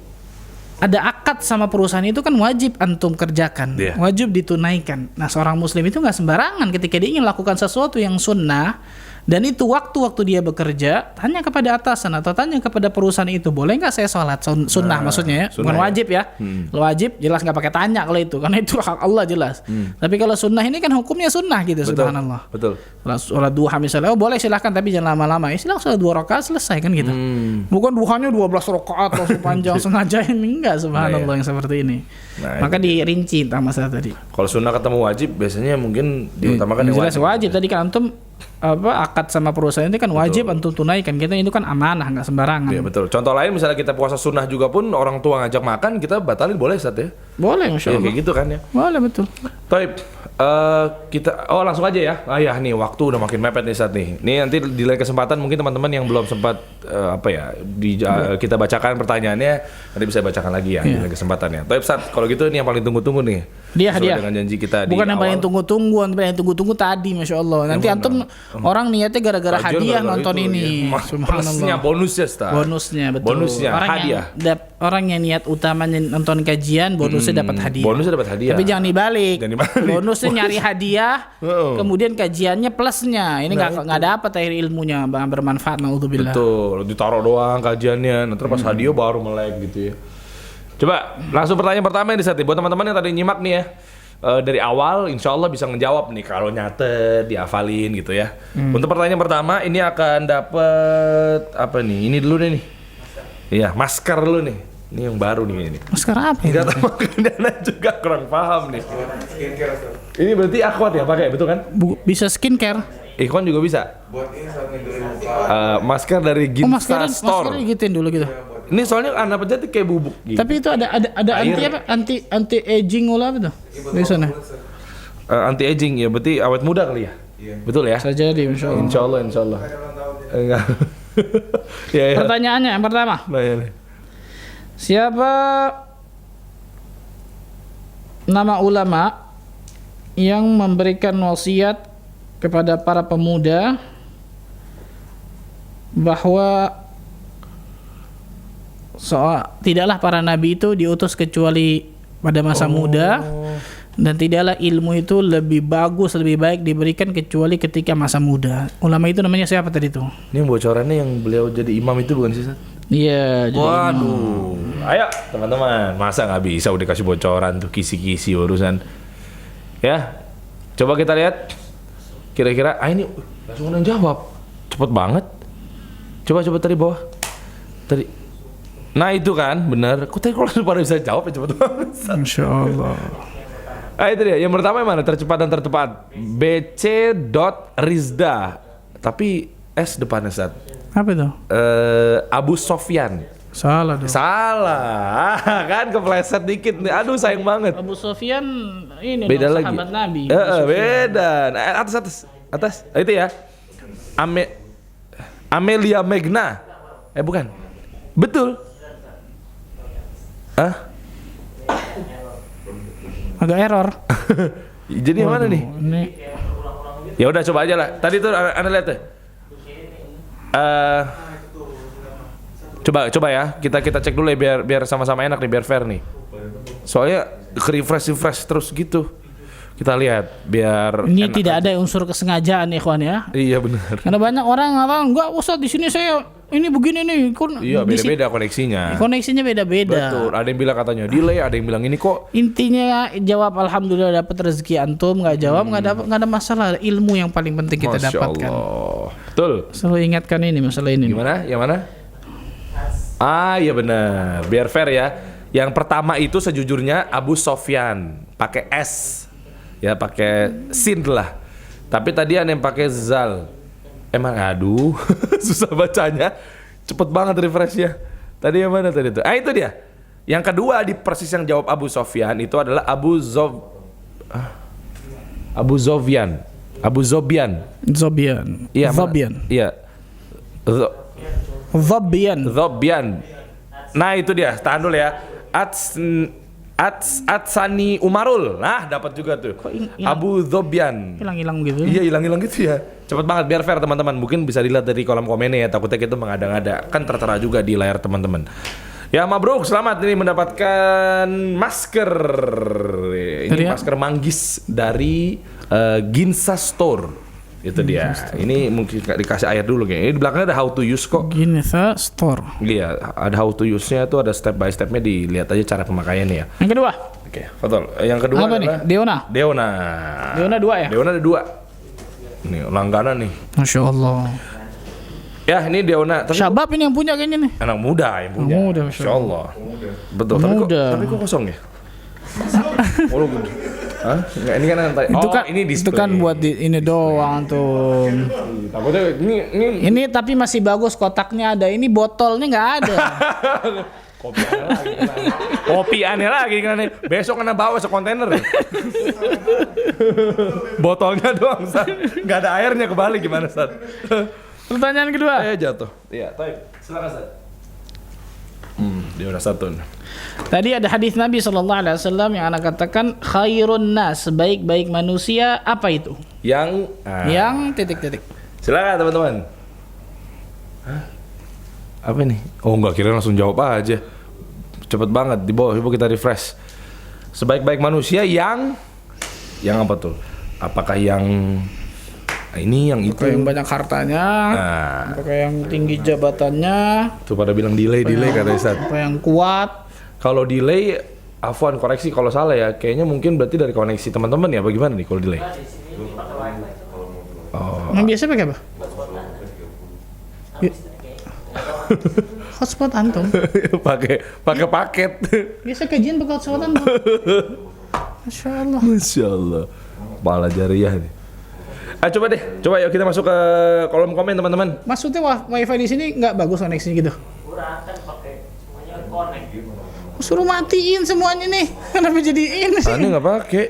[SPEAKER 2] ada akad sama perusahaan itu kan wajib antum kerjakan, wajib ditunaikan. Nah, seorang muslim itu nggak sembarangan ketika dia ingin lakukan sesuatu yang sunnah, dan itu waktu dia bekerja, tanya kepada atasan atau tanya kepada perusahaan itu, boleh nggak saya sholat sunnah, maksudnya ya, bukan wajib ya. Wajib jelas nggak pakai tanya kalau itu, karena itu hak Allah jelas. Tapi kalau sunnah ini kan hukumnya sunnah gitu, subhanallah.
[SPEAKER 1] Betul.
[SPEAKER 2] Sholat duha misalnya, oh boleh silahkan tapi jangan lama-lama. Ya silahkan sholat 2 rakaat selesai kan gitu. Bukan duhanya 12 rakaat langsung panjang sengaja, ini enggak, subhanallah yang seperti ini. Maka dirinci tentang masalah tadi.
[SPEAKER 1] Kalau sunnah ketemu wajib biasanya mungkin diutamakan yang
[SPEAKER 2] jelas wajib. Tadi kan antum akad sama perusahaan itu kan wajib antum tunaikan. Kita itu kan amanah, nggak sembarangan.
[SPEAKER 1] Iya betul. Contoh lain misalnya kita puasa sunnah juga pun orang tua ngajak makan kita batalin boleh Ustaz ya?
[SPEAKER 2] Boleh, masya Allah.
[SPEAKER 1] Kayak gitu kan ya?
[SPEAKER 2] Boleh, betul.
[SPEAKER 1] Taib. Kita langsung aja ya. Nih waktu udah makin mepet nih Ustaz nih. Nih nanti di lain kesempatan mungkin teman-teman yang belum sempat kita bacakan pertanyaannya nanti bisa bacakan lagi ya di lain kesempatannya. Taib Ustaz, kalau gitu ini yang paling tunggu-tunggu nih.
[SPEAKER 2] Dia
[SPEAKER 1] dengan janji kita
[SPEAKER 2] bukan yang paling tunggu-tunggu, yang tunggu-tunggu tadi, masya Allah. Nanti antum orang niatnya gara-gara hadiah nonton ini.
[SPEAKER 1] Subhanallah. Bonusnya Ustaz.
[SPEAKER 2] Bonusnya betul.
[SPEAKER 1] Bonusnya hadiah.
[SPEAKER 2] Orang yang niat utamanya nonton kajian, bonusnya dapat hadiah.
[SPEAKER 1] Bonusnya dapat hadiah.
[SPEAKER 2] Tapi jangan dibalik. Bonusnya nyari hadiah, kemudian kajiannya plusnya. Ini nggak dapat akhir ilmunya bermanfaat. Naudzubillah.
[SPEAKER 1] Betul. Ditaruh doang kajiannya. Nanti pas hadiah baru melek gitu ya. Coba langsung pertanyaan pertama yang disati buat teman-teman yang tadi nyimak nih ya. Dari awal insya Allah bisa ngejawab nih kalau nyatet, dihafalin gitu ya. Untuk pertanyaan pertama ini akan dapat apa nih? Ini dulu deh nih. Iya, masker dulu nih. Ini yang baru nih ini.
[SPEAKER 2] Masker apa ya?
[SPEAKER 1] Enggak tahu makanya juga kurang paham nih. Ini berarti Akhwat ya pakai, betul kan?
[SPEAKER 2] Bisa skincare.
[SPEAKER 1] Ikhwan juga bisa. Buat ini masker dari Ginsa Store.
[SPEAKER 2] Masker gituin dulu gitu.
[SPEAKER 1] Ini soalnya anak pejabat kayak bubuk gitu.
[SPEAKER 2] Tapi itu ada anti aging olah apa tuh? Di sana.
[SPEAKER 1] Anti aging ya, berarti awet muda kali ya? Iya. Betul ya?
[SPEAKER 2] Bisa jadi insyaallah.
[SPEAKER 1] Insyaallah. Enggak. Ya.
[SPEAKER 2] Pertanyaannya yang pertama. Siapa nama ulama yang memberikan wasiat kepada para pemuda bahwa tidaklah para nabi itu diutus kecuali pada masa muda, dan tidaklah ilmu itu lebih bagus, lebih baik diberikan kecuali ketika masa muda. Ulama itu namanya siapa tadi tuh?
[SPEAKER 1] Ini bocorannya yang beliau jadi imam itu bukan sih?
[SPEAKER 2] Iya.
[SPEAKER 1] Waduh. Ayo teman-teman, masa nggak bisa udah kasih bocoran tuh kisi-kisi urusan? Ya, coba kita lihat. Kira-kira, ini langsung yang jawab, cepet banget. Coba tadi bawah. Tadi. Nah itu kan, benar. Kok tadi kalau pada bisa jawab ya cepet banget.
[SPEAKER 2] Insya Allah.
[SPEAKER 1] Itu dia. Yang pertama yang mana? Tercepat dan tertepat. BC.Rizda. Tapi S depannya Ustaz.
[SPEAKER 2] Apa itu?
[SPEAKER 1] Abu Sofyan.
[SPEAKER 2] Salah dong.
[SPEAKER 1] Salah. Kan kepleset dikit nih. Aduh sayang banget.
[SPEAKER 2] Abu Sofyan ini
[SPEAKER 1] beda
[SPEAKER 2] dong,
[SPEAKER 1] lagi.
[SPEAKER 2] sahabat Nabi.
[SPEAKER 1] Beda. Atas. Itu ya. Amelia Megna. Bukan. Betul.
[SPEAKER 2] Agak error.
[SPEAKER 1] Jadi yang mana nih? Ya udah coba aja lah. Tadi tuh Anda lihat tuh. Coba ya. Kita cek dulu ya biar sama-sama enak nih, biar fair nih. Soalnya refresh terus gitu. Kita lihat biar
[SPEAKER 2] ini tidak ada unsur kesengajaan ya ikhwan ya.
[SPEAKER 1] Iya benar.
[SPEAKER 2] Karena banyak orang ngatakan enggak usah di sini saya ini begini nih.
[SPEAKER 1] Iya beda-beda koneksinya.
[SPEAKER 2] Koneksinya beda-beda.
[SPEAKER 1] Betul. Ada yang bilang katanya delay, ada yang bilang ini kok.
[SPEAKER 2] Intinya jawab alhamdulillah dapat rezeki antum, nggak jawab nggak ada masalah. Ilmu yang paling penting kita
[SPEAKER 1] Masya
[SPEAKER 2] dapatkan.
[SPEAKER 1] Allah. Betul.
[SPEAKER 2] Selalu ingatkan ini masalah ini.
[SPEAKER 1] Gimana? Yang mana? Iya benar. Biar fair ya. Yang pertama itu sejujurnya Abu Sofyan pakai S. Ya pakai sin lah. Tapi tadi ada yang pakai zal. Emang aduh susah bacanya. Cepet banget refreshnya. Tadi yang mana tadi itu? Itu dia. Yang kedua di persis yang jawab Abu Sofyan itu adalah Abu Zobian. Iya. Zobian. Nah itu dia. Tahan dulu ya. Atsani Umarul. Nah, dapat juga tuh. Abu Dhobyan.
[SPEAKER 2] Hilang-hilang gitu.
[SPEAKER 1] Iya, hilang-hilang gitu ya. Cepet banget biar fair teman-teman. Mungkin bisa dilihat dari kolom komennya ya. Takutnya kita mengada-ngada. Kan tertera juga di layar teman-teman. Ya, mabruk, selamat ini mendapatkan masker. Ini masker manggis dari Ginza Store. Itu dia. Ini mungkin dikasih ayat dulu kayaknya. Ini di belakangnya ada how to use kok.
[SPEAKER 2] Ginza Store.
[SPEAKER 1] Iya, ada how to use-nya tuh, ada step by step-nya, dilihat aja cara pemakaiannya ya.
[SPEAKER 2] Yang kedua.
[SPEAKER 1] Oke, betul. Yang kedua
[SPEAKER 2] apa nih?
[SPEAKER 1] Deona.
[SPEAKER 2] Deona 2 ya?
[SPEAKER 1] Deona ada 2. Nih, langganan nih.
[SPEAKER 2] Masya Allah.
[SPEAKER 1] Ya, ini Deona. Tapi
[SPEAKER 2] Syabab ini yang punya kayaknya nih.
[SPEAKER 1] anak muda yang punya.
[SPEAKER 2] Muda,
[SPEAKER 1] Masya Allah. Betul. Tapi kok kosong ya? Oh, hah? Nggak, ini kan ini display.
[SPEAKER 2] Itu kan buat ini doang tuh.
[SPEAKER 1] Takutnya ini
[SPEAKER 2] Ini tapi masih bagus, kotaknya ada. Ini botolnya nggak ada.
[SPEAKER 1] kopi aneh lagi kan. Besok kena bawa sekontainer. Botolnya doang, Sat. Nggak ada airnya, kebalik gimana, Sat?
[SPEAKER 2] Pertanyaan kedua.
[SPEAKER 1] Jatuh. Iya, baik. Silakan, Sat. Dia udah satu.
[SPEAKER 2] Tadi ada hadis Nabi SAW yang anak katakan khairun nas, sebaik-baik manusia, apa itu?
[SPEAKER 1] Yang
[SPEAKER 2] titik-titik.
[SPEAKER 1] Silakan teman-teman. Hah? Apa nih? Oh, enggak, kira langsung jawab aja. Cepet banget, di bawah coba kita refresh. Sebaik-baik manusia yang apa tuh? Apakah yang ini, yang itu?
[SPEAKER 2] Apakah yang banyak hartanya?
[SPEAKER 1] Nah,
[SPEAKER 2] apakah yang tinggi jabatannya?
[SPEAKER 1] tuh pada bilang delay kata Ustaz.
[SPEAKER 2] Apa yang kuat?
[SPEAKER 1] Kalau delay, Afwan koreksi kalau salah ya. Kayaknya mungkin berarti dari koneksi teman-teman ya. Bagaimana nih kalau delay? Oh.
[SPEAKER 2] Yang biasa pakai apa? Hotspot antum.
[SPEAKER 1] pakai paket.
[SPEAKER 2] Biasa kajian pakai hotspot antum. Masya Allah.
[SPEAKER 1] Masya Allah. Malah jariah nih. Coba yuk kita masuk ke kolom komen teman-teman.
[SPEAKER 2] Maksudnya wifi di sini nggak bagus koneksinya gitu?
[SPEAKER 3] Kurang kan pakai semuanya connect.
[SPEAKER 2] Suruh matiin semuanya nih. Kenapa jadi ini sih?
[SPEAKER 1] Aneh nggak pakai.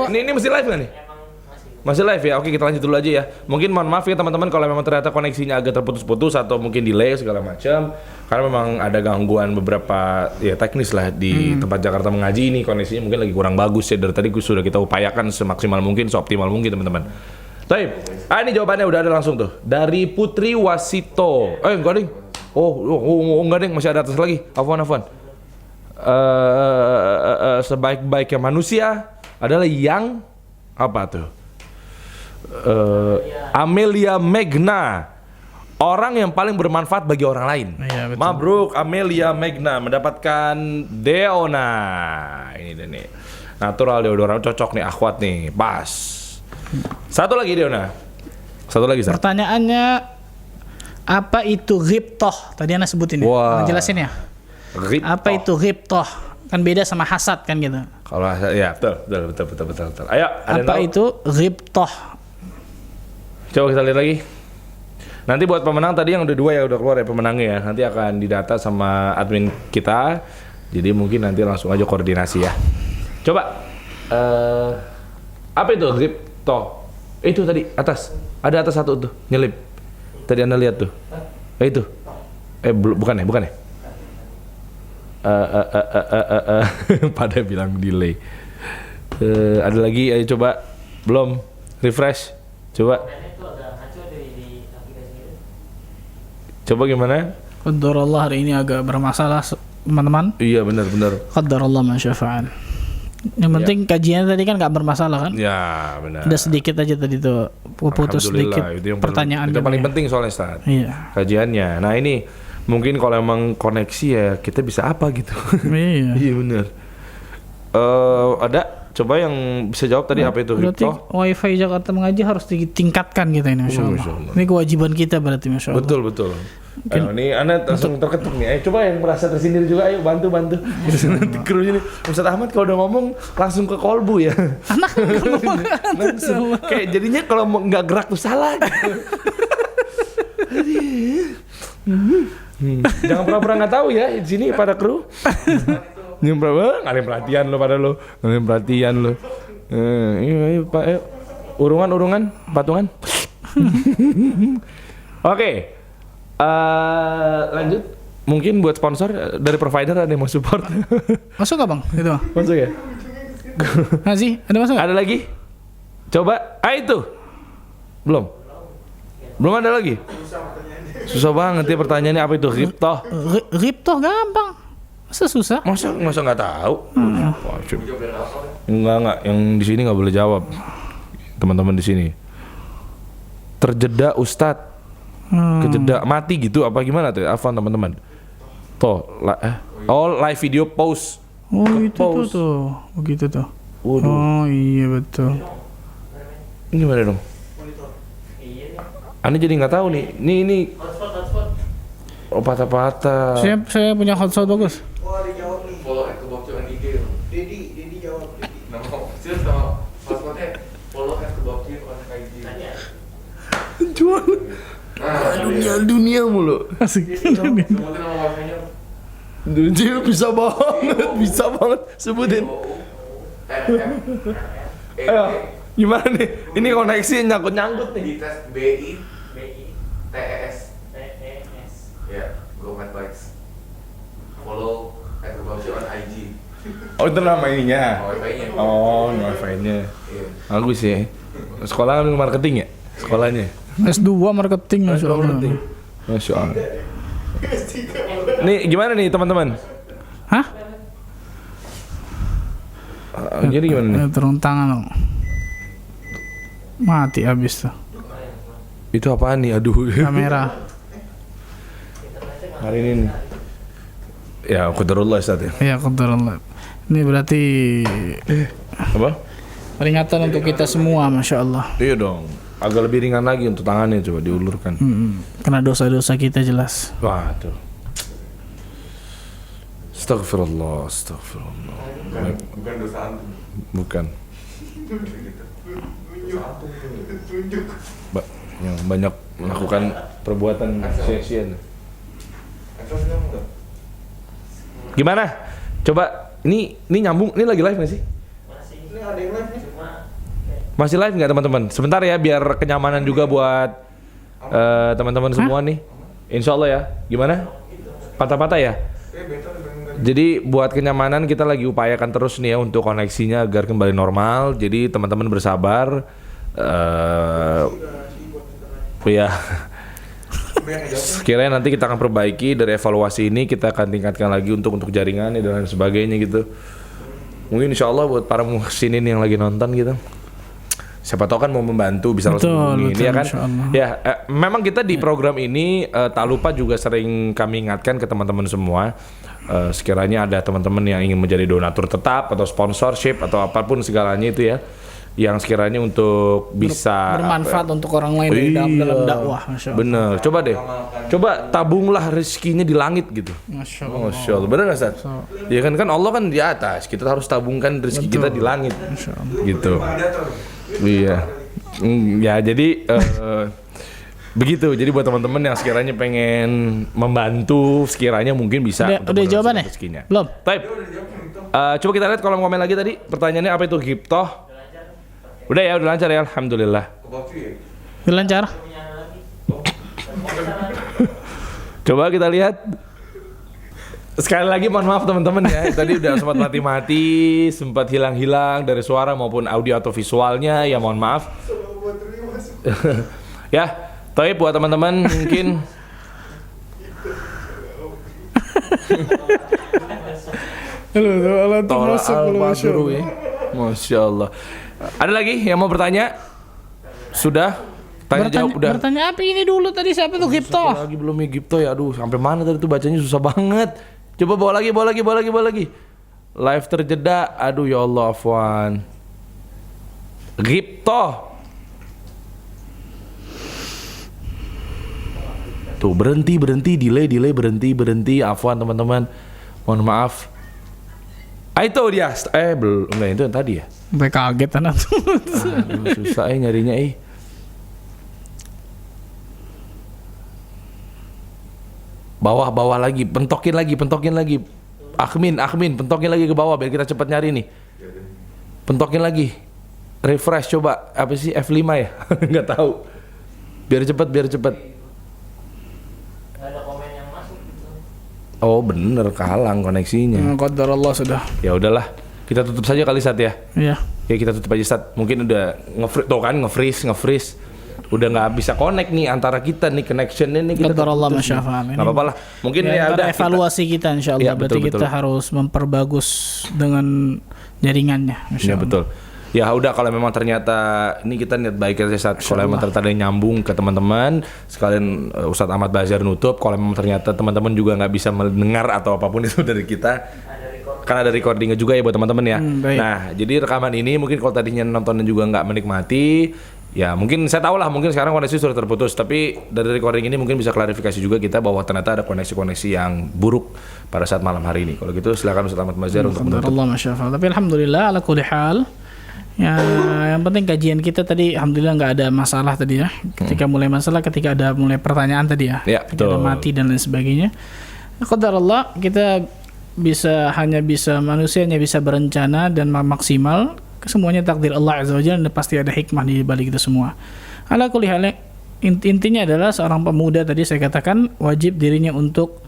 [SPEAKER 1] Ini masih live nggak nih? Masih live ya? Oke, kita lanjut dulu aja ya. Mungkin mohon maaf ya teman-teman kalau memang ternyata koneksinya agak terputus-putus atau mungkin delay segala macam. Karena memang ada gangguan beberapa ya teknis lah di tempat Jakarta Mengaji ini, koneksinya mungkin lagi kurang bagus ya. Dari tadi sudah kita upayakan semaksimal mungkin, seoptimal mungkin teman-teman. Baik. Ini jawabannya udah ada langsung tuh. Dari Putri Wasito. Enggak ding. Oh enggak ding, masih ada atas lagi. Afwan. Sebaik-baiknya manusia adalah yang apa tuh? Amelia Magna, orang yang paling bermanfaat bagi orang lain.
[SPEAKER 2] Iya, betul.
[SPEAKER 1] Mabruk Amelia Magna mendapatkan Deona. Ini deh nih. Natural deodoran cocok nih, akhwat nih, pas. Satu lagi Deona. Satu lagi.
[SPEAKER 2] Pertanyaannya, apa itu ghibtoh? Tadi Anda sebutin ya.
[SPEAKER 1] Wah.
[SPEAKER 2] Jelasin ya.
[SPEAKER 1] Ghibtoh.
[SPEAKER 2] Apa itu ghibtoh? Kan beda sama hasad kan gitu.
[SPEAKER 1] Kalau ya betul. Ayo, ada
[SPEAKER 2] apa
[SPEAKER 1] yang tahu?
[SPEAKER 2] itu ghibtoh?
[SPEAKER 1] Coba kita lihat lagi. Nanti buat pemenang tadi yang udah 2 ya udah keluar ya pemenangnya ya. Nanti akan didata sama admin kita. Jadi mungkin nanti langsung aja koordinasi ya. Coba apa itu ghibtoh? Itu tadi atas. Ada atas satu tuh nyelip. Tadi Anda lihat tuh. Itu. Bukan ya. Pada bilang delay. Ada lagi, ayo coba. Belum. Refresh. Coba. Coba gimana?
[SPEAKER 2] Qadarullah hari ini agak bermasalah teman-teman.
[SPEAKER 1] Iya benar.
[SPEAKER 2] Qadarullah ma syafa'al. Yang penting kajiannya tadi kan nggak bermasalah kan?
[SPEAKER 1] Ya benar.
[SPEAKER 2] Ada sedikit aja tadi tuh putus sedikit
[SPEAKER 1] itu yang
[SPEAKER 2] pertanyaan.
[SPEAKER 1] itu paling
[SPEAKER 2] gitu ya.
[SPEAKER 1] penting soalnya Ustaz.
[SPEAKER 2] Iya.
[SPEAKER 1] Kajiannya. Nah ini mungkin kalau emang koneksi ya kita bisa apa gitu.
[SPEAKER 2] Iya.
[SPEAKER 1] Iya benar. Ada coba yang bisa jawab tadi apa itu?
[SPEAKER 2] Berarti wifi Jakarta Mengaji harus ditingkatkan gitu ini, Masya Allah.
[SPEAKER 1] Masya Allah.
[SPEAKER 2] Ini kewajiban kita berarti, Masya Allah.
[SPEAKER 1] Betul. Ayo, ini Anda langsung terketuk nih. Ayo coba yang merasa tersindir juga, ayo bantu. Nanti krunya nih, Ustaz Ahmad kalau udah ngomong langsung ke kolbu ya.
[SPEAKER 2] Anak
[SPEAKER 1] Langsung. Kayak jadinya kalau nggak gerak tuh salah. Jangan pura-pura nggak tahu ya di sini pada kru. Ngalihin perhatian lo pada lo. Ngalihin perhatian lo. Ayo Pak, ayo. Urungan, patungan. Oke. Lanjut. mungkin buat sponsor dari provider ada yang mau support.
[SPEAKER 2] Masuk gak bang? Itu bang.
[SPEAKER 1] Masuk ya?
[SPEAKER 2] Masih? Ada masuk gak?
[SPEAKER 1] Ada lagi? Coba. Itu. Belum. Belum ada lagi. Susah banget ya pertanyaannya, apa itu ghibtah?
[SPEAKER 2] Ghibtah gampang. Masa susah?
[SPEAKER 1] Masa nggak tahu? Wah, enggak, yang di sini nggak boleh jawab. Teman-teman di sini. Terjeda Ustadz. Kejeda mati gitu apa gimana tuh? Afwan teman-teman. Live video pause.
[SPEAKER 2] Oh itu
[SPEAKER 1] Pause.
[SPEAKER 2] tuh. Begitu tuh.
[SPEAKER 1] Waduh.
[SPEAKER 2] Oh iya betul.
[SPEAKER 1] Ini gimana dong? Ane jadi nggak tahu nih. Ini oh patah-patah.
[SPEAKER 2] Saya punya hotspot bagus.
[SPEAKER 4] Wah, dijawab nih.
[SPEAKER 5] Follow @kebabcuan IG.
[SPEAKER 4] Dedi jawab. Dedi.
[SPEAKER 5] Nama kecil sama passwordnya follow @kebabcuan on IG.
[SPEAKER 1] Jual dunia mulu.
[SPEAKER 2] Asik.
[SPEAKER 5] Sebutin nama wifi-nya.
[SPEAKER 1] Dunia bisa banget sebutin. Ayo, gimana nih? Ini koneksi nyangkut nih.
[SPEAKER 5] Di tes BI
[SPEAKER 3] BI
[SPEAKER 5] TES.
[SPEAKER 3] TES.
[SPEAKER 5] Ya, Go Mad Bikes. Follow @kebabcuan on IG.
[SPEAKER 1] Oh itu nama ininya.
[SPEAKER 5] Wifi-nya.
[SPEAKER 1] Oh, wifi-nya.
[SPEAKER 5] Iya.
[SPEAKER 1] Bagus ya. Sekolah ambil marketing ya? Sekolahnya.
[SPEAKER 2] S2 marketing Masya Allah.
[SPEAKER 1] Masya Allah. Nih gimana nih teman-teman?
[SPEAKER 2] Hah?
[SPEAKER 1] Jadi gimana nih?
[SPEAKER 2] Turun tangan dong. Mati abis tuh.
[SPEAKER 1] Itu apaan nih? Aduh.
[SPEAKER 2] Kamera.
[SPEAKER 1] Hari ini nih. Ya, qadarullah Ustaz ya.
[SPEAKER 2] Ya qadarullah. Ini berarti
[SPEAKER 1] Apa?
[SPEAKER 2] peringatan untuk kita semua Masya Allah.
[SPEAKER 1] Iya dong. Agak lebih ringan lagi untuk tangannya, coba diulurkan.
[SPEAKER 2] Karena dosa-dosa kita jelas.
[SPEAKER 1] Waduh. Astagfirullah.
[SPEAKER 5] Bukan dosa antum.
[SPEAKER 1] Bukan.
[SPEAKER 5] Dosa antum itu.
[SPEAKER 1] Yang banyak melakukan perbuatan sia-sia. Gimana? Coba ini nyambung, ini lagi live nggak sih?
[SPEAKER 4] Ini ada yang live nih.
[SPEAKER 1] Masih live nggak teman-teman? Sebentar ya biar kenyamanan juga buat teman-teman semua nih. Insya Allah ya. Gimana? Patah-patah ya? Jadi buat kenyamanan kita lagi upayakan terus nih ya untuk koneksinya agar kembali normal. Jadi teman-teman bersabar. Ya. Sekiranya nanti kita akan perbaiki dari evaluasi ini, kita akan tingkatkan lagi untuk jaringannya dan lain sebagainya gitu. Mungkin insya Allah buat para muhsinin yang lagi nonton gitu. Siapa tahu kan mau membantu bisa langsung hubungi ini ya kan. Ya, memang kita di program ini tak lupa juga sering kami ingatkan ke teman-teman semua. Sekiranya ada teman-teman yang ingin menjadi donatur tetap atau sponsorship atau apapun segalanya itu ya, yang sekiranya untuk bisa
[SPEAKER 2] Bermanfaat untuk orang lain dalam dakwah Masya Allah.
[SPEAKER 1] Bener, coba deh, coba tabunglah rezekinya di langit gitu.
[SPEAKER 2] Masya Allah.
[SPEAKER 1] Masya Allah, bener nggak Ustaz? Ya kan Allah kan di atas, kita harus tabungkan rezeki kita di langit, gitu. Iya, ya jadi begitu. Jadi buat teman-teman yang sekiranya pengen membantu, sekiranya mungkin bisa.
[SPEAKER 2] Udah jawabannya?
[SPEAKER 1] Rezekinya.
[SPEAKER 2] Belum?
[SPEAKER 1] Type. Coba kita lihat kolom komen lagi tadi. Pertanyaannya apa itu ghibtah? Udah ya, udah lancar ya, alhamdulillah.
[SPEAKER 2] Lancar?
[SPEAKER 1] Coba kita lihat. Sekali lagi mohon maaf teman-teman ya. Tadi udah sempat mati-mati, sempat hilang-hilang dari suara maupun audio atau visualnya. Ya mohon maaf. Ya, tapi buat teman-teman mungkin Al-Badru ya. Masya Allah. Ada lagi yang mau bertanya? Sudah? Tanya jawab udah.
[SPEAKER 2] Bertanya apa ini dulu tadi, siapa tuh Ghibtah?
[SPEAKER 1] Lagi belum ya Ghibtah ya. Aduh, sampai mana tadi tuh bacanya susah banget. Coba bawa lagi. Live terjeda. Aduh ya Allah, afwan. Ghibtah. Tuh berhenti, delay, berhenti. Afwan teman-teman. Mohon maaf. Itu dia. Belum. Enggak, itu yang tadi ya.
[SPEAKER 2] Sampai kaget anak.
[SPEAKER 1] Aduh, susah nyarinya Bawah lagi, pentokin lagi. Akhmin, pentokin lagi ke bawah biar kita cepat nyari nih. Pentokin lagi. Refresh coba. Apa sih F5 ya? Enggak tahu. Biar cepat.
[SPEAKER 3] Nggak ada komen yang masuk gitu.
[SPEAKER 1] Oh bener, kalang koneksinya.
[SPEAKER 2] Qadarullah sudah.
[SPEAKER 1] Ya udahlah, kita tutup saja kali Sat ya.
[SPEAKER 2] Ya.
[SPEAKER 1] Ya kita tutup aja Sat. Mungkin udah nge-freeze. Udah nggak bisa connect nih antara kita nih, connectionnya nih kita
[SPEAKER 2] Qadarullah
[SPEAKER 1] terputus nih.
[SPEAKER 2] masyafa'al.
[SPEAKER 1] Nggak apa-apa lah. Mungkin ya udah
[SPEAKER 2] evaluasi kita insyaallah.
[SPEAKER 1] Ya,
[SPEAKER 2] Berarti
[SPEAKER 1] betul,
[SPEAKER 2] kita harus memperbagus dengan jaringannya.
[SPEAKER 1] Iya
[SPEAKER 2] Insyaallah.
[SPEAKER 1] betul. Ya udah, kalau memang ternyata ini kita niat baik aja Sat. Kalau memang ternyata ada yang nyambung ke teman-teman, sekalian Ustadz Ahmad Bazar nutup. Kalau memang ternyata teman-teman juga nggak bisa mendengar atau apapun itu dari kita, kan ada recordingnya juga ya buat teman-teman ya.
[SPEAKER 2] Baik.
[SPEAKER 1] Nah, jadi rekaman ini mungkin kalau tadinya nontonnya juga nggak menikmati, ya mungkin saya tahu lah, mungkin sekarang koneksi sudah terputus. Tapi dari recording ini mungkin bisa klarifikasi juga kita bahwa ternyata ada koneksi-koneksi yang buruk pada saat malam hari ini. Kalau gitu silakan Ustadz Ahmad Bazar untuk menutup.
[SPEAKER 2] Qadarullah masyafa'al. Tapi alhamdulillah ala kulli hal. Ya, yang penting kajian kita tadi alhamdulillah nggak ada masalah tadi ya. Ketika mulai masalah, ketika ada mulai pertanyaan tadi ya.
[SPEAKER 1] Ya,
[SPEAKER 2] ketika ada
[SPEAKER 1] betul.
[SPEAKER 2] mati dan lain sebagainya. Qadarullah, kita hanya bisa manusianya bisa berencana dan maksimal. Semuanya takdir Allah Azza wa Jalla, dan pasti ada hikmah di balik itu semua. Ala kulli hal, intinya adalah seorang pemuda tadi saya katakan wajib dirinya untuk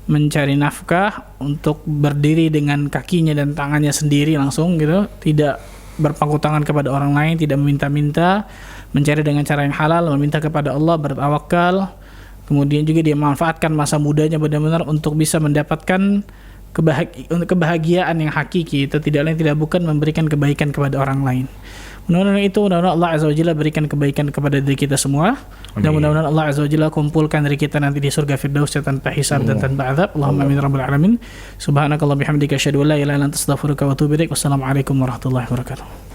[SPEAKER 2] mencari nafkah, untuk berdiri dengan kakinya dan tangannya sendiri langsung gitu, tidak berpangku tangan kepada orang lain, tidak meminta-minta, mencari dengan cara yang halal, meminta kepada Allah, bertawakal. Kemudian juga dia memanfaatkan masa mudanya benar-benar untuk bisa mendapatkan kebahagiaan yang hakiki. Itu tidak lain tidak bukan memberikan kebaikan kepada orang lain. Mudah-mudahan Allah Azza wa Jalla berikan kebaikan kepada diri kita semua. Dan mudah-mudahan Allah Azza wa Jalla kumpulkan diri kita nanti di surga Firdaus tanpa hisab dan tanpa azab. Allahumma amin rabbal alamin. Subhanakallah bihamdika asyhadu an la ilaha illa anta astaghfiruka wa atubu ilaik. Wassalamualaikum warahmatullahi wabarakatuh.